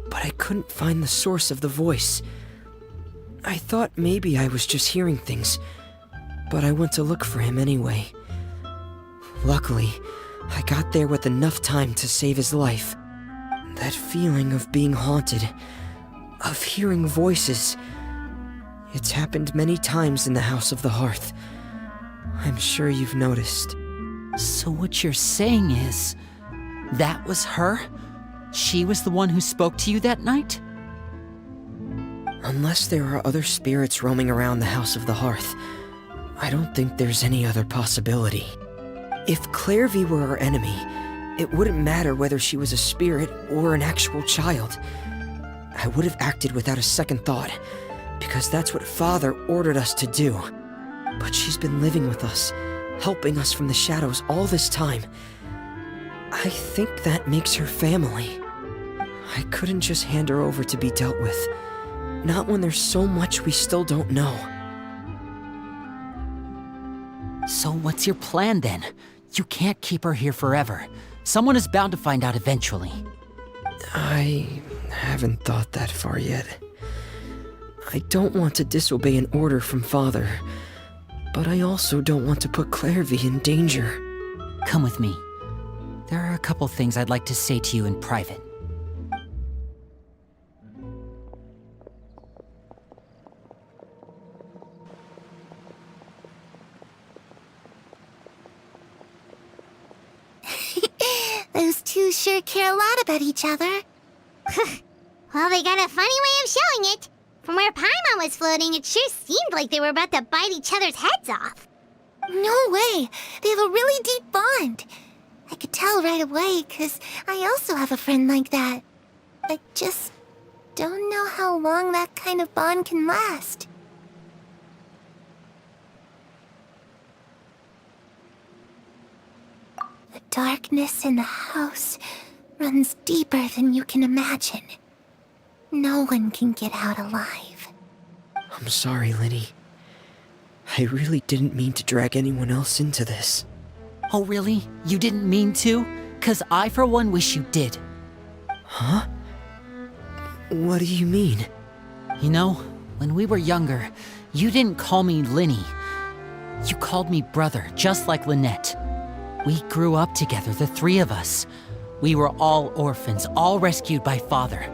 but I couldn't find the source of the voice. I thought maybe I was just hearing things, but I went to look for him anyway. Luckily, I got there with enough time to save his life. That feeling of being haunted, of hearing voices, it's happened many times in the House of the Hearth. I'm sure you've noticed. So what you're saying is, that was her? She was the one who spoke to you that night? Unless there are other spirits roaming around the House of the Hearth, I don't think there's any other possibility. If Clairvy were our enemy, it wouldn't matter whether she was a spirit or an actual child. I would have acted without a second thought, because that's what Father ordered us to do. But she's been living with us, helping us from the shadows all this time. I think that makes her family. I couldn't just hand her over to be dealt with. Not when there's so much we still don't know. So what's your plan then? You can't keep her here forever. Someone is bound to find out eventually. I haven't thought that far yet. I don't want to disobey an order from Father, but I also don't want to put Clairvy in danger. Come with me. There are a couple things I'd like to say to you in private. Those two sure care a lot about each other. Well, they got a funny way of showing it. From where Paimon was floating, it sure seemed like they were about to bite each other's heads off. No way! They have a really deep bond. I could tell right away, 'cause I also have a friend like that. I just don't know how long that kind of bond can last. The darkness in the house runs deeper than you can imagine. No one can get out alive. I'm sorry, Linny. I really didn't mean to drag anyone else into this. Oh, really? You didn't mean to? 'Cause I, for one, wish you did. Huh? What do you mean? You know, when we were younger, you didn't call me Linny. You called me brother, just like Lynette. We grew up together, the three of us. We were all orphans, all rescued by Father.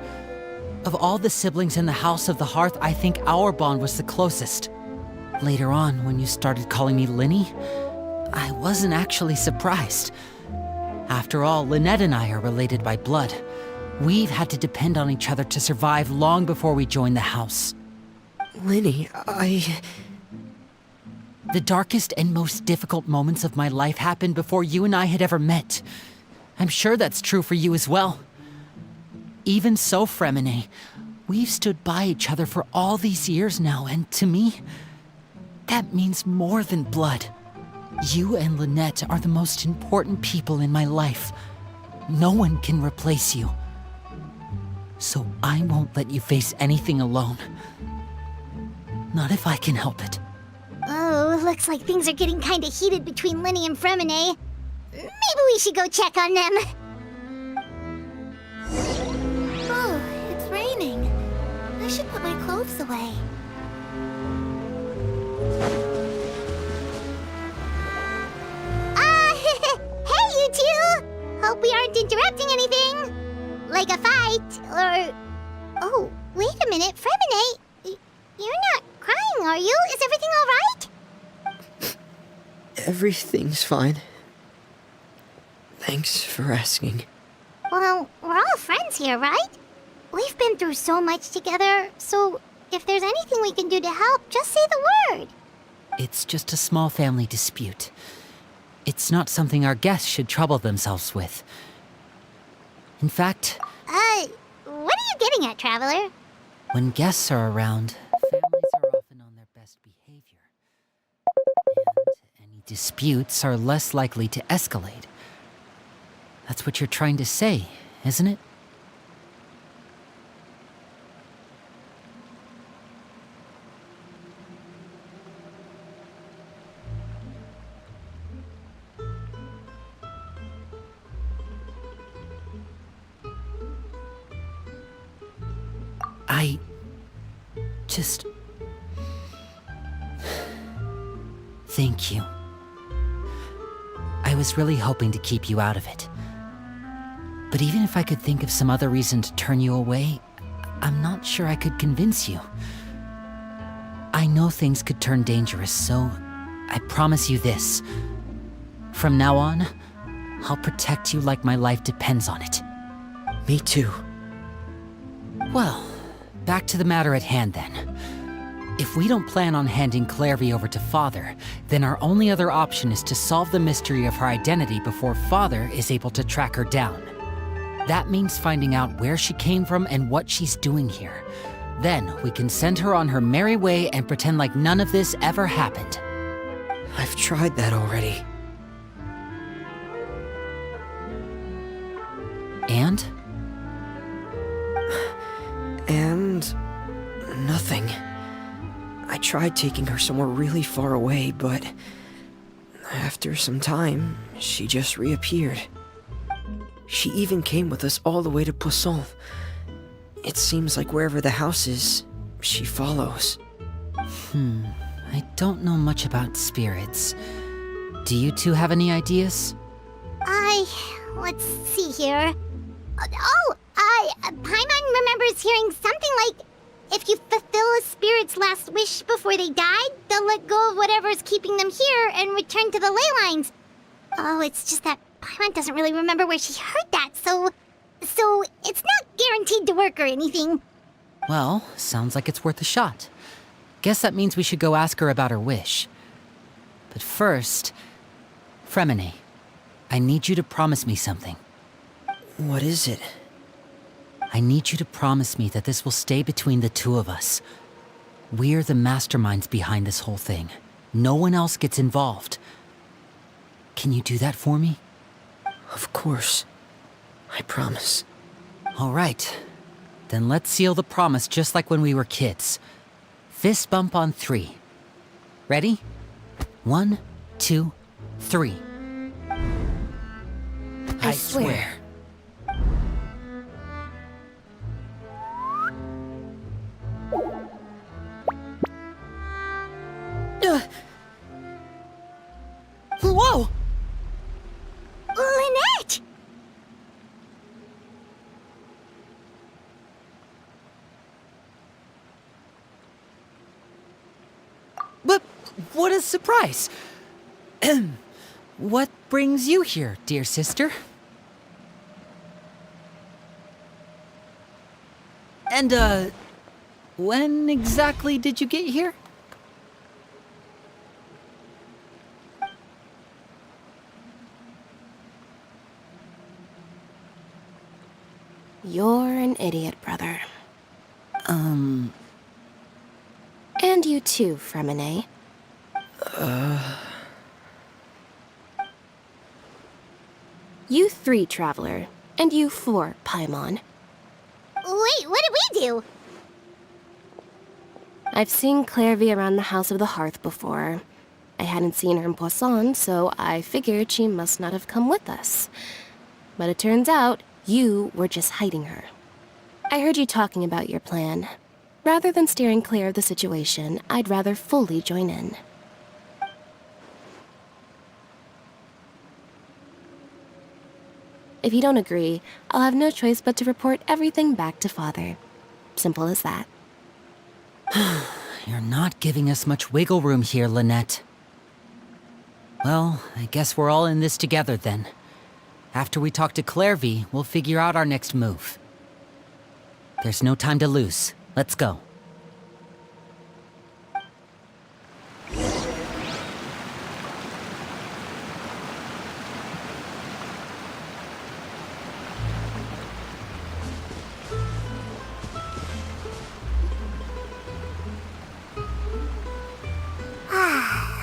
Of all the siblings in the House of the Hearth, I think our bond was the closest. Later on, when you started calling me Linny, I wasn't actually surprised. After all, Lynette and I are related by blood. We've had to depend on each other to survive long before we joined the house. Linny, The darkest and most difficult moments of my life happened before you and I had ever met. I'm sure that's true for you as well. Even so, Fremine, we've stood by each other for all these years now, and to me, that means more than blood. You and Lynette are the most important people in my life. No one can replace you. So I won't let you face anything alone. Not if I can help it. Oh, looks like things are getting kinda heated between Linny and Fremine. Maybe we should go check on them. Oh, it's raining. I should put my clothes away. Hey, you two! Hope we aren't interrupting anything. Like a fight, or... Oh, wait a minute, Fremine. You're not crying, are you? Is everything alright? everything's fine. Thanks for asking. Well, we're all friends here, right? We've been through so much together, so if there's anything we can do to help, just say the word. It's just a small family dispute. It's not something our guests should trouble themselves with. In fact, What are you getting at, Traveler? when guests are around, families are often on their best behavior. And any disputes are less likely to escalate. That's what you're trying to say, isn't it? I just... Thank you. I was really hoping to keep you out of it. But even if I could think of some other reason to turn you away, I'm not sure I could convince you. I know things could turn dangerous, so I promise you this. From now on, I'll protect you like my life depends on it. Me too. Well, back to the matter at hand then. If we don't plan on handing Clairvy over to Father, then our only other option is to solve the mystery of her identity before Father is able to track her down. That means finding out where she came from and what she's doing here. Then we can send her on her merry way and pretend like none of this ever happened. I've tried that already. And? And... nothing. I tried taking her somewhere really far away, but... after some time, she just reappeared. She even came with us all the way to Poisson. It seems like wherever the house is, she follows. I don't know much about spirits. Do you two have any ideas? Let's see here. Paimon remembers hearing something like, if you fulfill a spirit's last wish before they died, they'll let go of whatever's keeping them here and return to the ley lines. Oh, it's just that Paimon doesn't really remember where she heard that, so it's not guaranteed to work or anything. Well, sounds like it's worth a shot. Guess that means we should go ask her about her wish. But first, Fremine, I need you to promise me something. What is it? I need you to promise me that this will stay between the two of us. We're the masterminds behind this whole thing. No one else gets involved. Can you do that for me? Of course. I promise. All right. Then let's seal the promise just like when we were kids. Fist bump on 3. Ready? 1, 2, 3. I swear. Whoa! Lynette! But what a surprise! What brings you here, dear sister? And, when exactly did you get here? You're an idiot, brother. And you too, Fremine. You 3, Traveler. And you 4, Paimon. Wait, what did we do? I've seen Clairvy around the House of the Hearth before. I hadn't seen her in Poisson, so I figured she must not have come with us. But it turns out, you were just hiding her. I heard you talking about your plan. Rather than steering clear of the situation, I'd rather fully join in. If you don't agree, I'll have no choice but to report everything back to Father. Simple as that. You're not giving us much wiggle room here, Lynette. Well, I guess we're all in this together then. After we talk to Clairvy, we'll figure out our next move. There's no time to lose. Let's go.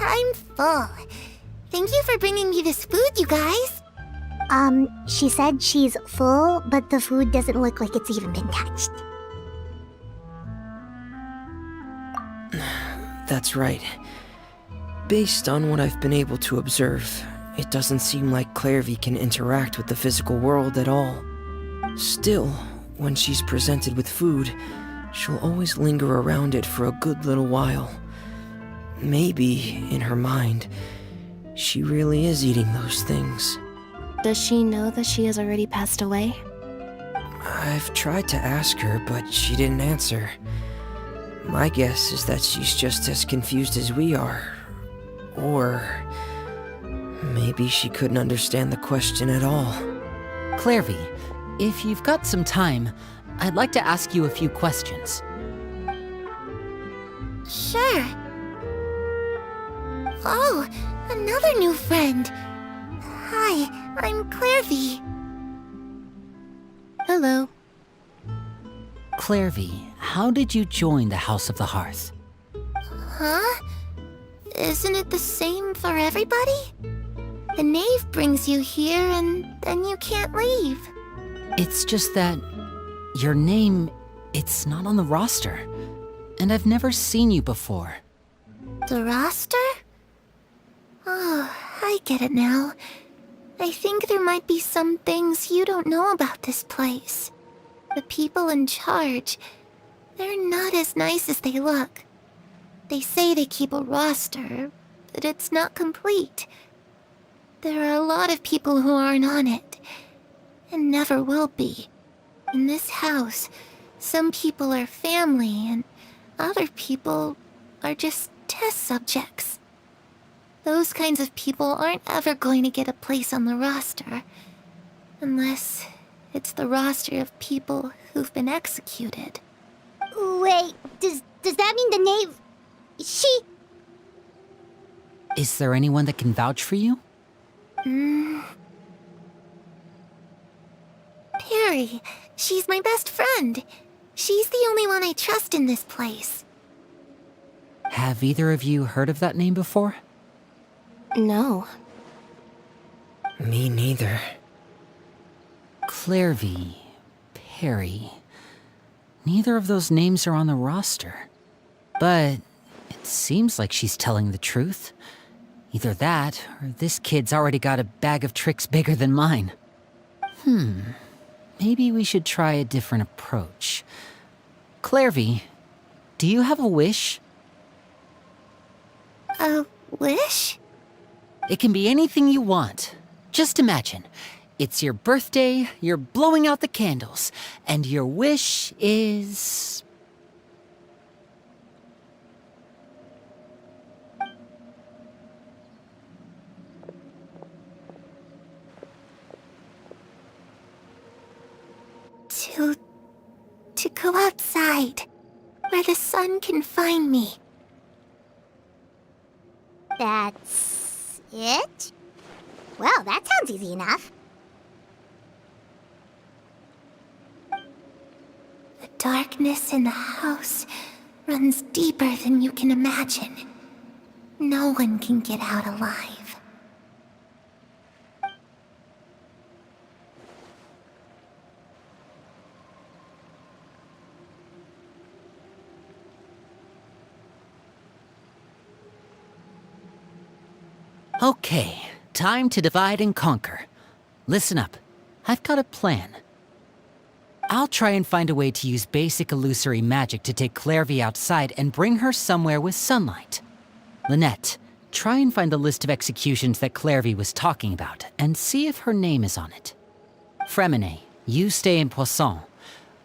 I'm full. Thank you for bringing me this food, you guys. She said she's full, but the food doesn't look like it's even been touched. That's right. Based on what I've been able to observe, it doesn't seem like Clairvy can interact with the physical world at all. Still, when she's presented with food, she'll always linger around it for a good little while. Maybe, in her mind, she really is eating those things. Does she know that she has already passed away? I've tried to ask her, but she didn't answer. My guess is that she's just as confused as we are. Or maybe she couldn't understand the question at all. Clairvy, if you've got some time, I'd like to ask you a few questions. Sure. Oh, another new friend. Hi, I'm Clairvy. Hello. Clairvy, how did you join the House of the Hearth? Huh? Isn't it the same for everybody? The knave brings you here and then you can't leave. It's just that your name, it's not on the roster. And I've never seen you before. The roster? Oh, I get it now. I think there might be some things you don't know about this place. The people in charge, they're not as nice as they look. They say they keep a roster, but it's not complete. There are a lot of people who aren't on it, and never will be. In this house, some people are family, and other people are just test subjects. Those kinds of people aren't ever going to get a place on the roster, unless it's the roster of people who've been executed. Wait, does that mean the knave... She... Is there anyone that can vouch for you? Perry. She's my best friend. She's the only one I trust in this place. Have either of you heard of that name before? No. Me neither. Clairvy, Perry. Neither of those names are on the roster. But it seems like she's telling the truth. Either that, or this kid's already got a bag of tricks bigger than mine. Maybe we should try a different approach. Clairvy, do you have a wish? A wish? It can be anything you want. Just imagine. It's your birthday, you're blowing out the candles, and your wish is... To go outside. hide, where the sun can find me. That's it? Well, that sounds easy enough. The darkness in the house runs deeper than you can imagine. No one can get out alive. Okay, time to divide and conquer. Listen up, I've got a plan. I'll try and find a way to use basic illusory magic to take Clairvy outside and bring her somewhere with sunlight. Lynette, try and find the list of executions that Clairvy was talking about and see if her name is on it. Fremine, you stay in Poisson.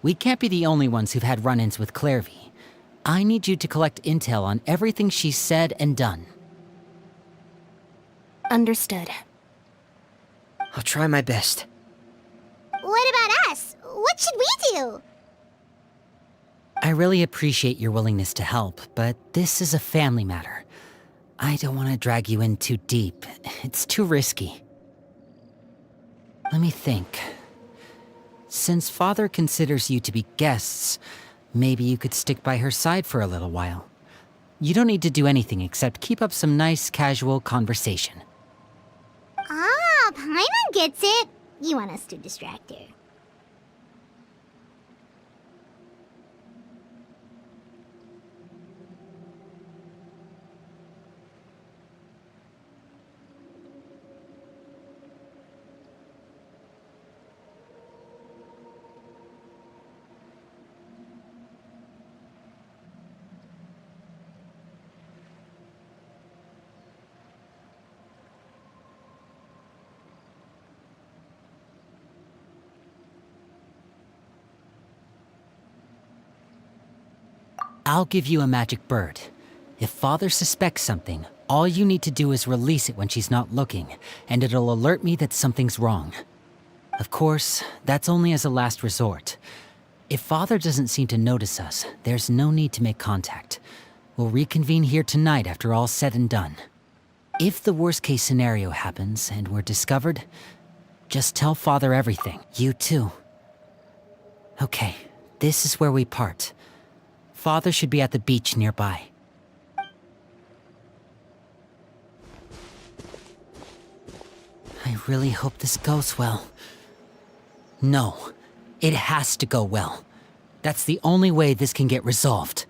We can't be the only ones who've had run-ins with Clairvy. I need you to collect intel on everything she's said and done. Understood. I'll try my best. What about us? What should we do? I really appreciate your willingness to help, but this is a family matter. I don't want to drag you in too deep. It's too risky. Let me think. Since Father considers you to be guests, maybe you could stick by her side for a little while. You don't need to do anything except keep up some nice, casual conversation. Ah, Paimon gets it. You want us to distract her. I'll give you a magic bird. If Father suspects something, all you need to do is release it when she's not looking, and it'll alert me that something's wrong. Of course, that's only as a last resort. If Father doesn't seem to notice us, there's no need to make contact. We'll reconvene here tonight after all's said and done. If the worst-case scenario happens and we're discovered, just tell Father everything. You too. Okay, this is where we part. Father should be at the beach nearby. I really hope this goes well. No, it has to go well. That's the only way this can get resolved.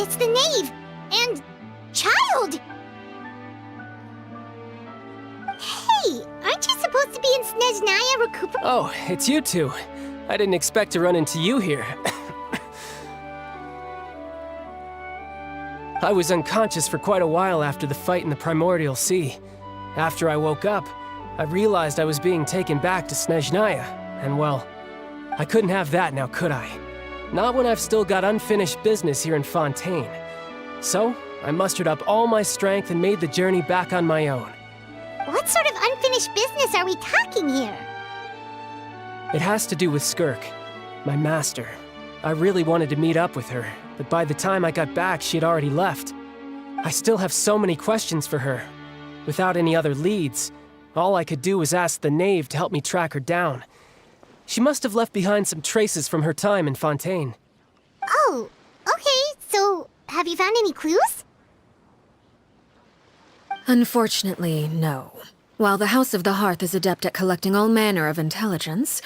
It's the knave and child. Hey, aren't you supposed to be in Snezhnaya recuperating? Oh, it's you two. I didn't expect to run into you here. I was unconscious for quite a while after the fight in the Primordial Sea. After I woke up, I realized I was being taken back to Snezhnaya, and well, I couldn't have that now, could I? Not when I've still got unfinished business here in Fontaine. So, I mustered up all my strength and made the journey back on my own. What sort of unfinished business are we talking here? It has to do with Skirk, my master. I really wanted to meet up with her, but by the time I got back, she had already left. I still have so many questions for her. Without any other leads, all I could do was ask the knave to help me track her down. She must have left behind some traces from her time in Fontaine. Oh, okay, so have you found any clues? Unfortunately, no. While the House of the Hearth is adept at collecting all manner of intelligence,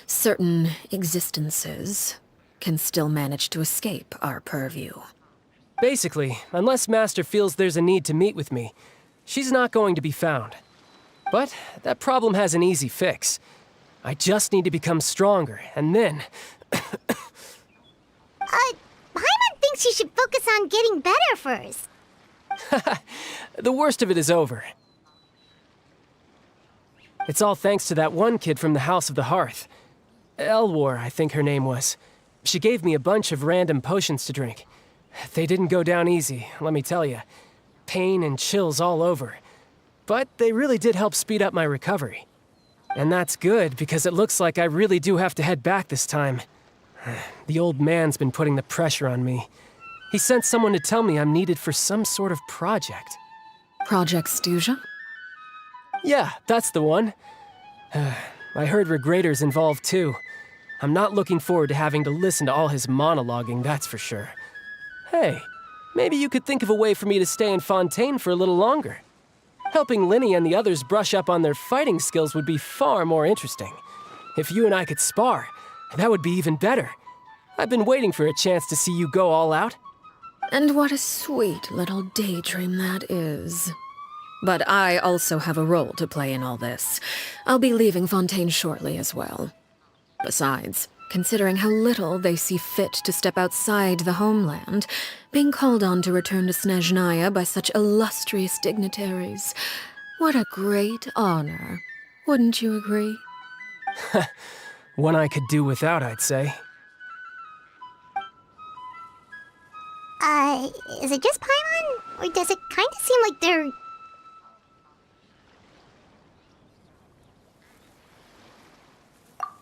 certain existences can still manage to escape our purview. Basically, unless Master feels there's a need to meet with me, she's not going to be found. But that problem has an easy fix. I just need to become stronger, and then... Paimon thinks you should focus on getting better first. The worst of it is over. It's all thanks to that one kid from the House of the Hearth. Elwar, I think her name was. She gave me a bunch of random potions to drink. They didn't go down easy, let me tell you. Pain and chills all over. But they really did help speed up my recovery. And that's good, because it looks like I really do have to head back this time. The old man's been putting the pressure on me. He sent someone to tell me I'm needed for some sort of project. Project Stuja? Yeah, that's the one. I heard Regrader's involved too. I'm not looking forward to having to listen to all his monologuing, that's for sure. Hey, maybe you could think of a way for me to stay in Fontaine for a little longer. Helping Linny and the others brush up on their fighting skills would be far more interesting. If you and I could spar, that would be even better. I've been waiting for a chance to see you go all out. And what a sweet little daydream that is. But I also have a role to play in all this. I'll be leaving Fontaine shortly as well. Besides, considering how little they see fit to step outside the homeland, being called on to return to Snezhnaya by such illustrious dignitaries, what a great honor. Wouldn't you agree? One I could do without, I'd say. Is it just Paimon? Or does it kind of seem like they're...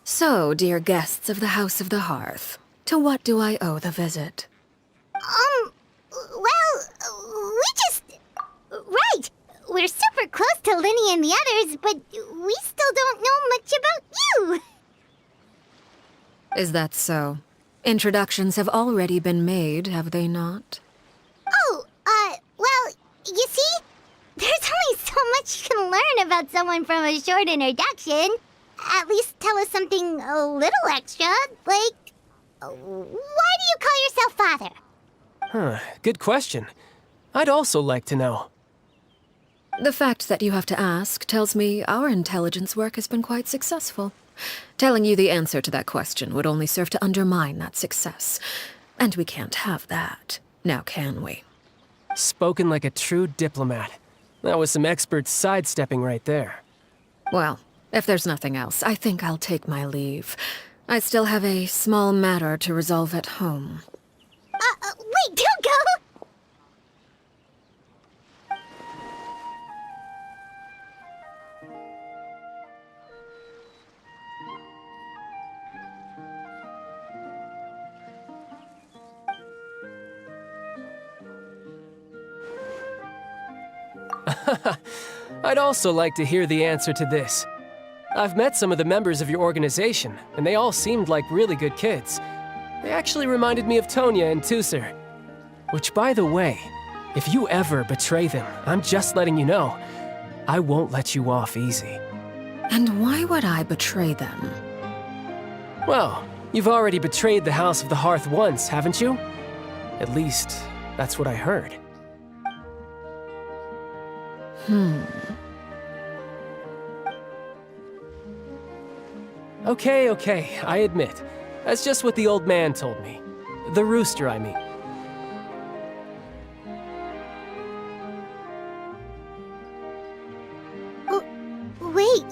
So, dear guests of the House of the Hearth, to what do I owe the visit? Well, we just... Right! We're super close to Linny and the others, but we still don't know much about you! Is that so? Introductions have already been made, have they not? Oh, well, you see? There's only so much you can learn about someone from a short introduction. At least tell us something a little extra, like... Why do you call yourself father? Huh, good question. I'd also like to know. The fact that you have to ask tells me our intelligence work has been quite successful. Telling you the answer to that question would only serve to undermine that success. And we can't have that, now can we? Spoken like a true diplomat. That was some expert sidestepping right there. Well, if there's nothing else, I think I'll take my leave. I still have a small matter to resolve at home. Wait, don't go! I'd also like to hear the answer to this. I've met some of the members of your organization, and they all seemed like really good kids. They actually reminded me of Tonya and Tusser. Which, by the way, if you ever betray them, I'm just letting you know, I won't let you off easy. And why would I betray them? Well, you've already betrayed the House of the Hearth once, haven't you? At least, that's what I heard. Okay, I admit. That's just what the old man told me. The rooster, I mean. Wait,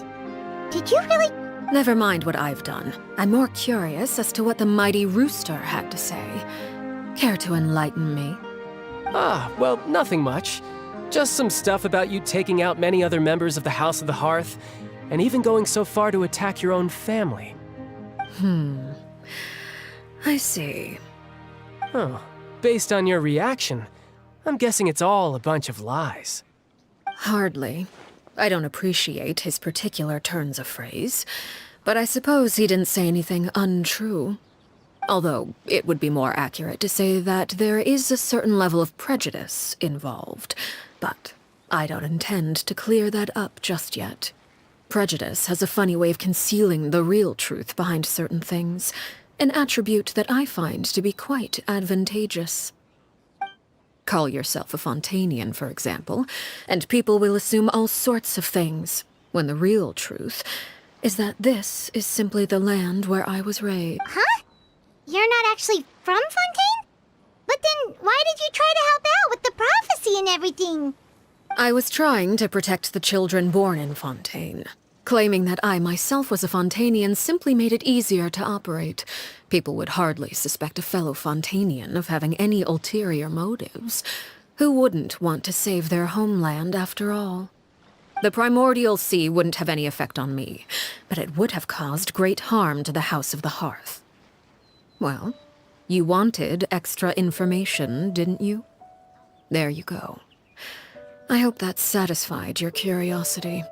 did you really... Never mind what I've done. I'm more curious as to what the mighty rooster had to say. Care to enlighten me? Well, nothing much. Just some stuff about you taking out many other members of the House of the Hearth, and even going so far to attack your own family. I see. Huh. Based on your reaction, I'm guessing it's all a bunch of lies. Hardly. I don't appreciate his particular turns of phrase, but I suppose he didn't say anything untrue. Although, it would be more accurate to say that there is a certain level of prejudice involved, but I don't intend to clear that up just yet. Prejudice has a funny way of concealing the real truth behind certain things, an attribute that I find to be quite advantageous. Call yourself a Fontanian, for example, and people will assume all sorts of things, when the real truth is that this is simply the land where I was raised. Huh? You're not actually from Fontaine? But then why did you try to help out with the prophecy and everything? I was trying to protect the children born in Fontaine. Claiming that I myself was a Fontanian simply made it easier to operate. People would hardly suspect a fellow Fontanian of having any ulterior motives. Who wouldn't want to save their homeland after all? The primordial sea wouldn't have any effect on me, but it would have caused great harm to the House of the Hearth. Well, you wanted extra information, didn't you? There you go. I hope that satisfied your curiosity.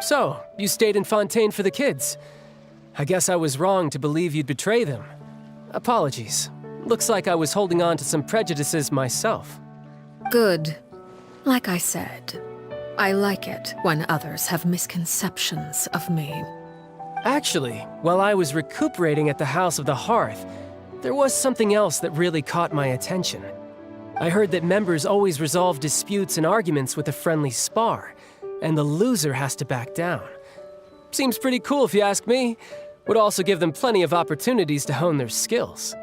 So, you stayed in Fontaine for the kids. I guess I was wrong to believe you'd betray them. Apologies. Looks like I was holding on to some prejudices myself. Good. Like I said, I like it when others have misconceptions of me. Actually, while I was recuperating at the House of the Hearth, there was something else that really caught my attention. I heard that members always resolve disputes and arguments with a friendly spar, and the loser has to back down. Seems pretty cool if you ask me. Would also give them plenty of opportunities to hone their skills.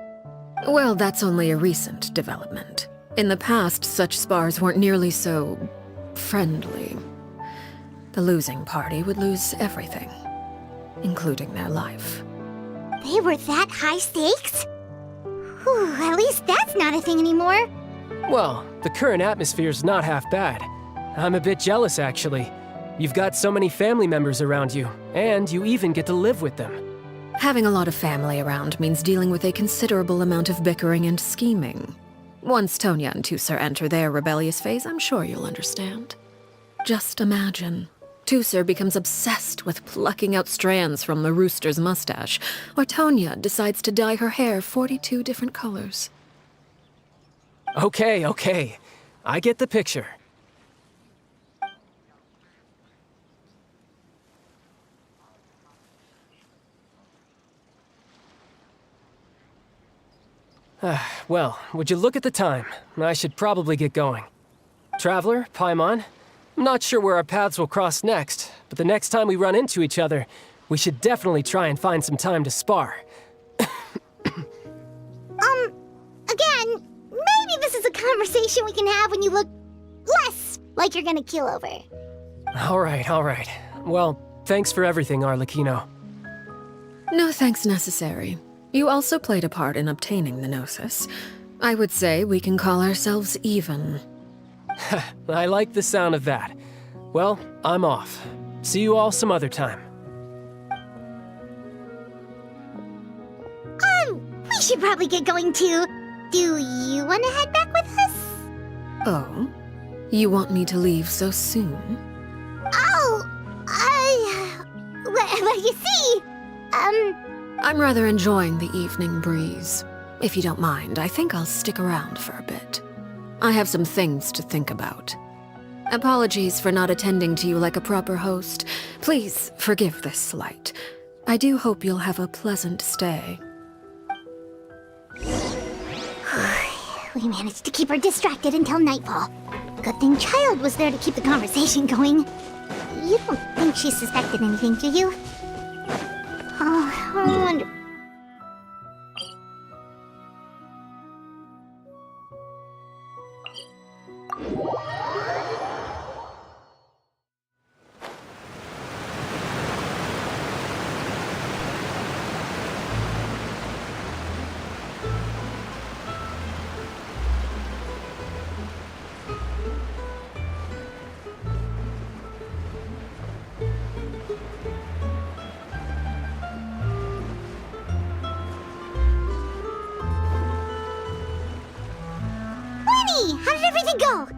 Well, that's only a recent development. In the past, such spars weren't nearly so friendly. The losing party would lose everything, including their life. They were that high stakes? Whew, at least that's not a thing anymore. Well, the current atmosphere's not half bad. I'm a bit jealous, actually. You've got so many family members around you, and you even get to live with them. Having a lot of family around means dealing with a considerable amount of bickering and scheming. Once Tonya and Tusser enter their rebellious phase, I'm sure you'll understand. Just imagine. Tusser becomes obsessed with plucking out strands from the rooster's mustache, or Tonya decides to dye her hair 42 different colors. Okay. I get the picture. Well, would you look at the time? I should probably get going. Traveler, Paimon, I'm not sure where our paths will cross next, but the next time we run into each other, we should definitely try and find some time to spar. Again, maybe this is a conversation we can have when you look less like you're gonna keel over. All right. Well, thanks for everything, Arlecchino. No thanks necessary. You also played a part in obtaining the Gnosis. I would say we can call ourselves even. I like the sound of that. Well, I'm off. See you all some other time. We should probably get going too. Do you want to head back with us? Oh? You want me to leave so soon? Well, you see, I'm rather enjoying the evening breeze. If you don't mind, I think I'll stick around for a bit. I have some things to think about. Apologies for not attending to you like a proper host. Please forgive this slight. I do hope you'll have a pleasant stay. We managed to keep her distracted until nightfall. Good thing Child was there to keep the conversation going. You don't think she suspected anything, do you? Oh, I wonder... everything go?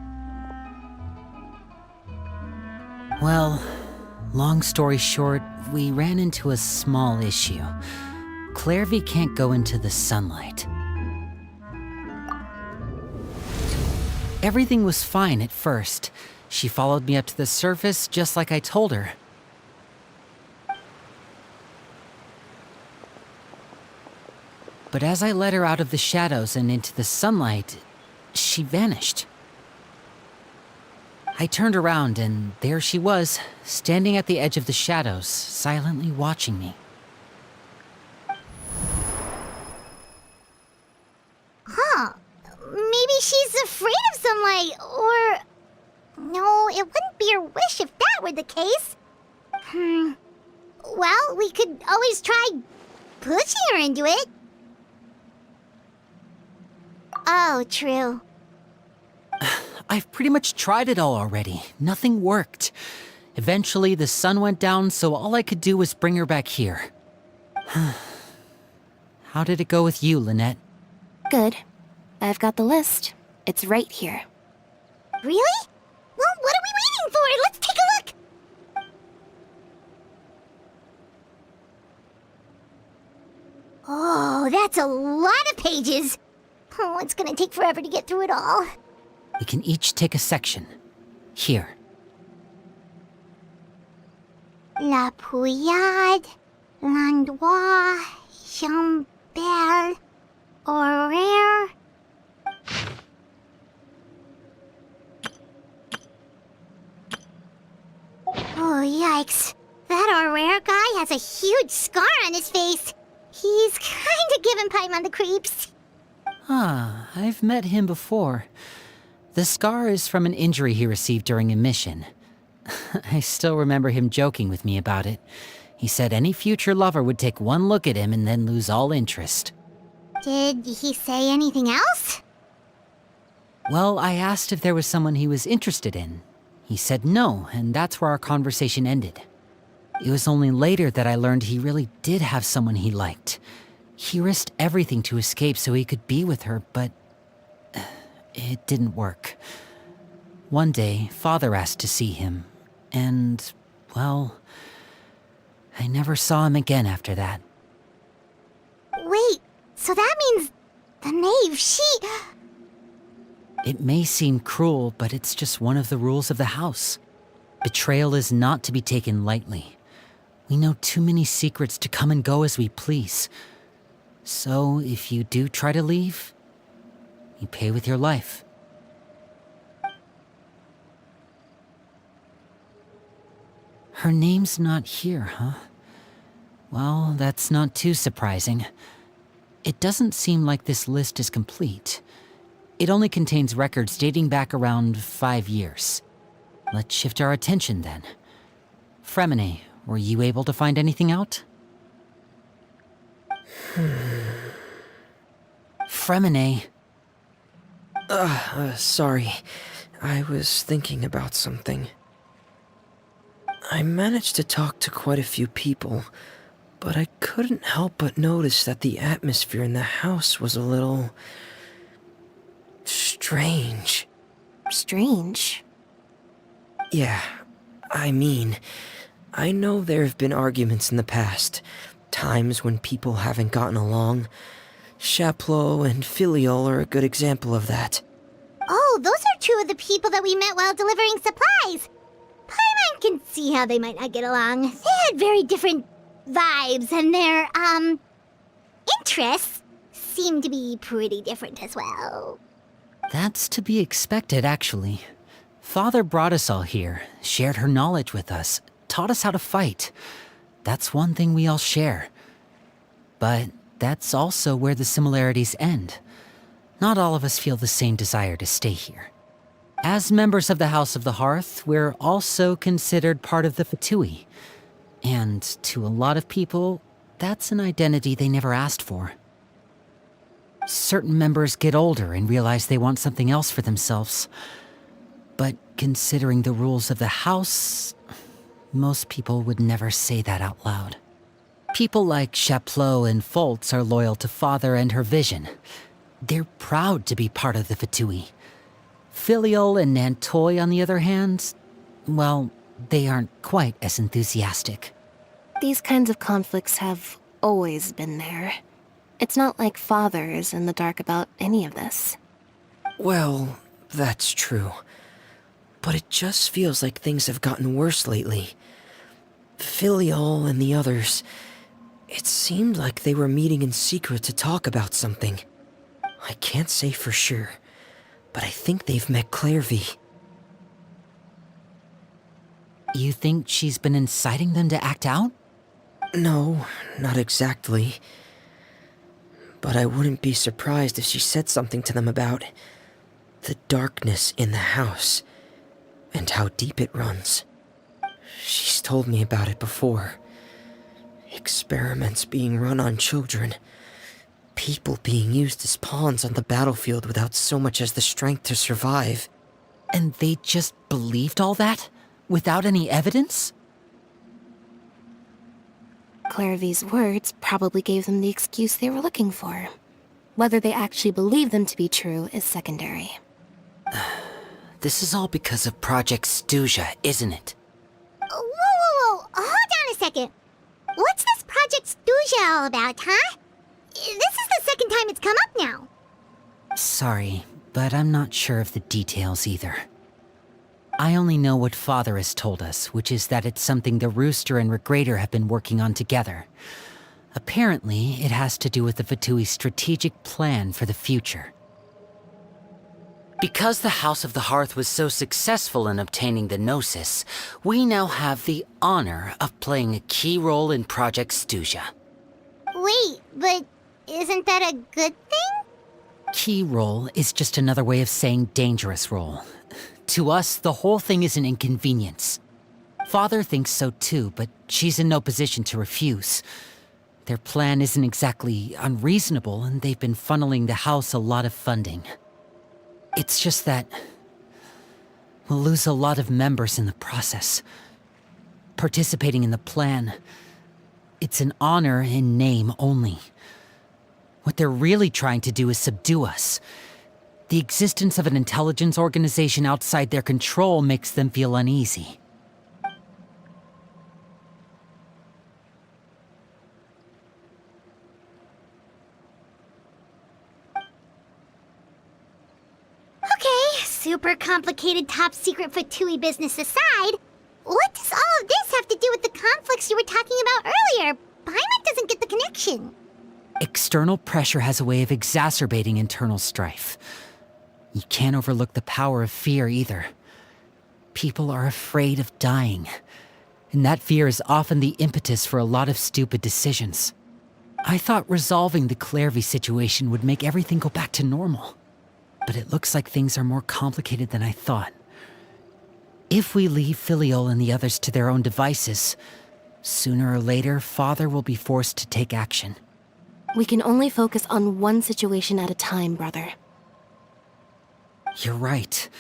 Well, long story short, we ran into a small issue. Clairvy can't go into the sunlight. Everything was fine at first. She followed me up to the surface just like I told her. But as I led her out of the shadows and into the sunlight, she vanished. I turned around and there she was, standing at the edge of the shadows, silently watching me. Huh. Maybe she's afraid of sunlight, or... No, it wouldn't be her wish if that were the case. Well, we could always try pushing her into it. Oh, true. I've pretty much tried it all already. Nothing worked. Eventually, the sun went down, so all I could do was bring her back here. How did it go with you, Lynette? Good. I've got the list. It's right here. Really? Well, what are we waiting for? Let's take a look! Oh, that's a lot of pages. Oh, it's gonna take forever to get through it all. We can each take a section. Here. La Pouillade, L'Endroit, Chambel, Horaire. Oh, yikes. That Horaire guy has a huge scar on his face. He's kinda giving Paimon the creeps. Ah, I've met him before. The scar is from an injury he received during a mission. I still remember him joking with me about it. He said any future lover would take one look at him and then lose all interest. Did he say anything else? Well, I asked if there was someone he was interested in. He said no, and that's where our conversation ended. It was only later that I learned he really did have someone he liked. He risked everything to escape so he could be with her, but it didn't work. One day, Father asked to see him, and, well, I never saw him again after that. Wait, so that means the knave, she... It may seem cruel, but it's just one of the rules of the house. Betrayal is not to be taken lightly. We know too many secrets to come and go as we please. So, if you do try to leave, you pay with your life. Her name's not here, huh? Well, that's not too surprising. It doesn't seem like this list is complete. It only contains records dating back around 5 years. Let's shift our attention then. Fremine, were you able to find anything out? Fremine. Sorry. I was thinking about something. I managed to talk to quite a few people, but I couldn't help but notice that the atmosphere in the house was a little... strange. Strange? Yeah, I mean, I know there have been arguments in the past, times when people haven't gotten along. Chaplot and Filiol are a good example of that. Oh, those are two of the people that we met while delivering supplies. Paimon can see how they might not get along. They had very different vibes, and their, interests seem to be pretty different as well. That's to be expected, actually. Father brought us all here, shared her knowledge with us, taught us how to fight. That's one thing we all share. But that's also where the similarities end. Not all of us feel the same desire to stay here. As members of the House of the Hearth, we're also considered part of the Fatui. And to a lot of people, that's an identity they never asked for. Certain members get older and realize they want something else for themselves. But considering the rules of the house, most people would never say that out loud. People like Chaplot and Foltz are loyal to Father and her vision. They're proud to be part of the Fatui. Filial and Nantoy, on the other hand, well, they aren't quite as enthusiastic. These kinds of conflicts have always been there. It's not like Father is in the dark about any of this. Well, that's true. But it just feels like things have gotten worse lately. Filial and the others, it seemed like they were meeting in secret to talk about something. I can't say for sure, but I think they've met Clairvy. You think she's been inciting them to act out? No, not exactly. But I wouldn't be surprised if she said something to them about the darkness in the house and how deep it runs. She's told me about it before. Experiments being run on children. People being used as pawns on the battlefield without so much as the strength to survive. And they just believed all that? Without any evidence? Clairvy's words probably gave them the excuse they were looking for. Whether they actually believe them to be true is secondary. This is all because of Project Stuja, isn't it? Whoa. Hold on a second. What's this Project Stuja all about, huh? This is the second time it's come up now. Sorry, but I'm not sure of the details either. I only know what Father has told us, which is that it's something the Rooster and Regrator have been working on together. Apparently, it has to do with the Fatui's strategic plan for the future. Because the House of the Hearth was so successful in obtaining the Gnosis, we now have the honor of playing a key role in Project Stuja. Wait, but isn't that a good thing? Key role is just another way of saying dangerous role. To us, the whole thing is an inconvenience. Father thinks so too, but she's in no position to refuse. Their plan isn't exactly unreasonable, and they've been funneling the house a lot of funding. It's just that we'll lose a lot of members in the process. Participating in the plan, it's an honor in name only. What they're really trying to do is subdue us. The existence of an intelligence organization outside their control makes them feel uneasy. Okay, super complicated top secret Fatui business aside, what does all of this have to do with the conflicts you were talking about earlier? Paimon doesn't get the connection. External pressure has a way of exacerbating internal strife. You can't overlook the power of fear either. People are afraid of dying, and that fear is often the impetus for a lot of stupid decisions. I thought resolving the Clairvy situation would make everything go back to normal, but it looks like things are more complicated than I thought. If we leave Filial and the others to their own devices, sooner or later, Father will be forced to take action. We can only focus on one situation at a time, brother. You're right.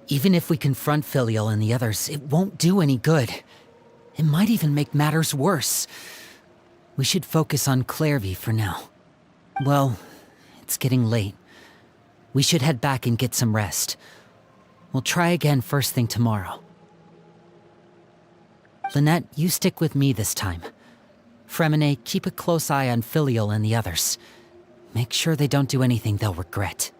Even if we confront Filial and the others, it won't do any good. It might even make matters worse. We should focus on Clairvy for now. Well, it's getting late. We should head back and get some rest. We'll try again first thing tomorrow. Lynette, you stick with me this time. Fremine, keep a close eye on Filial and the others. Make sure they don't do anything they'll regret.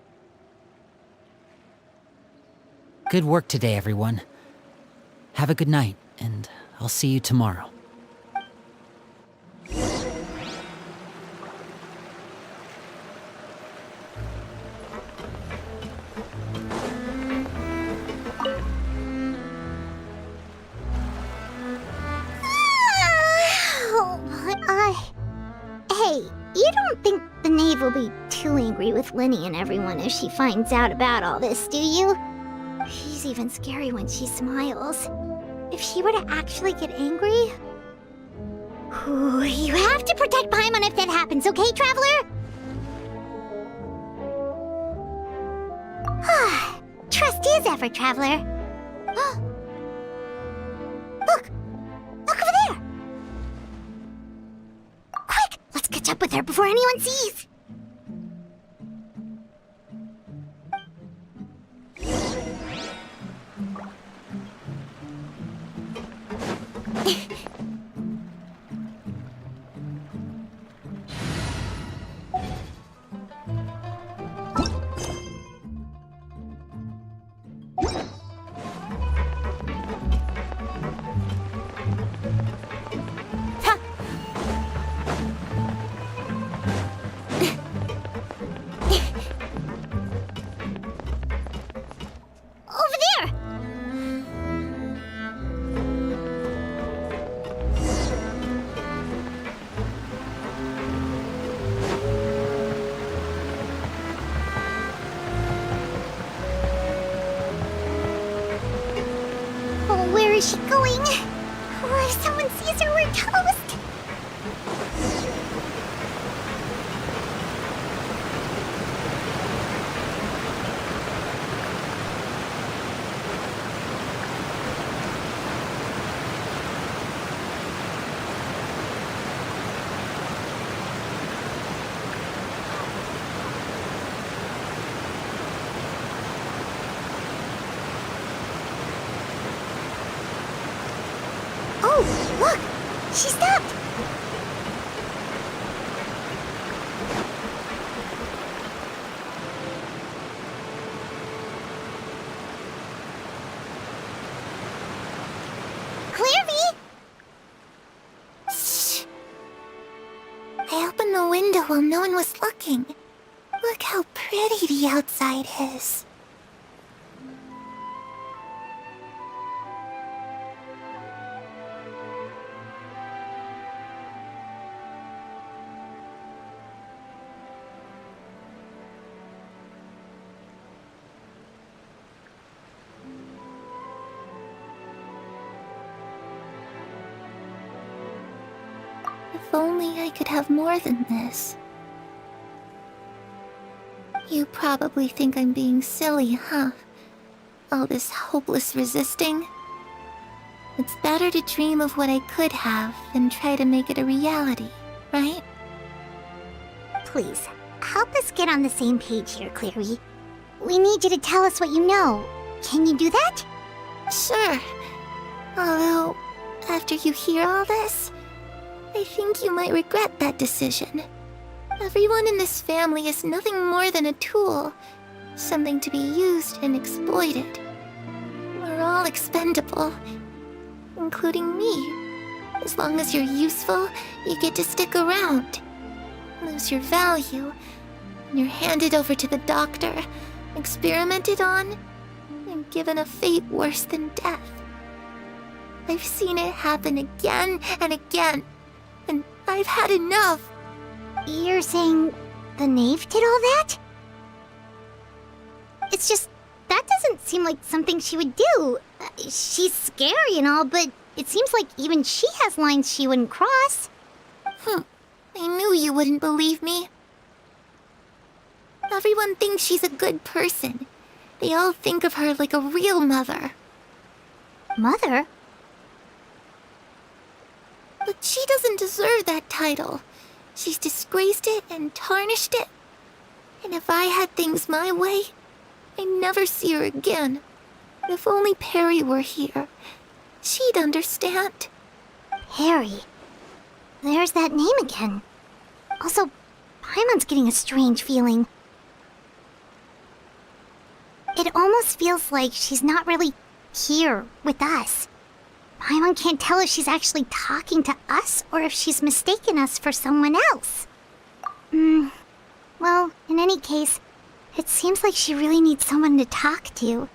Good work today, everyone. Have a good night, and I'll see you tomorrow. Hey, you don't think the Knave will be too angry with Linny and everyone if she finds out about all this, do you? She's even scary when she smiles. If she were to actually get angry... Ooh, you have to protect Paimon if that happens, okay, Traveler? Trust is ever, Traveler. Look! Look over there! Quick! Let's catch up with her before anyone sees! is she going? Or if someone sees her, we're toast. Oh, look! She stopped! Clearly! Shh! I opened the window while no one was looking. Look how pretty the outside is. If only I could have more than this. You probably think I'm being silly, huh? All this hopeless resisting? It's better to dream of what I could have than try to make it a reality, right? Please, help us get on the same page here, Clary. We need you to tell us what you know. Can you do that? Sure. Although, after you hear all this, I think you might regret that decision. Everyone in this family is nothing more than a tool, something to be used and exploited. We're all expendable, including me. As long as you're useful, you get to stick around. Lose your value, and you're handed over to the doctor, experimented on, and given a fate worse than death. I've seen it happen again and again. And I've had enough. You're saying the knave did all that? It's just, that doesn't seem like something she would do. She's scary and all, but it seems like even she has lines she wouldn't cross. I knew you wouldn't believe me. Everyone thinks she's a good person. They all think of her like a real mother. Mother? But she doesn't deserve that title. She's disgraced it and tarnished it. And if I had things my way, I'd never see her again. If only Perry were here, she'd understand. Perry? There's that name again. Also, Paimon's getting a strange feeling. It almost feels like she's not really here with us. Paimon can't tell if she's actually talking to us or if she's mistaken us for someone else. Well, in any case, it seems like she really needs someone to talk to.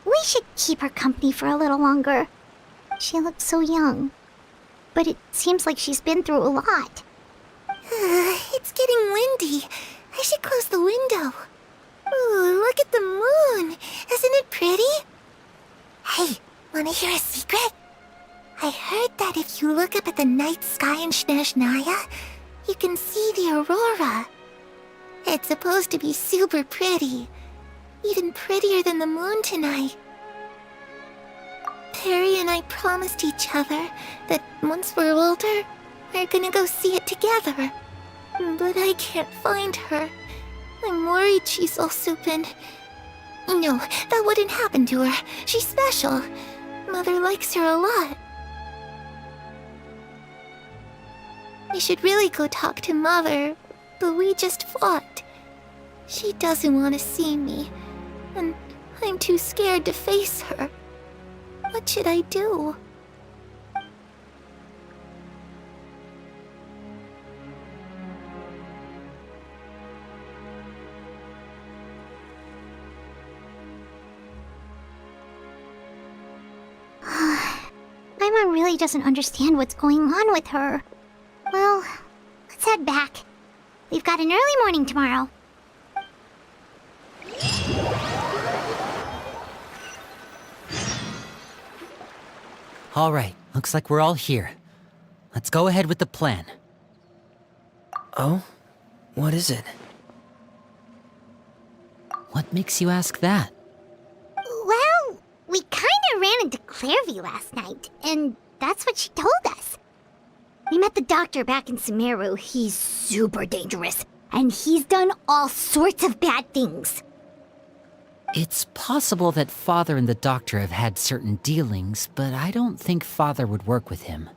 We should keep her company for a little longer. She looks so young. But it seems like she's been through a lot. It's getting windy. I should close the window. Ooh, look at the moon. Isn't it pretty? Hey, wanna hear a secret? I heard that if you look up at the night sky in Snezhnaya, you can see the aurora. It's supposed to be super pretty. Even prettier than the moon tonight. Perry and I promised each other that once we're older, we're gonna go see it together. But I can't find her. I'm worried she's also been... No, that wouldn't happen to her. She's special. Mother likes her a lot. We should really go talk to Mother, but we just fought. She doesn't want to see me, and I'm too scared to face her. What should I do? Paimon really doesn't understand what's going on with her. Well, let's head back. We've got an early morning tomorrow. All right, looks like we're all here. Let's go ahead with the plan. Oh? What is it? What makes you ask that? Well, we kinda ran into Clairvy last night, and that's what she told us. We met the doctor back in Sumeru. He's super dangerous, and he's done all sorts of bad things. It's possible that Father and the Doctor have had certain dealings, but I don't think Father would work with him.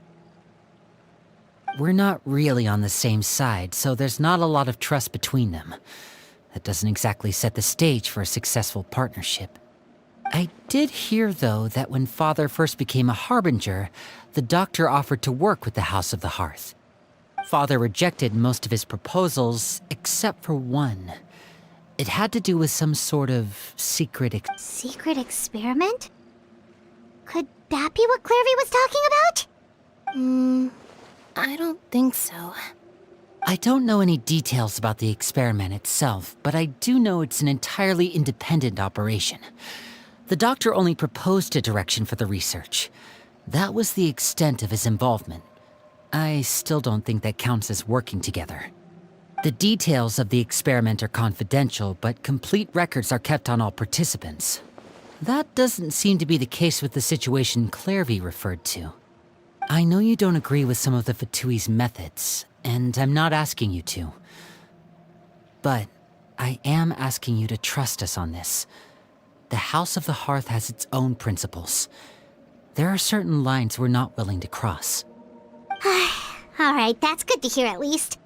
We're not really on the same side, so there's not a lot of trust between them. That doesn't exactly set the stage for a successful partnership. I did hear, though, that when Father first became a Harbinger, the Doctor offered to work with the House of the Hearth. Father rejected most of his proposals, except for one. It had to do with some sort of secret Secret experiment? Could that be what Clairvy was talking about? I don't think so. I don't know any details about the experiment itself, but I do know it's an entirely independent operation. The Doctor only proposed a direction for the research. That was the extent of his involvement. I still don't think that counts as working together. The details of the experiment are confidential, but complete records are kept on all participants. That doesn't seem to be the case with the situation Clairvy referred to. I know you don't agree with some of the Fatui's methods, and I'm not asking you to. But I am asking you to trust us on this. The House of the Hearth has its own principles. There are certain lines we're not willing to cross. Alright, that's good to hear at least.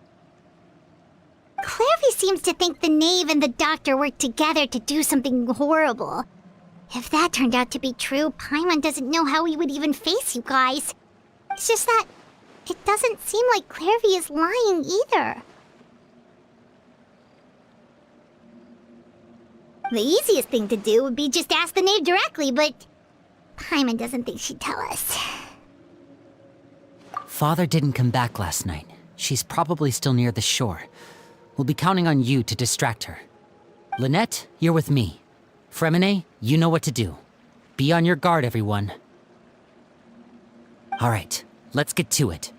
Clairvy seems to think the Knave and the Doctor worked together to do something horrible. If that turned out to be true, Paimon doesn't know how he would even face you guys. It's just that it doesn't seem like Clairvy is lying either. The easiest thing to do would be just ask the Knave directly, but Paimon doesn't think she'd tell us. Father didn't come back last night. She's probably still near the shore. We'll be counting on you to distract her. Lynette, you're with me. Fremine, you know what to do. Be on your guard, everyone. All right, let's get to it.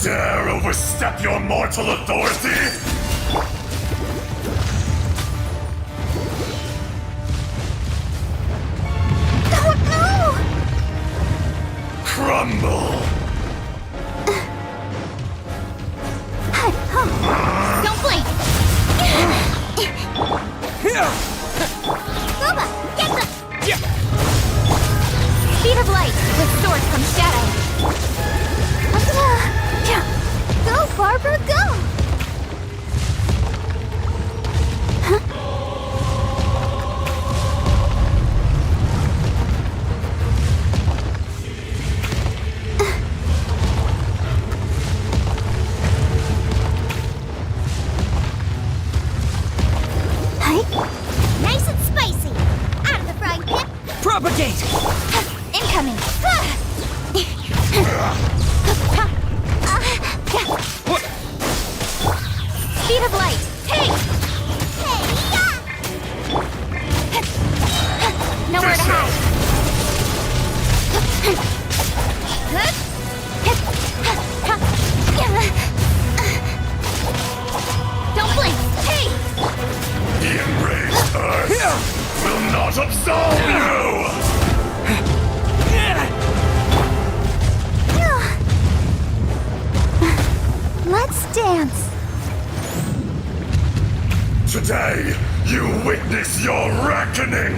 dare overstep your mortal authority? Crumble! Don't blink! Lauma, get them! Speed of light with sword from shadow. Go, Barbara, go! Nice and spicy! Out of the frying pan! Propagate! Incoming! Speed of light! Take! Nowhere to hide! Don't blink! Hey! The enraged earth will not absolve you! Let's dance! Today, you witness your reckoning!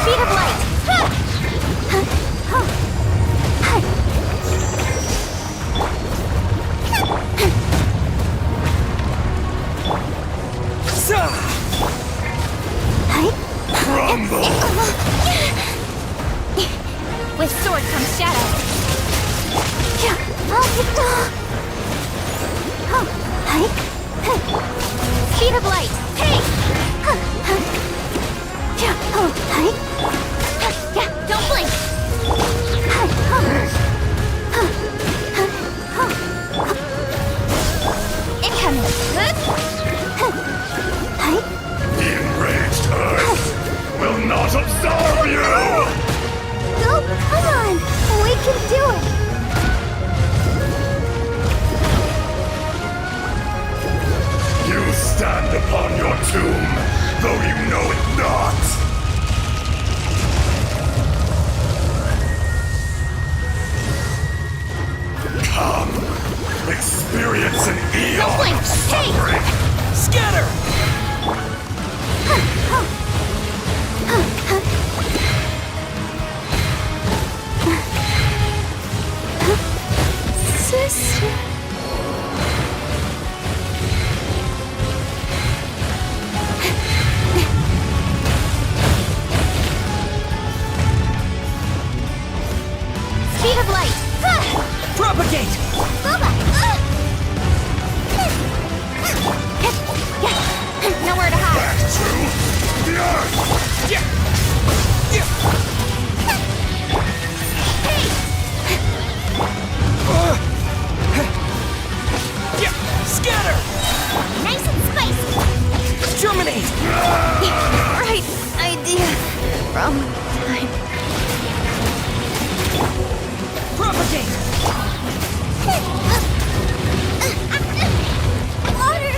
Speed of light! Crumble! With sword comes shadow. Speed of light! Hey! Don't blink! Incoming! The enraged earth will not absolve you! Go, come on! We can do it! You stand upon your tomb, though you know it not! Come, experience an eon of suffering! Scatter! Sister... Speed of light! Propagate! Lauma! Nowhere to hide! Back to the earth! Scatter! Nice and spicy! Terminate! Right idea. Wrong time. Propagate! Water!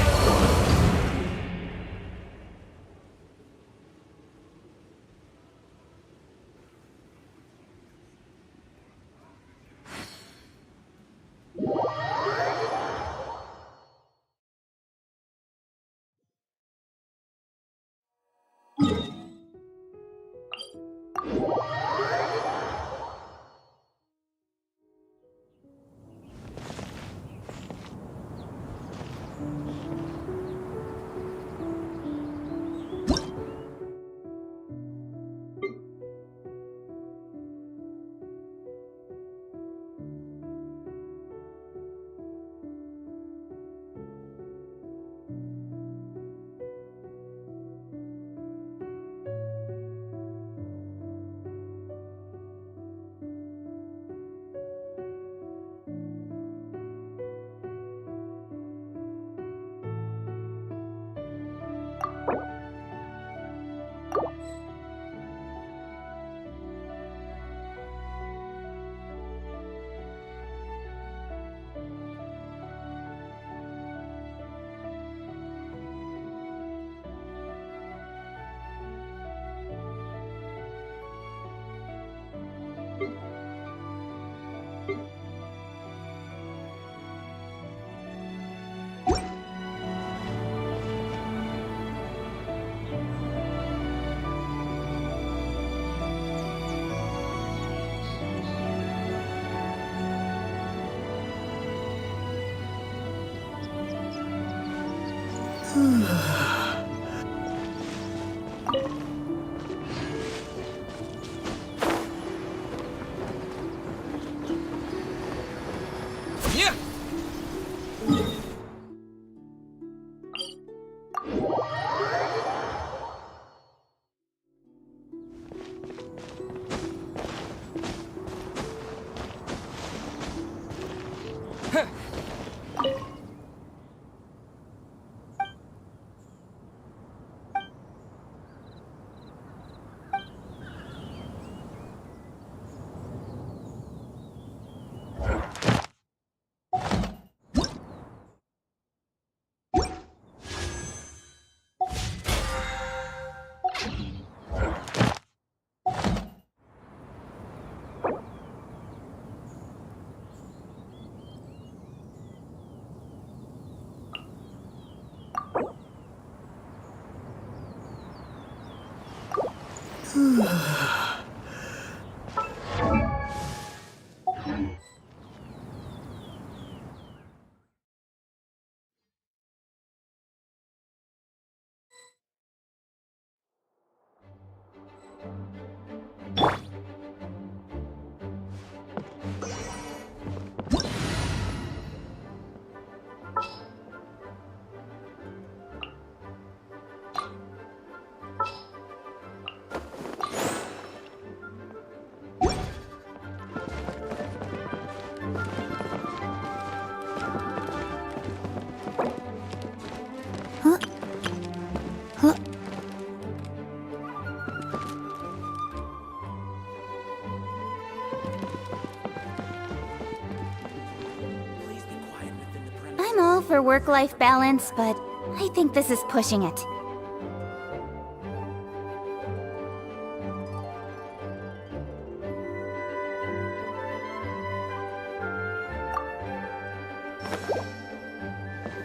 I'm all for work-life balance, but I think this is pushing it.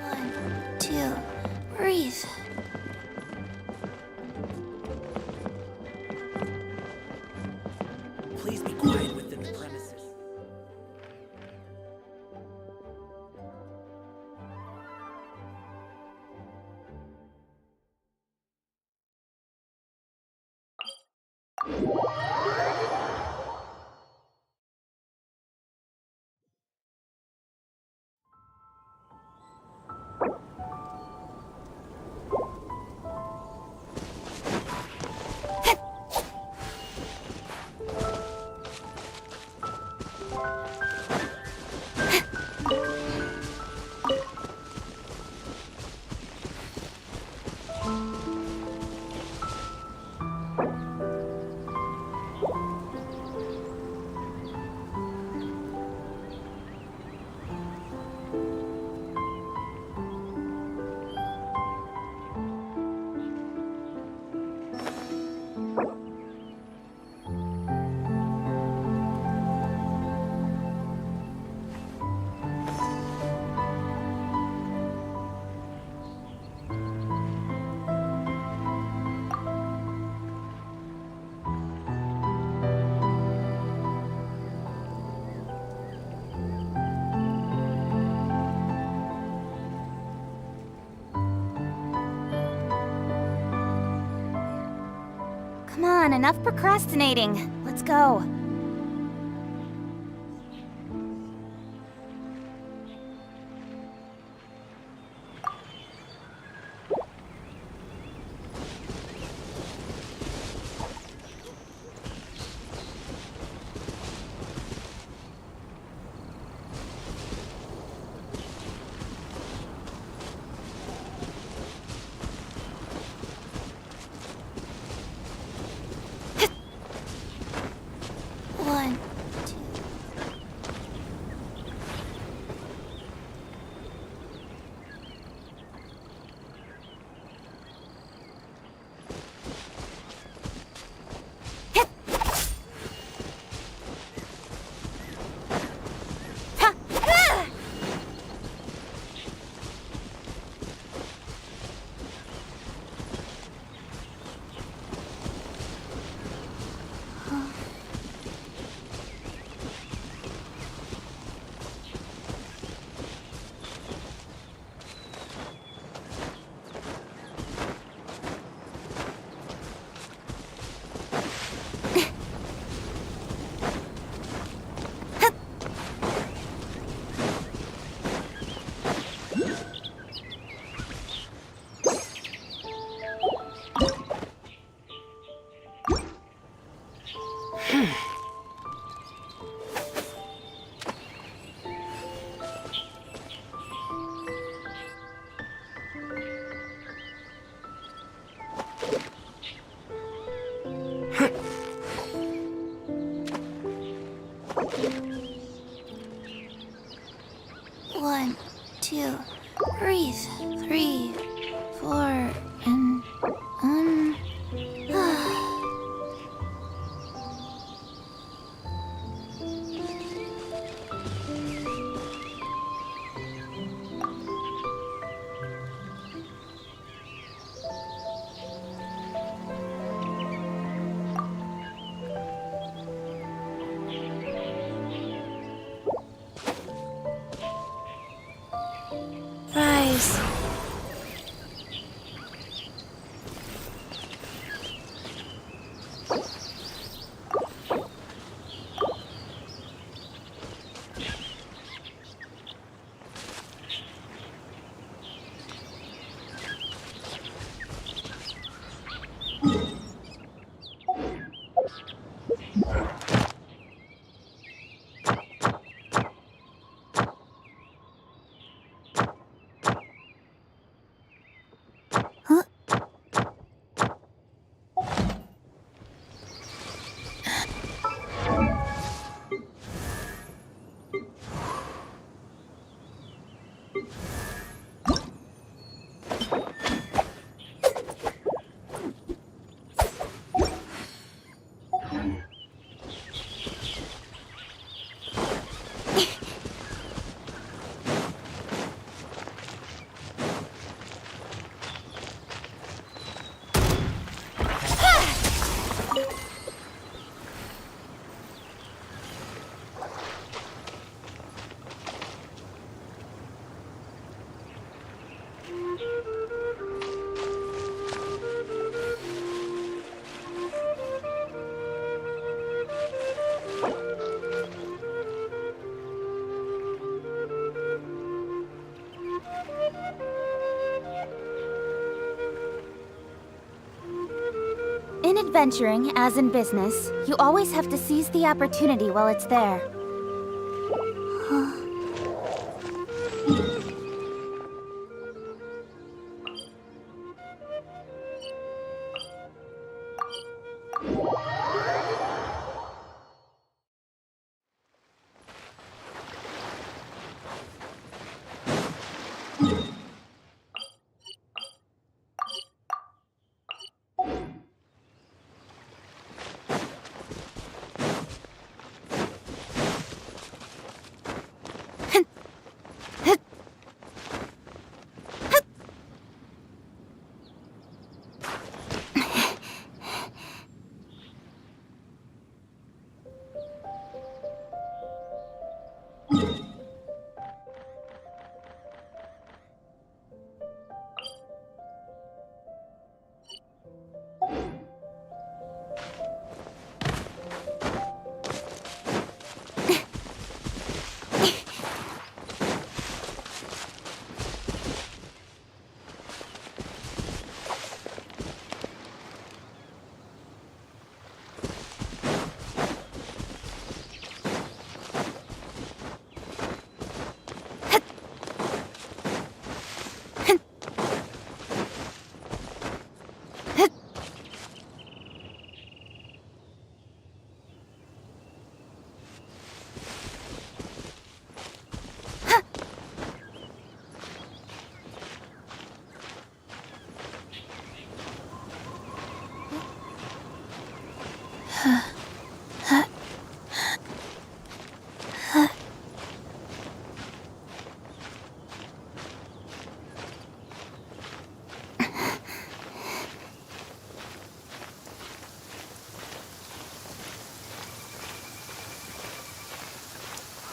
One, two, breathe. Please be quiet within the premises. Come on, enough procrastinating. Let's go. 1, 2, breathe. 3, 4, and rise. In adventuring, as in business, you always have to seize the opportunity while it's there.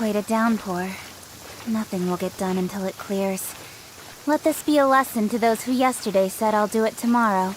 Wait a downpour. Nothing will get done until it clears. Let this be a lesson to those who yesterday said I'll do it tomorrow.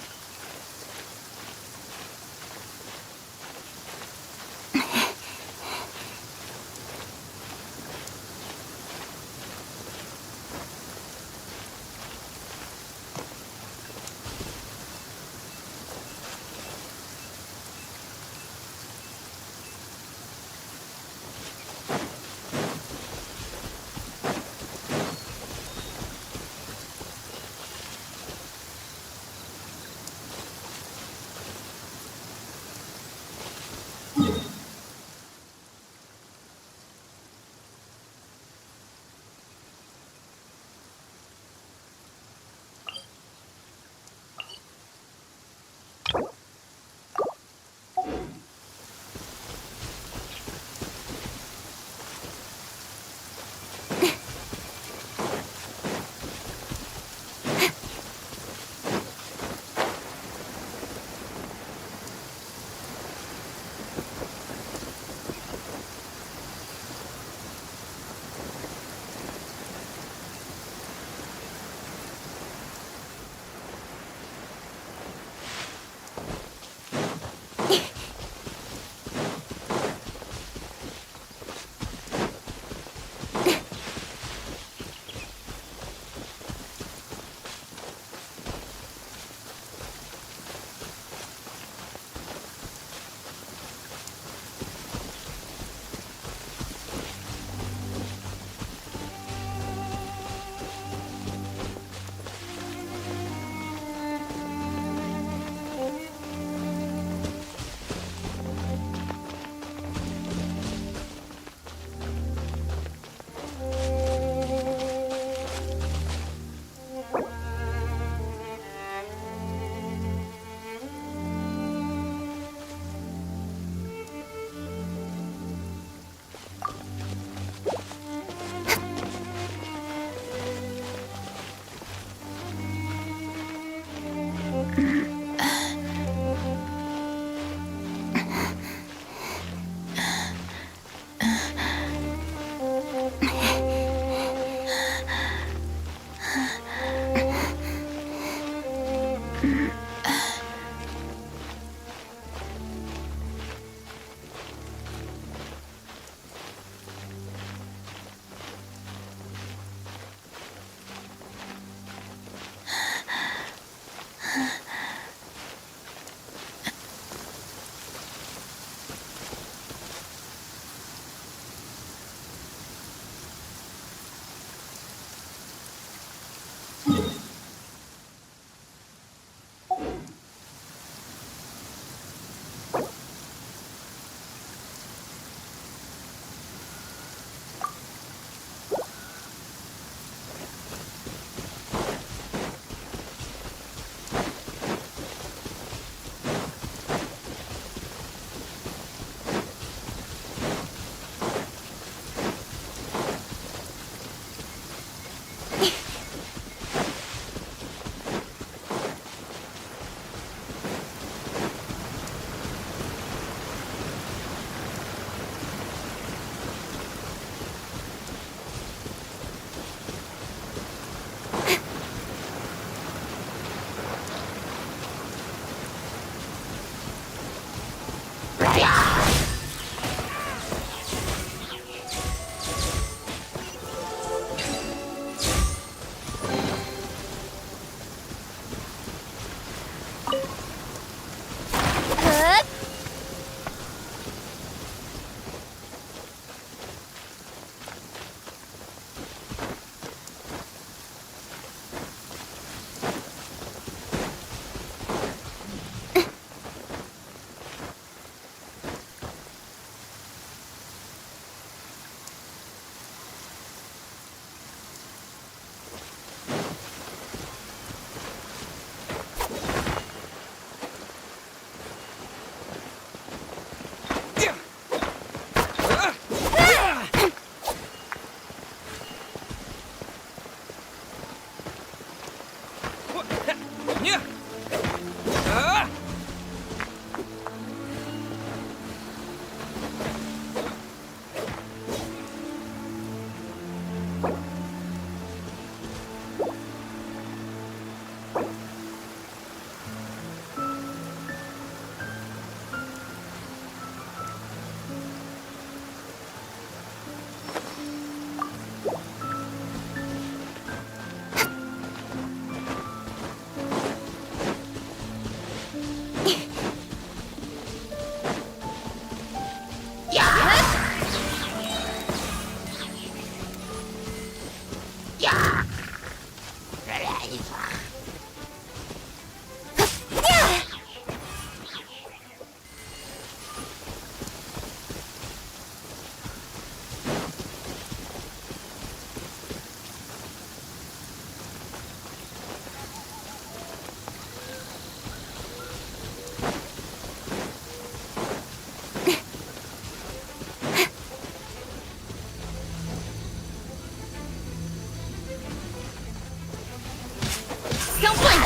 Don't blink!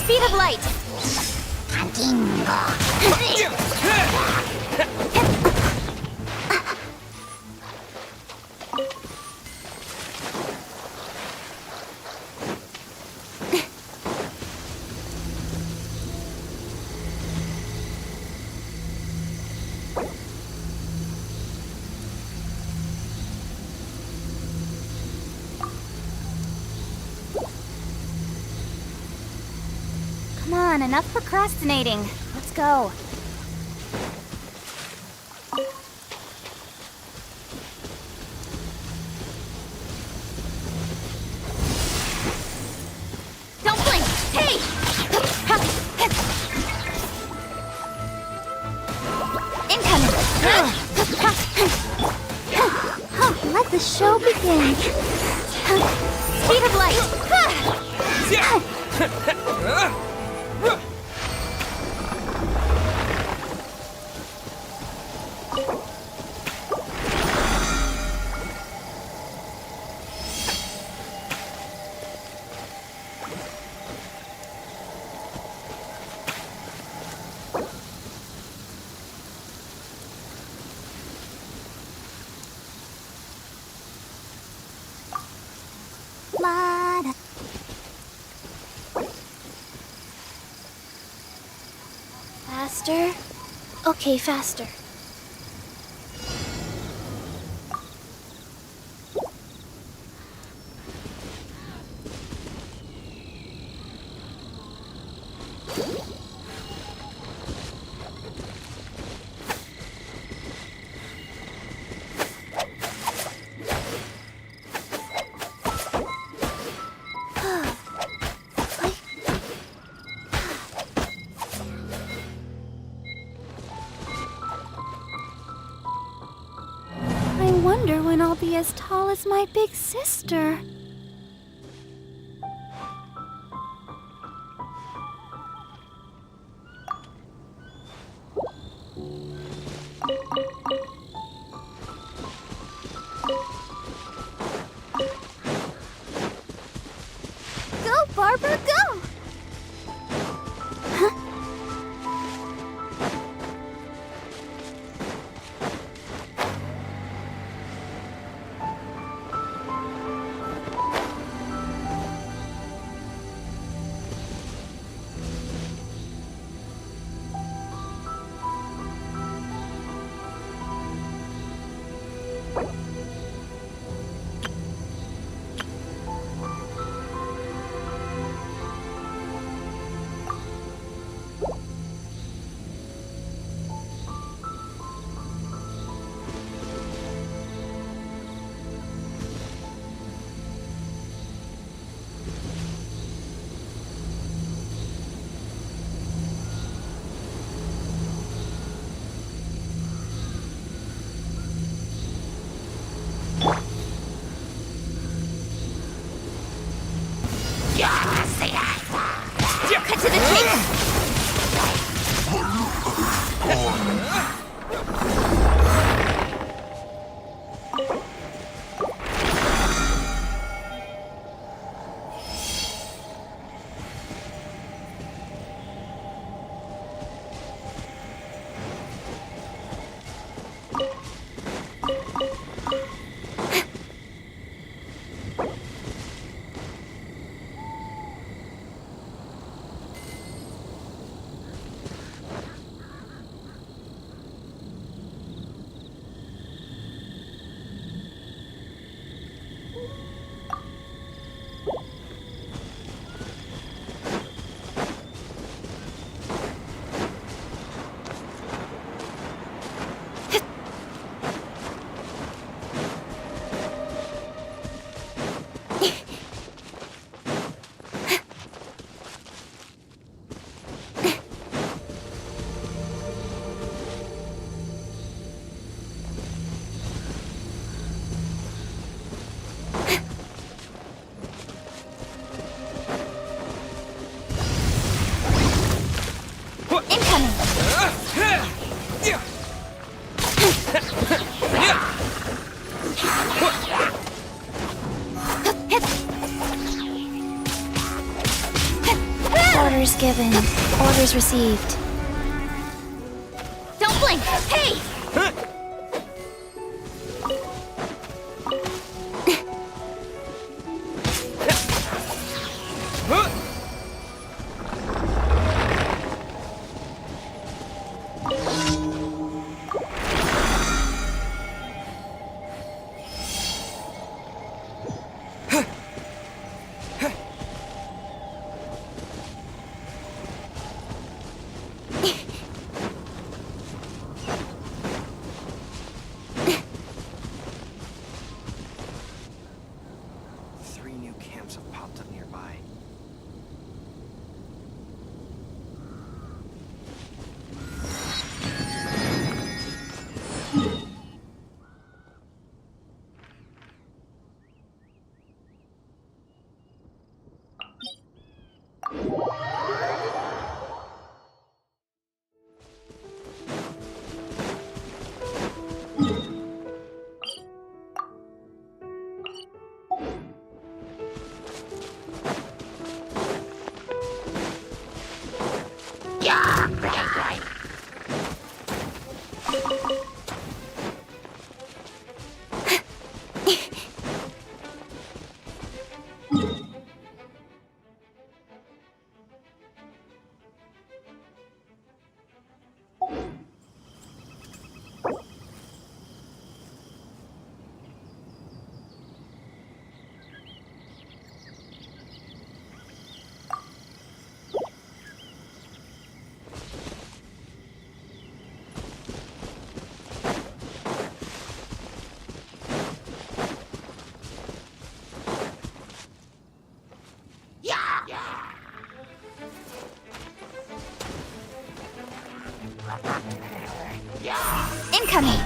Speed of light! Come on, enough procrastinating. Let's go. Don't blink! Hey! Incoming! Let the show begin. Speed of light! La-da. Faster? Okay, faster. I wonder when I'll be as tall as my big sister. Go, Barbara, go! Huh? given. Orders received. Don't blink! Hey! Three new camps have popped up nearby. Incoming!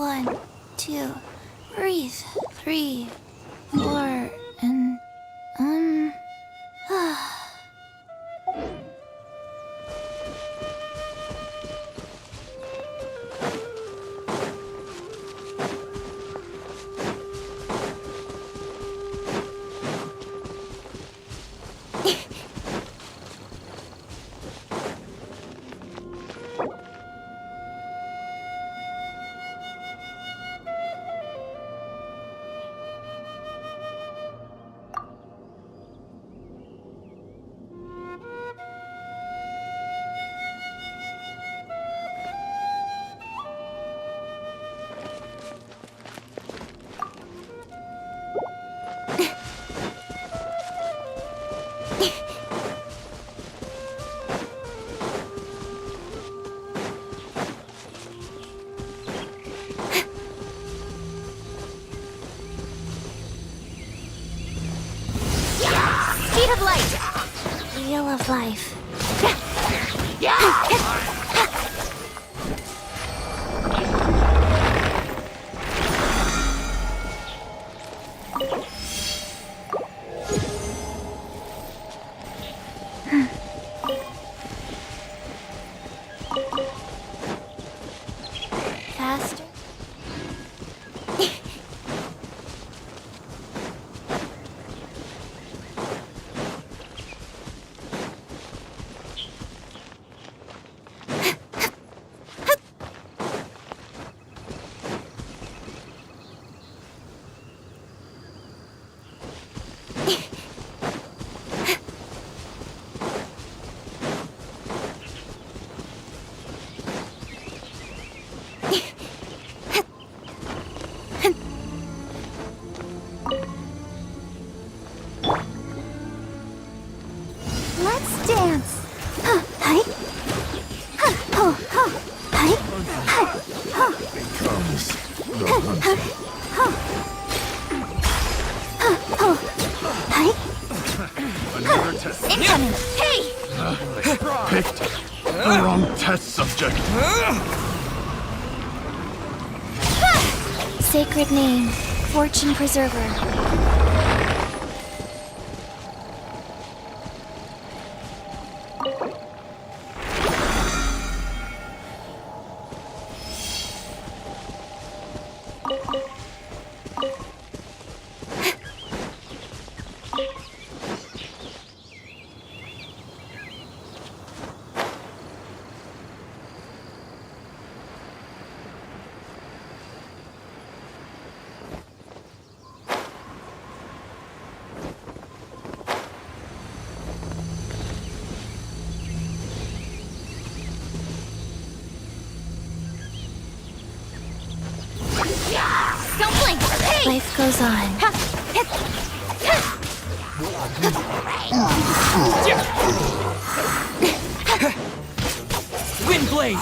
1, 2, breathe. 3, 4, and speed of light. Wheel of life. Faster. Let's dance. Hi. Oh, hi. Becomes the hunter. Hi. Another test. Incoming. Hey. Picked the wrong test subject. Sacred name, Fortune Preserver. Don't blink! Hey! Life goes on. Windblade!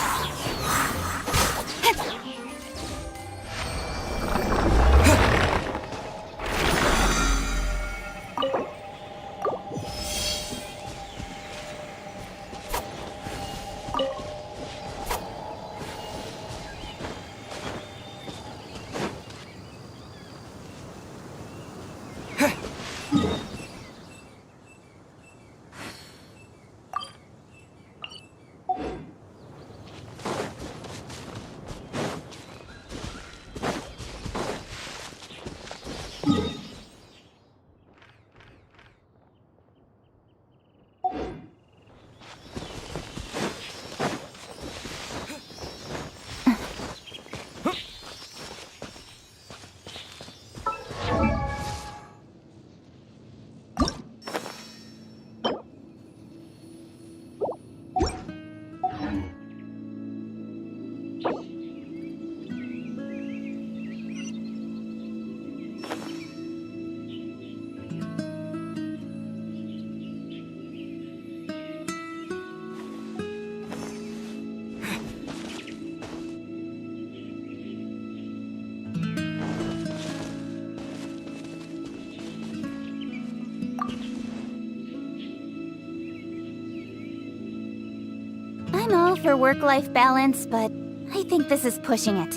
I'm all for work-life balance, but I think this is pushing it.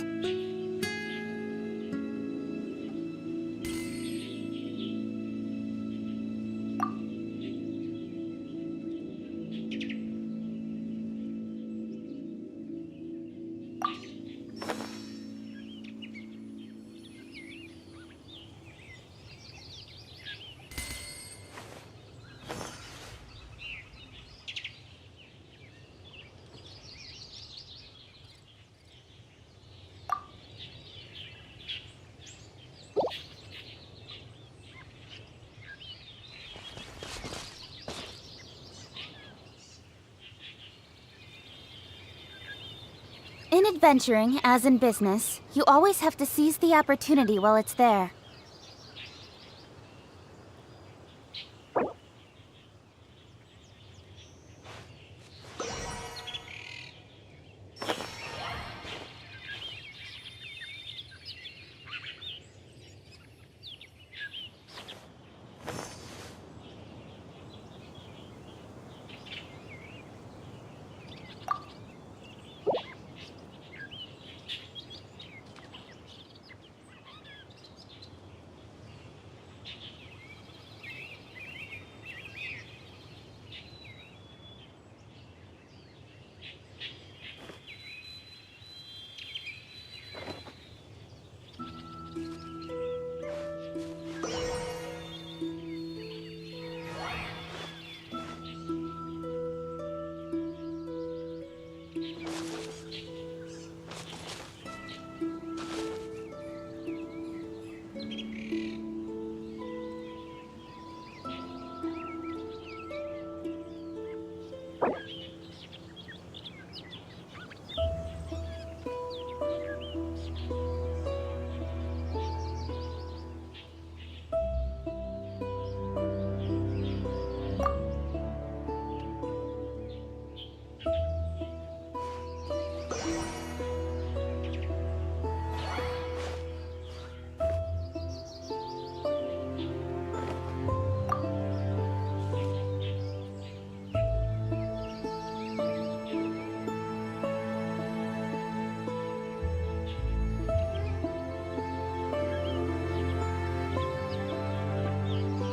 adventuring, as in business, you always have to seize the opportunity while it's there.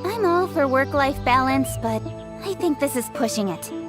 I'm all for work-life balance, but I think this is pushing it.